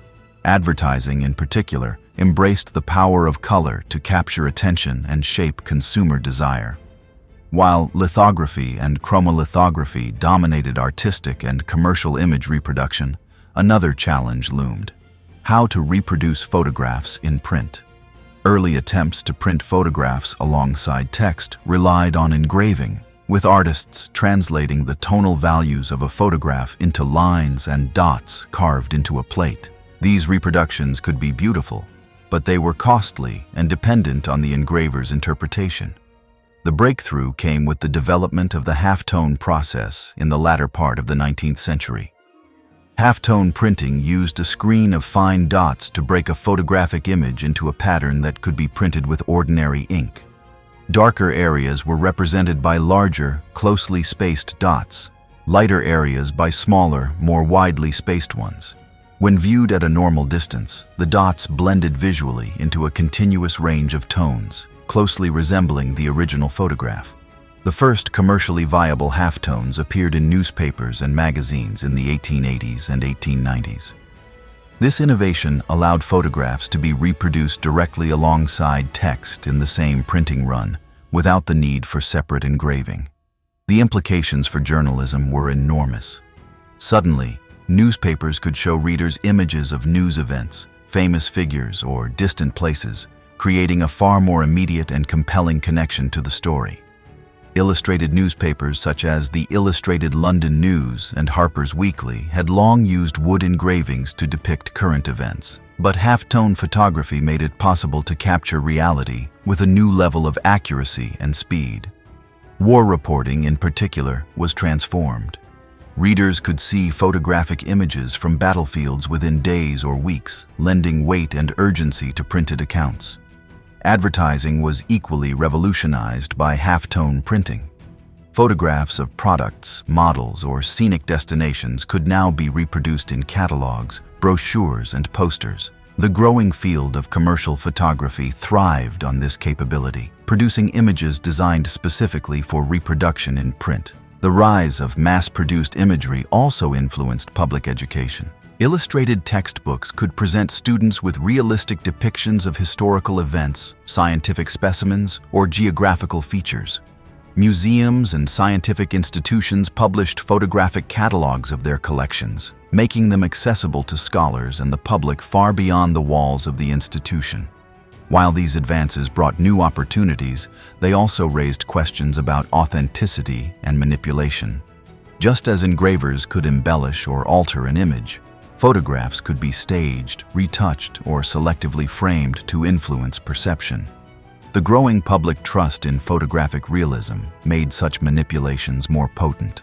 Advertising, in particular, embraced the power of color to capture attention and shape consumer desire. While lithography and chromolithography dominated artistic and commercial image reproduction, another challenge loomed: how to reproduce photographs in print. Early attempts to print photographs alongside text relied on engraving, with artists translating the tonal values of a photograph into lines and dots carved into a plate. These reproductions could be beautiful, but they were costly and dependent on the engraver's interpretation. The breakthrough came with the development of the halftone process in the latter part of the 19th century. Halftone printing used a screen of fine dots to break a photographic image into a pattern that could be printed with ordinary ink. Darker areas were represented by larger, closely spaced dots, lighter areas by smaller, more widely spaced ones. When viewed at a normal distance, the dots blended visually into a continuous range of tones, closely resembling the original photograph. The first commercially viable halftones appeared in newspapers and magazines in the 1880s and 1890s. This innovation allowed photographs to be reproduced directly alongside text in the same printing run, without the need for separate engraving. The implications for journalism were enormous. Suddenly, newspapers could show readers images of news events, famous figures, or distant places, creating a far more immediate and compelling connection to the story. Illustrated newspapers such as the Illustrated London News and Harper's Weekly had long used wood engravings to depict current events, but halftone photography made it possible to capture reality with a new level of accuracy and speed. War reporting, in particular, was transformed. Readers could see photographic images from battlefields within days or weeks, lending weight and urgency to printed accounts. Advertising was equally revolutionized by halftone printing. Photographs of products, models, or scenic destinations could now be reproduced in catalogs, brochures, and posters. The growing field of commercial photography thrived on this capability, producing images designed specifically for reproduction in print. The rise of mass-produced imagery also influenced public education. Illustrated textbooks could present students with realistic depictions of historical events, scientific specimens, or geographical features. Museums and scientific institutions published photographic catalogs of their collections, making them accessible to scholars and the public far beyond the walls of the institution. While these advances brought new opportunities, they also raised questions about authenticity and manipulation. Just as engravers could embellish or alter an image, photographs could be staged, retouched, or selectively framed to influence perception. The growing public trust in photographic realism made such manipulations more potent.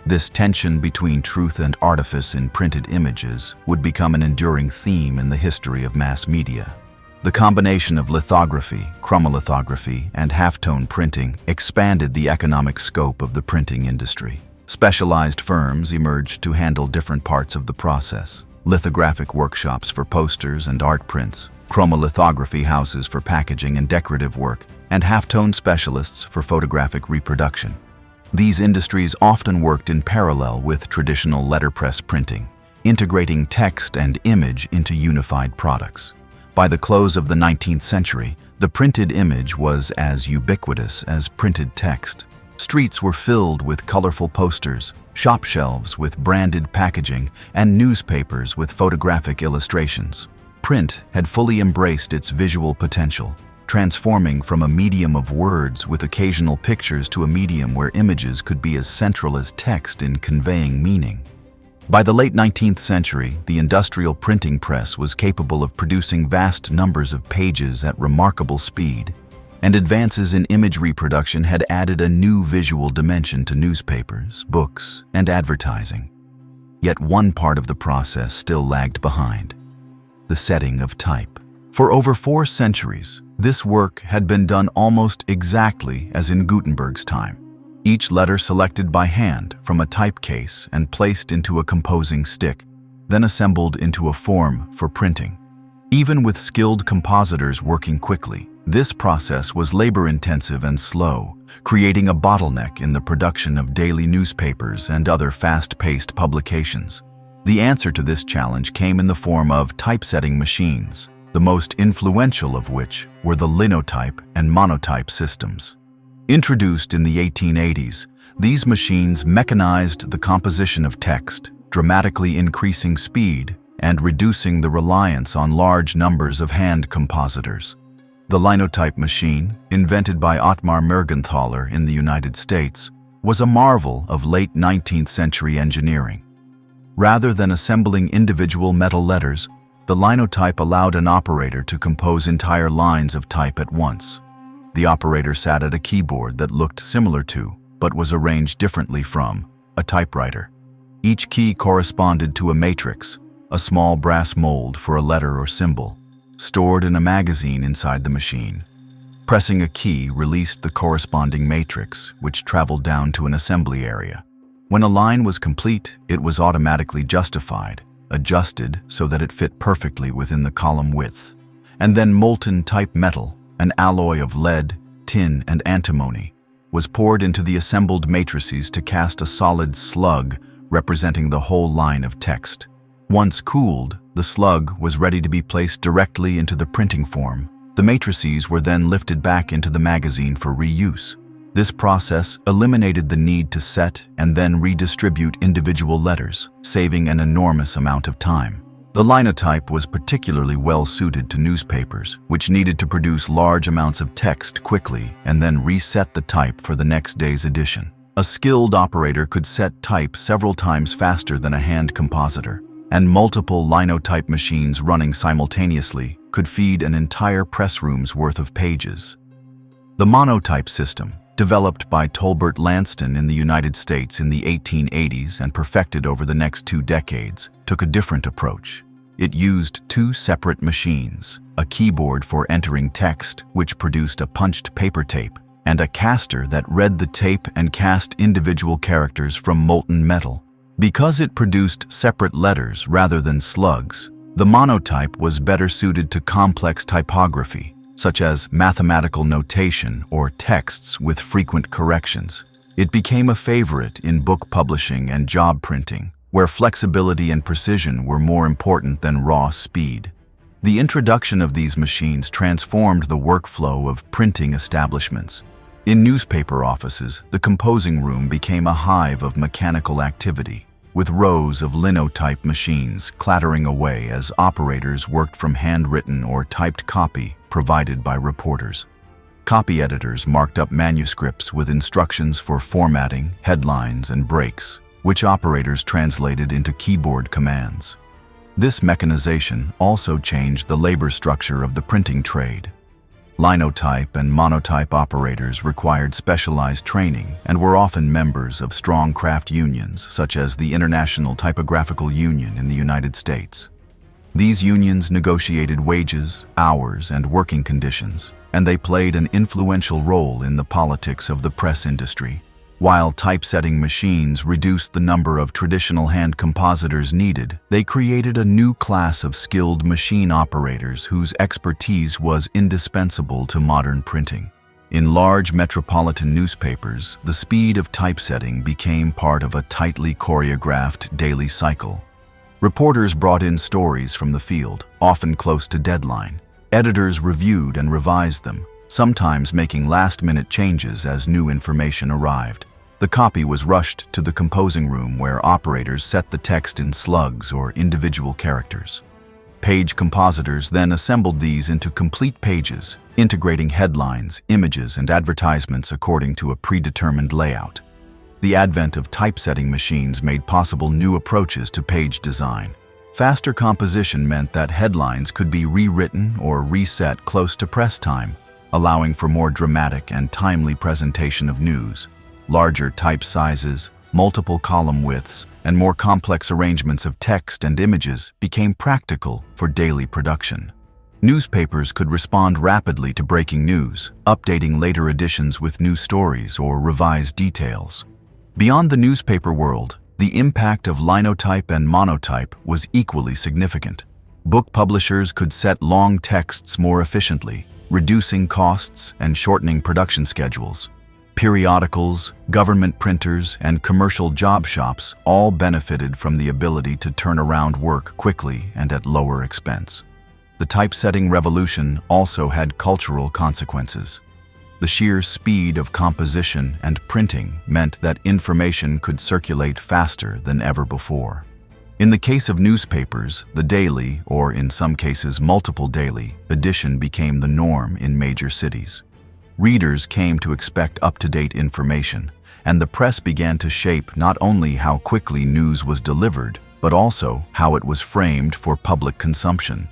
This tension between truth and artifice in printed images would become an enduring theme in the history of mass media. The combination of lithography, chromolithography, and halftone printing expanded the economic scope of the printing industry. Specialized firms emerged to handle different parts of the process: lithographic workshops for posters and art prints, chromolithography houses for packaging and decorative work, and halftone specialists for photographic reproduction. These industries often worked in parallel with traditional letterpress printing, integrating text and image into unified products. By the close of the 19th century, the printed image was as ubiquitous as printed text. Streets were filled with colorful posters, shop shelves with branded packaging, and newspapers with photographic illustrations. Print had fully embraced its visual potential, transforming from a medium of words with occasional pictures to a medium where images could be as central as text in conveying meaning. By the late 19th century, the industrial printing press was capable of producing vast numbers of pages at remarkable speed, and advances in image reproduction had added a new visual dimension to newspapers, books, and advertising. Yet one part of the process still lagged behind: the setting of type. For over 4 centuries, this work had been done almost exactly as in Gutenberg's time. Each letter selected by hand from a type case and placed into a composing stick, then assembled into a form for printing. Even with skilled compositors working quickly, this process was labor-intensive and slow, creating a bottleneck in the production of daily newspapers and other fast-paced publications. The answer to this challenge came in the form of typesetting machines, the most influential of which were the linotype and monotype systems. Introduced in the 1880s, these machines mechanized the composition of text, dramatically increasing speed and reducing the reliance on large numbers of hand compositors. The linotype machine, invented by Ottmar Mergenthaler in the United States, was a marvel of late 19th century engineering. Rather than assembling individual metal letters, the linotype allowed an operator to compose entire lines of type at once. The operator sat at a keyboard that looked similar to, but was arranged differently from, a typewriter. Each key corresponded to a matrix, a small brass mold for a letter or symbol, stored in a magazine inside the machine. Pressing a key released the corresponding matrix, which traveled down to an assembly area. When a line was complete, it was automatically justified, adjusted so that it fit perfectly within the column width, and then molten type metal, an alloy of lead, tin, and antimony, was poured into the assembled matrices to cast a solid slug representing the whole line of text. Once cooled, the slug was ready to be placed directly into the printing form. The matrices were then lifted back into the magazine for reuse. This process eliminated the need to set and then redistribute individual letters, saving an enormous amount of time. The linotype was particularly well suited to newspapers, which needed to produce large amounts of text quickly and then reset the type for the next day's edition. A skilled operator could set type several times faster than a hand compositor, and multiple linotype machines running simultaneously could feed an entire press room's worth of pages. The monotype system, Developed by Tolbert Lanston in the United States in the 1880s and perfected over the next 2 decades, took a different approach. It used 2 separate machines, a keyboard for entering text, which produced a punched paper tape, and a caster that read the tape and cast individual characters from molten metal. Because it produced separate letters rather than slugs, the monotype was better suited to complex typography, such as mathematical notation or texts with frequent corrections. It became a favorite in book publishing and job printing, where flexibility and precision were more important than raw speed. The introduction of these machines transformed the workflow of printing establishments. In newspaper offices, the composing room became a hive of mechanical activity, with rows of linotype machines clattering away as operators worked from handwritten or typed copy provided by reporters. Copy editors marked up manuscripts with instructions for formatting, headlines, and breaks, which operators translated into keyboard commands. This mechanization also changed the labor structure of the printing trade. Linotype and monotype operators required specialized training and were often members of strong craft unions, such as the International Typographical Union in the United States. These unions negotiated wages, hours, and working conditions, and they played an influential role in the politics of the press industry. While typesetting machines reduced the number of traditional hand compositors needed, they created a new class of skilled machine operators whose expertise was indispensable to modern printing. In large metropolitan newspapers, the speed of typesetting became part of a tightly choreographed daily cycle. Reporters brought in stories from the field, often close to deadline. Editors reviewed and revised them, sometimes making last-minute changes as new information arrived. The copy was rushed to the composing room where operators set the text in slugs or individual characters. Page compositors then assembled these into complete pages, integrating headlines, images, and advertisements according to a predetermined layout. The advent of typesetting machines made possible new approaches to page design. Faster composition meant that headlines could be rewritten or reset close to press time, allowing for more dramatic and timely presentation of news. Larger type sizes, multiple column widths, and more complex arrangements of text and images became practical for daily production. Newspapers could respond rapidly to breaking news, updating later editions with new stories or revised details. Beyond the newspaper world, the impact of linotype and monotype was equally significant. Book publishers could set long texts more efficiently, reducing costs and shortening production schedules. Periodicals, government printers, and commercial job shops all benefited from the ability to turn around work quickly and at lower expense. The typesetting revolution also had cultural consequences. The sheer speed of composition and printing meant that information could circulate faster than ever before. In the case of newspapers, the daily, or in some cases multiple daily, edition became the norm in major cities. Readers came to expect up-to-date information, and the press began to shape not only how quickly news was delivered, but also how it was framed for public consumption.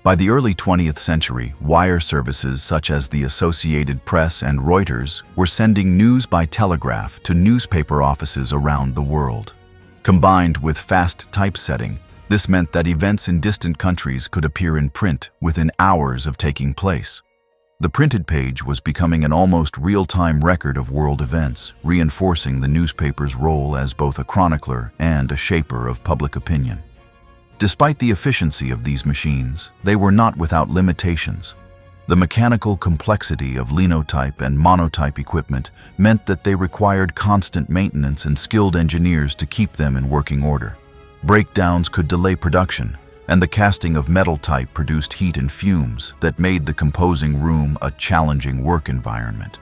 By the early 20th century, wire services such as the Associated Press and Reuters were sending news by telegraph to newspaper offices around the world. Combined with fast typesetting, this meant that events in distant countries could appear in print within hours of taking place. The printed page was becoming an almost real-time record of world events, reinforcing the newspaper's role as both a chronicler and a shaper of public opinion. Despite the efficiency of these machines, they were not without limitations. The mechanical complexity of linotype and monotype equipment meant that they required constant maintenance and skilled engineers to keep them in working order. Breakdowns could delay production, and the casting of metal type produced heat and fumes that made the composing room a challenging work environment.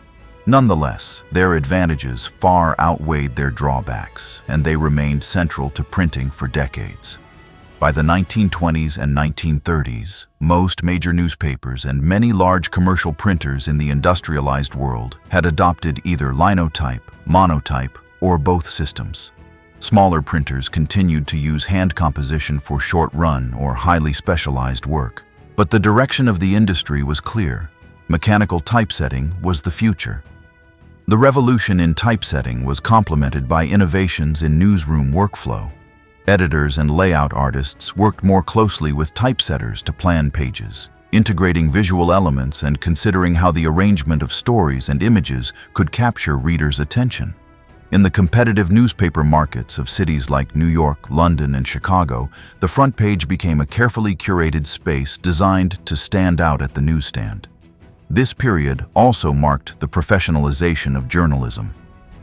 Nonetheless, their advantages far outweighed their drawbacks, and they remained central to printing for decades. By the 1920s and 1930s, most major newspapers and many large commercial printers in the industrialized world had adopted either linotype, monotype, or both systems. Smaller printers continued to use hand composition for short-run or highly specialized work. But the direction of the industry was clear. Mechanical typesetting was the future. The revolution in typesetting was complemented by innovations in newsroom workflow. Editors and layout artists worked more closely with typesetters to plan pages, integrating visual elements and considering how the arrangement of stories and images could capture readers' attention. In the competitive newspaper markets of cities like New York, London, and Chicago, the front page became a carefully curated space designed to stand out at the newsstand. This period also marked the professionalization of journalism.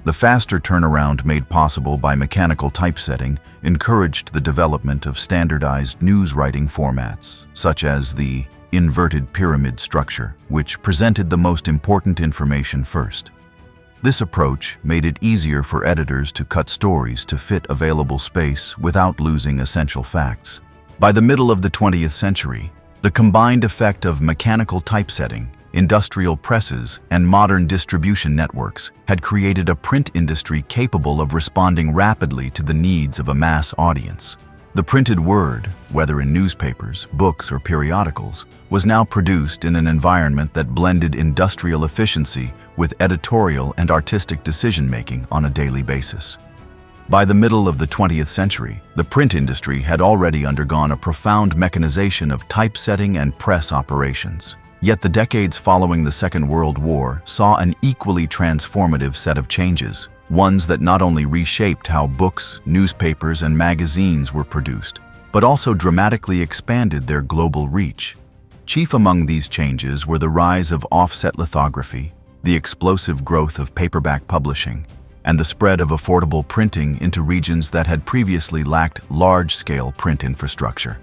The faster turnaround made possible by mechanical typesetting encouraged the development of standardized news-writing formats, such as the inverted pyramid structure, which presented the most important information first. This approach made it easier for editors to cut stories to fit available space without losing essential facts. By the middle of the 20th century, the combined effect of mechanical typesetting, industrial presses, and modern distribution networks had created a print industry capable of responding rapidly to the needs of a mass audience. The printed word, whether in newspapers, books, or periodicals, was now produced in an environment that blended industrial efficiency with editorial and artistic decision-making on a daily basis. By the middle of the 20th century, the print industry had already undergone a profound mechanization of typesetting and press operations. Yet the decades following the Second World War saw an equally transformative set of changes, ones that not only reshaped how books, newspapers, and magazines were produced, but also dramatically expanded their global reach. Chief among these changes were the rise of offset lithography, the explosive growth of paperback publishing, and the spread of affordable printing into regions that had previously lacked large-scale print infrastructure.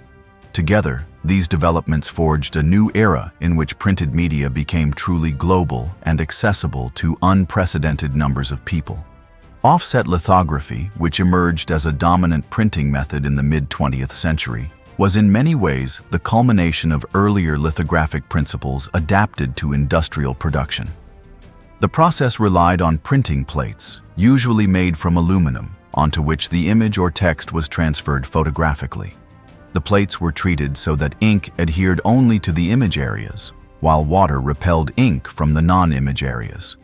Together, these developments forged a new era in which printed media became truly global and accessible to unprecedented numbers of people. Offset lithography, which emerged as a dominant printing method in the mid-20th century, was in many ways the culmination of earlier lithographic principles adapted to industrial production. The process relied on printing plates, usually made from aluminum, onto which the image or text was transferred photographically. The plates were treated so that ink adhered only to the image areas, while water repelled ink from the non-image areas.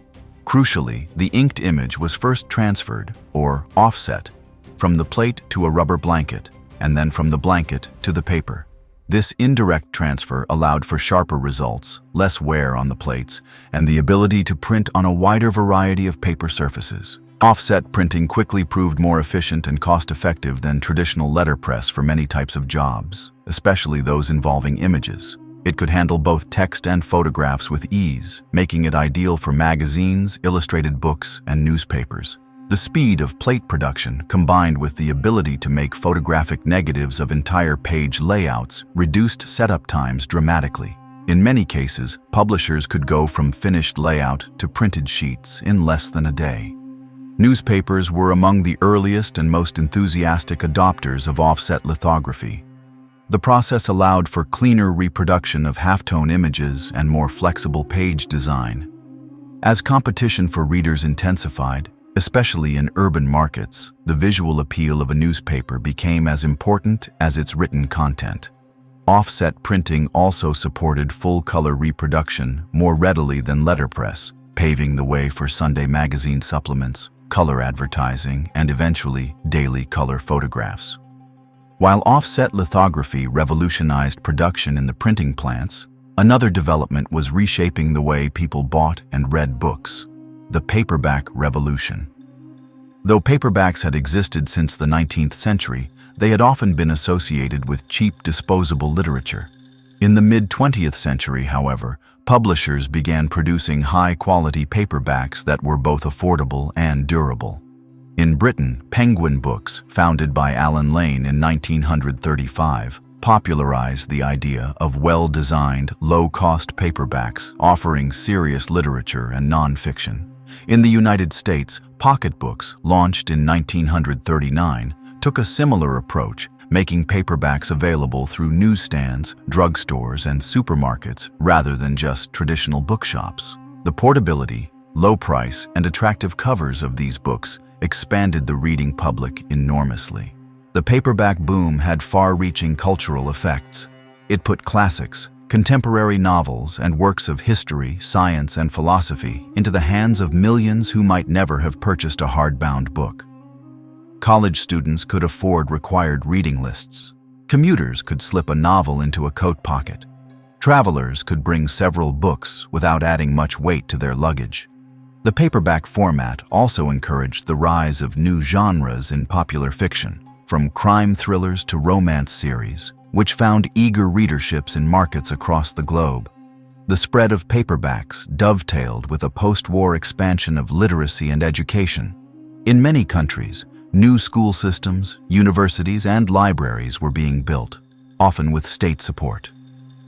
Crucially, the inked image was first transferred, or offset, from the plate to a rubber blanket, and then from the blanket to the paper. This indirect transfer allowed for sharper results, less wear on the plates, and the ability to print on a wider variety of paper surfaces. Offset printing quickly proved more efficient and cost-effective than traditional letterpress for many types of jobs, especially those involving images. It could handle both text and photographs with ease, making it ideal for magazines, illustrated books, and newspapers. The speed of plate production, combined with the ability to make photographic negatives of entire page layouts, reduced setup times dramatically. In many cases, publishers could go from finished layout to printed sheets in less than a day. Newspapers were among the earliest and most enthusiastic adopters of offset lithography. The process allowed for cleaner reproduction of halftone images and more flexible page design. As competition for readers intensified, especially in urban markets, the visual appeal of a newspaper became as important as its written content. Offset printing also supported full-color reproduction more readily than letterpress, paving the way for Sunday magazine supplements, color advertising, and eventually daily color photographs. While offset lithography revolutionized production in the printing plants, another development was reshaping the way people bought and read books: the paperback revolution. Though paperbacks had existed since the 19th century, they had often been associated with cheap, disposable literature. In the mid-20th century, however, publishers began producing high-quality paperbacks that were both affordable and durable. In Britain, Penguin Books, founded by Alan Lane in 1935, popularized the idea of well-designed, low-cost paperbacks offering serious literature and non-fiction. In the United States, pocketbooks, launched in 1939, took a similar approach, making paperbacks available through newsstands, drugstores, and supermarkets rather than just traditional bookshops. The portability, low price, and attractive covers of these books expanded the reading public enormously. The paperback boom had far-reaching cultural effects. It put classics, contemporary novels and works of history, science, and philosophy into the hands of millions who might never have purchased a hardbound book. College students could afford required reading lists. Commuters could slip a novel into a coat pocket. Travelers could bring several books without adding much weight to their luggage. The paperback format also encouraged the rise of new genres in popular fiction, from crime thrillers to romance series, which found eager readerships in markets across the globe. The spread of paperbacks dovetailed with a post-war expansion of literacy and education. In many countries, new school systems, universities, and libraries were being built, often with state support.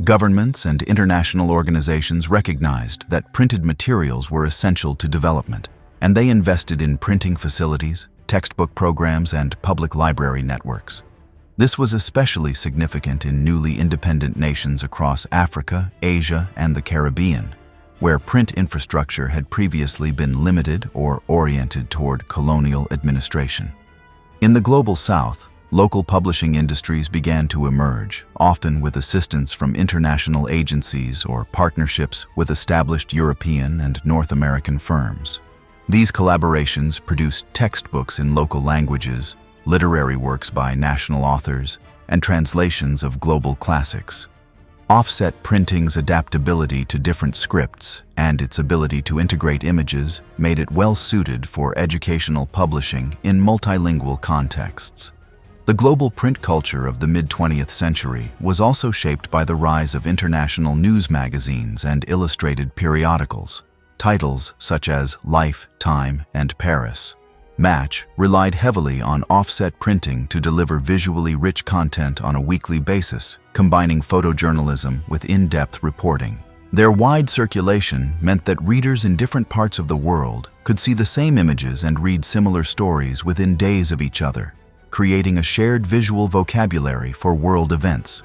Governments and international organizations recognized that printed materials were essential to development, and they invested in printing facilities, textbook programs, and public library networks. This was especially significant in newly independent nations across Africa, Asia, and the Caribbean, where print infrastructure had previously been limited or oriented toward colonial administration. In the Global South, local publishing industries began to emerge, often with assistance from international agencies or partnerships with established European and North American firms. These collaborations produced textbooks in local languages, literary works by national authors, and translations of global classics. Offset printing's adaptability to different scripts and its ability to integrate images made it well-suited for educational publishing in multilingual contexts. The global print culture of the mid-20th century was also shaped by the rise of international news magazines and illustrated periodicals. Titles such as Life, Time, and Paris, Match relied heavily on offset printing to deliver visually rich content on a weekly basis, combining photojournalism with in-depth reporting. Their wide circulation meant that readers in different parts of the world could see the same images and read similar stories within days of each other, creating a shared visual vocabulary for world events.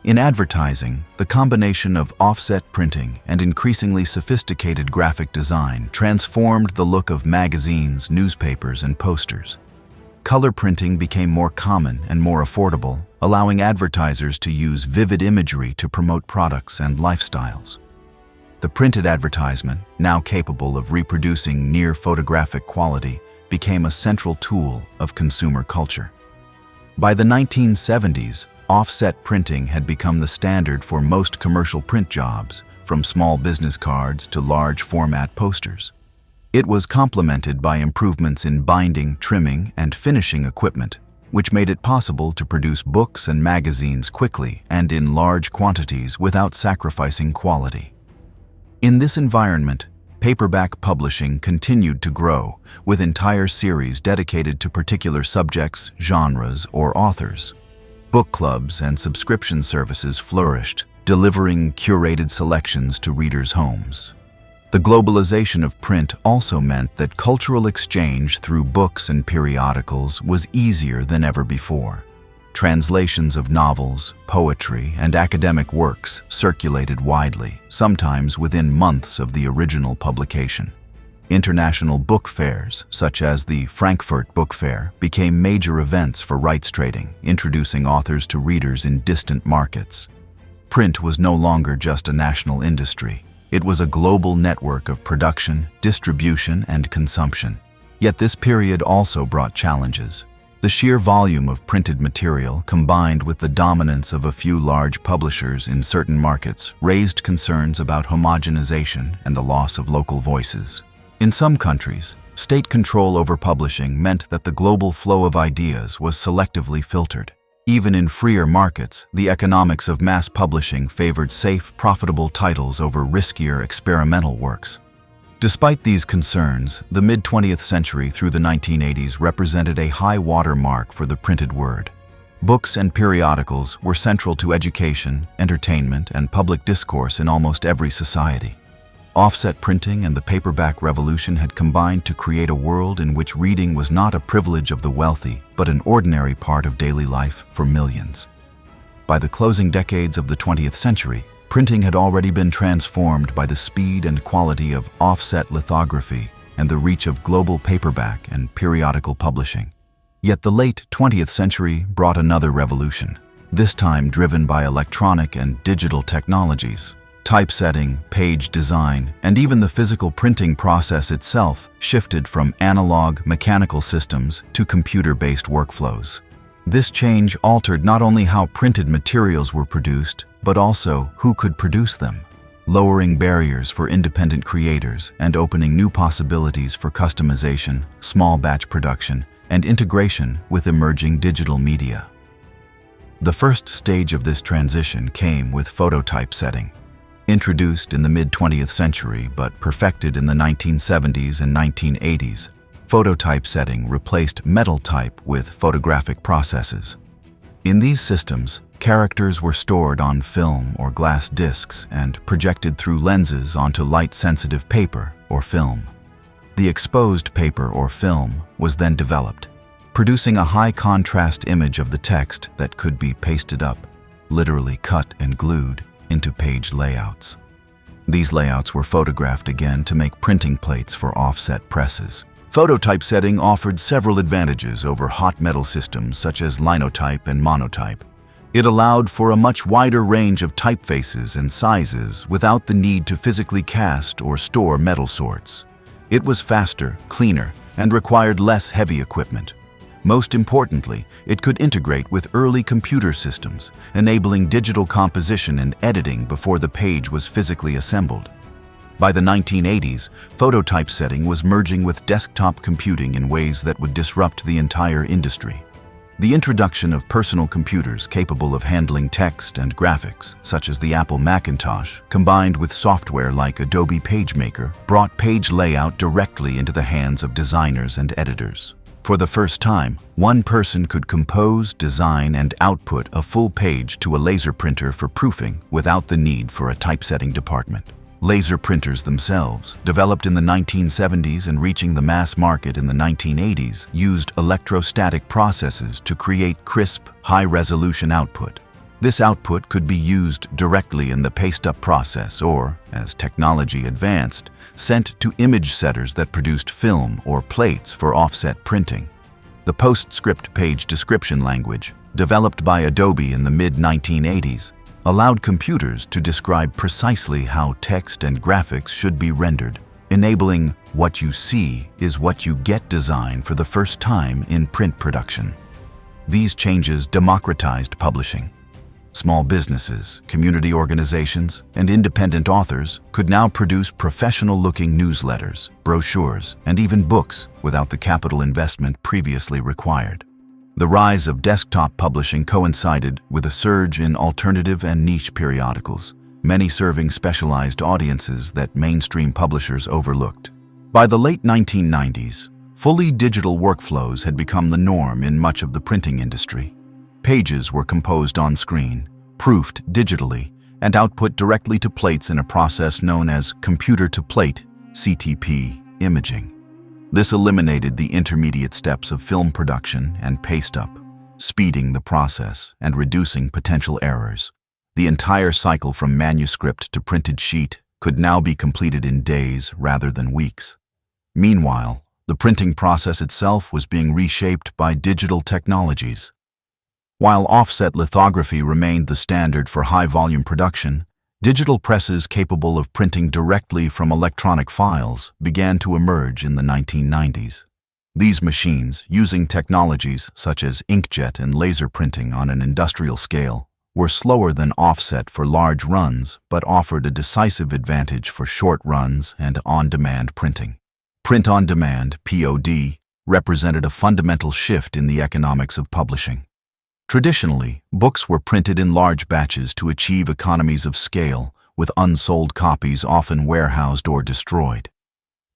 In advertising, the combination of offset printing and increasingly sophisticated graphic design transformed the look of magazines, newspapers, and posters. Color printing became more common and more affordable, allowing advertisers to use vivid imagery to promote products and lifestyles. The printed advertisement, now capable of reproducing near photographic quality, became a central tool of consumer culture. By the 1970s, offset printing had become the standard for most commercial print jobs, from small business cards to large format posters. It was complemented by improvements in binding, trimming, and finishing equipment, which made it possible to produce books and magazines quickly and in large quantities without sacrificing quality. In this environment, paperback publishing continued to grow, with entire series dedicated to particular subjects, genres, or authors. Book clubs and subscription services flourished, delivering curated selections to readers' homes. The globalization of print also meant that cultural exchange through books and periodicals was easier than ever before. Translations of novels, poetry, and academic works circulated widely, sometimes within months of the original publication. International book fairs, such as the Frankfurt Book Fair, became major events for rights trading, introducing authors to readers in distant markets. Print was no longer just a national industry. It was a global network of production, distribution, and consumption. Yet this period also brought challenges. The sheer volume of printed material, combined with the dominance of a few large publishers in certain markets, raised concerns about homogenization and the loss of local voices. In some countries, state control over publishing meant that the global flow of ideas was selectively filtered. Even in freer markets, the economics of mass publishing favored safe, profitable titles over riskier experimental works. Despite these concerns, the mid-20th century through the 1980s represented a high water mark for the printed word. Books and periodicals were central to education, entertainment, and public discourse in almost every society. Offset printing and the paperback revolution had combined to create a world in which reading was not a privilege of the wealthy, but an ordinary part of daily life for millions. By the closing decades of the 20th century, printing had already been transformed by the speed and quality of offset lithography and the reach of global paperback and periodical publishing. Yet the late 20th century brought another revolution. this time driven by electronic and digital technologies. Typesetting, page design, and even the physical printing process itself shifted from analog, mechanical systems to computer-based workflows. This change altered not only how printed materials were produced, but also who could produce them, lowering barriers for independent creators and opening new possibilities for customization, small batch production, and integration with emerging digital media. The first stage of this transition came with phototypesetting. Introduced in the mid-20th century but perfected in the 1970s and 1980s, phototypesetting replaced metal type with photographic processes. In these systems, characters were stored on film or glass discs and projected through lenses onto light-sensitive paper or film. The exposed paper or film was then developed, producing a high-contrast image of the text that could be pasted up, literally cut and glued, into page layouts. These layouts were photographed again to make printing plates for offset presses. Phototypesetting offered several advantages over hot metal systems such as linotype and monotype. It allowed for a much wider range of typefaces and sizes without the need to physically cast or store metal sorts. It was faster, cleaner, and required less heavy equipment. Most importantly, it could integrate with early computer systems, enabling digital composition and editing before the page was physically assembled. By the 1980s, phototypesetting was merging with desktop computing in ways that would disrupt the entire industry. The introduction of personal computers capable of handling text and graphics, such as the Apple Macintosh, combined with software like Adobe PageMaker, brought page layout directly into the hands of designers and editors. For the first time, one person could compose, design, and output a full page to a laser printer for proofing without the need for a typesetting department. Laser printers themselves, developed in the 1970s and reaching the mass market in the 1980s, used electrostatic processes to create crisp, high-resolution output. This output could be used directly in the paste-up process or, as technology advanced, sent to image setters that produced film or plates for offset printing. The PostScript page description language, developed by Adobe in the mid-1980s, allowed computers to describe precisely how text and graphics should be rendered, enabling "what you see is what you get" design for the first time in print production. These changes democratized publishing. Small businesses, community organizations, and independent authors could now produce professional-looking newsletters, brochures, and even books without the capital investment previously required. The rise of desktop publishing coincided with a surge in alternative and niche periodicals, many serving specialized audiences that mainstream publishers overlooked. By the late 1990s, fully digital workflows had become the norm in much of the printing industry. Pages were composed on screen, proofed digitally, and output directly to plates in a process known as computer-to-plate (CTP) imaging. This eliminated the intermediate steps of film production and paste-up, speeding the process and reducing potential errors. The entire cycle from manuscript to printed sheet could now be completed in days rather than weeks. Meanwhile, the printing process itself was being reshaped by digital technologies. While offset lithography remained the standard for high-volume production, digital presses capable of printing directly from electronic files began to emerge in the 1990s. These machines, using technologies such as inkjet and laser printing on an industrial scale, were slower than offset for large runs but offered a decisive advantage for short runs and on-demand printing. Print-on-demand, POD, represented a fundamental shift in the economics of publishing. Traditionally, books were printed in large batches to achieve economies of scale, with unsold copies often warehoused or destroyed.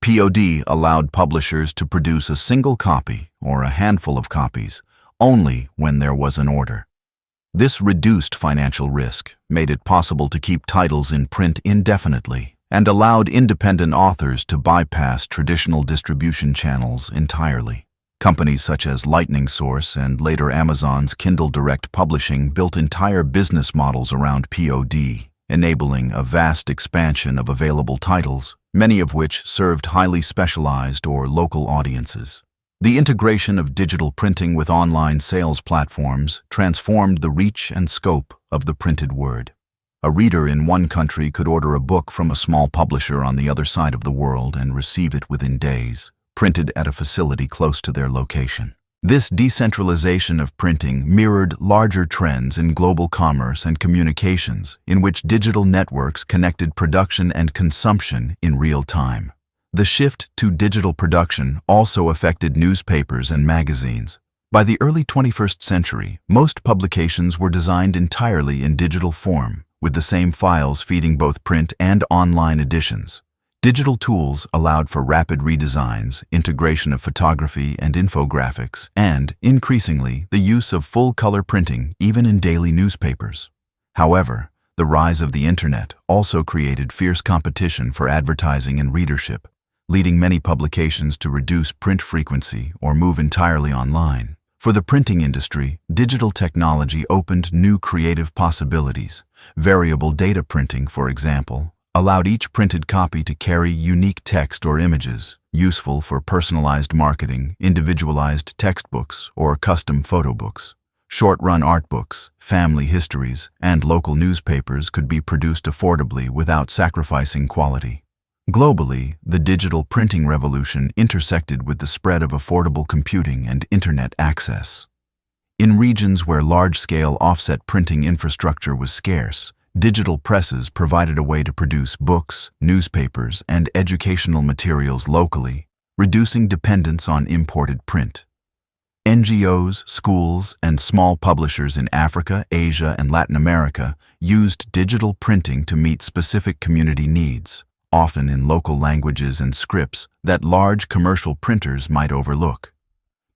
POD allowed publishers to produce a single copy or a handful of copies only when there was an order. This reduced financial risk, made it possible to keep titles in print indefinitely, and allowed independent authors to bypass traditional distribution channels entirely. Companies such as Lightning Source and later Amazon's Kindle Direct Publishing built entire business models around POD, enabling a vast expansion of available titles, many of which served highly specialized or local audiences. The integration of digital printing with online sales platforms transformed the reach and scope of the printed word. A reader in one country could order a book from a small publisher on the other side of the world and receive it within days, printed at a facility close to their location. This decentralization of printing mirrored larger trends in global commerce and communications, in which digital networks connected production and consumption in real time. The shift to digital production also affected newspapers and magazines. By the early 21st century, most publications were designed entirely in digital form, with the same files feeding both print and online editions. Digital tools allowed for rapid redesigns, integration of photography and infographics, and, increasingly, the use of full-color printing even in daily newspapers. However, the rise of the Internet also created fierce competition for advertising and readership, leading many publications to reduce print frequency or move entirely online. For the printing industry, digital technology opened new creative possibilities. Variable data printing, for example, allowed each printed copy to carry unique text or images, useful for personalized marketing, individualized textbooks, or custom photo books. Short-run art books, family histories, and local newspapers could be produced affordably without sacrificing quality. Globally, the digital printing revolution intersected with the spread of affordable computing and internet access. In regions where large-scale offset printing infrastructure was scarce, digital presses provided a way to produce books, newspapers, and educational materials locally, reducing dependence on imported print. NGOs, schools, and small publishers in Africa, Asia, and Latin America used digital printing to meet specific community needs, often in local languages and scripts that large commercial printers might overlook.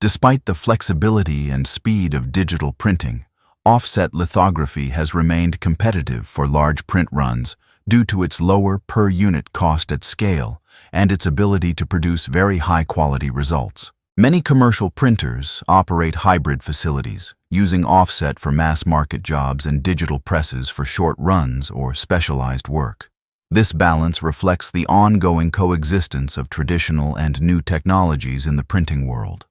Despite the flexibility and speed of digital printing, offset lithography has remained competitive for large print runs due to its lower per-unit cost at scale and its ability to produce very high-quality results. Many commercial printers operate hybrid facilities, using offset for mass-market jobs and digital presses for short runs or specialized work. This balance reflects the ongoing coexistence of traditional and new technologies in the printing world.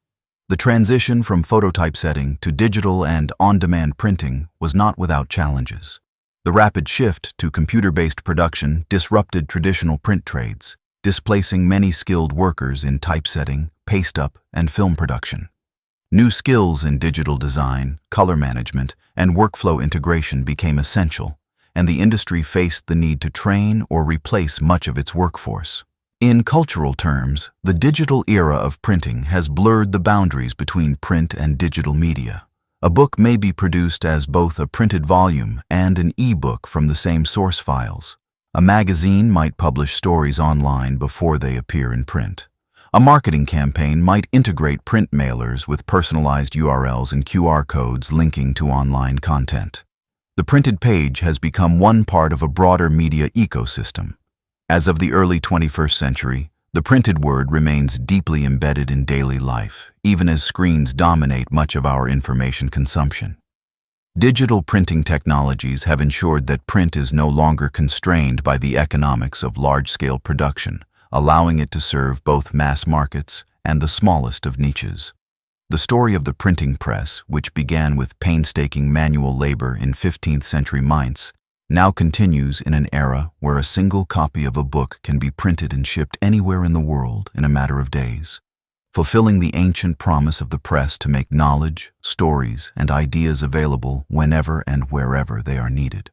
The transition from phototypesetting to digital and on-demand printing was not without challenges. The rapid shift to computer-based production disrupted traditional print trades, displacing many skilled workers in typesetting, paste-up, and film production. New skills in digital design, color management, and workflow integration became essential, and the industry faced the need to train or replace much of its workforce. In cultural terms, the digital era of printing has blurred the boundaries between print and digital media. A book may be produced as both a printed volume and an e-book from the same source files. A magazine might publish stories online before they appear in print. A marketing campaign might integrate print mailers with personalized URLs and QR codes linking to online content. The printed page has become one part of a broader media ecosystem. As of the early 21st century, the printed word remains deeply embedded in daily life, even as screens dominate much of our information consumption. Digital printing technologies have ensured that print is no longer constrained by the economics of large-scale production, allowing it to serve both mass markets and the smallest of niches. The story of the printing press, which began with painstaking manual labor in 15th century Mainz, now continues in an era where a single copy of a book can be printed and shipped anywhere in the world in a matter of days, fulfilling the ancient promise of the press to make knowledge, stories, and ideas available whenever and wherever they are needed.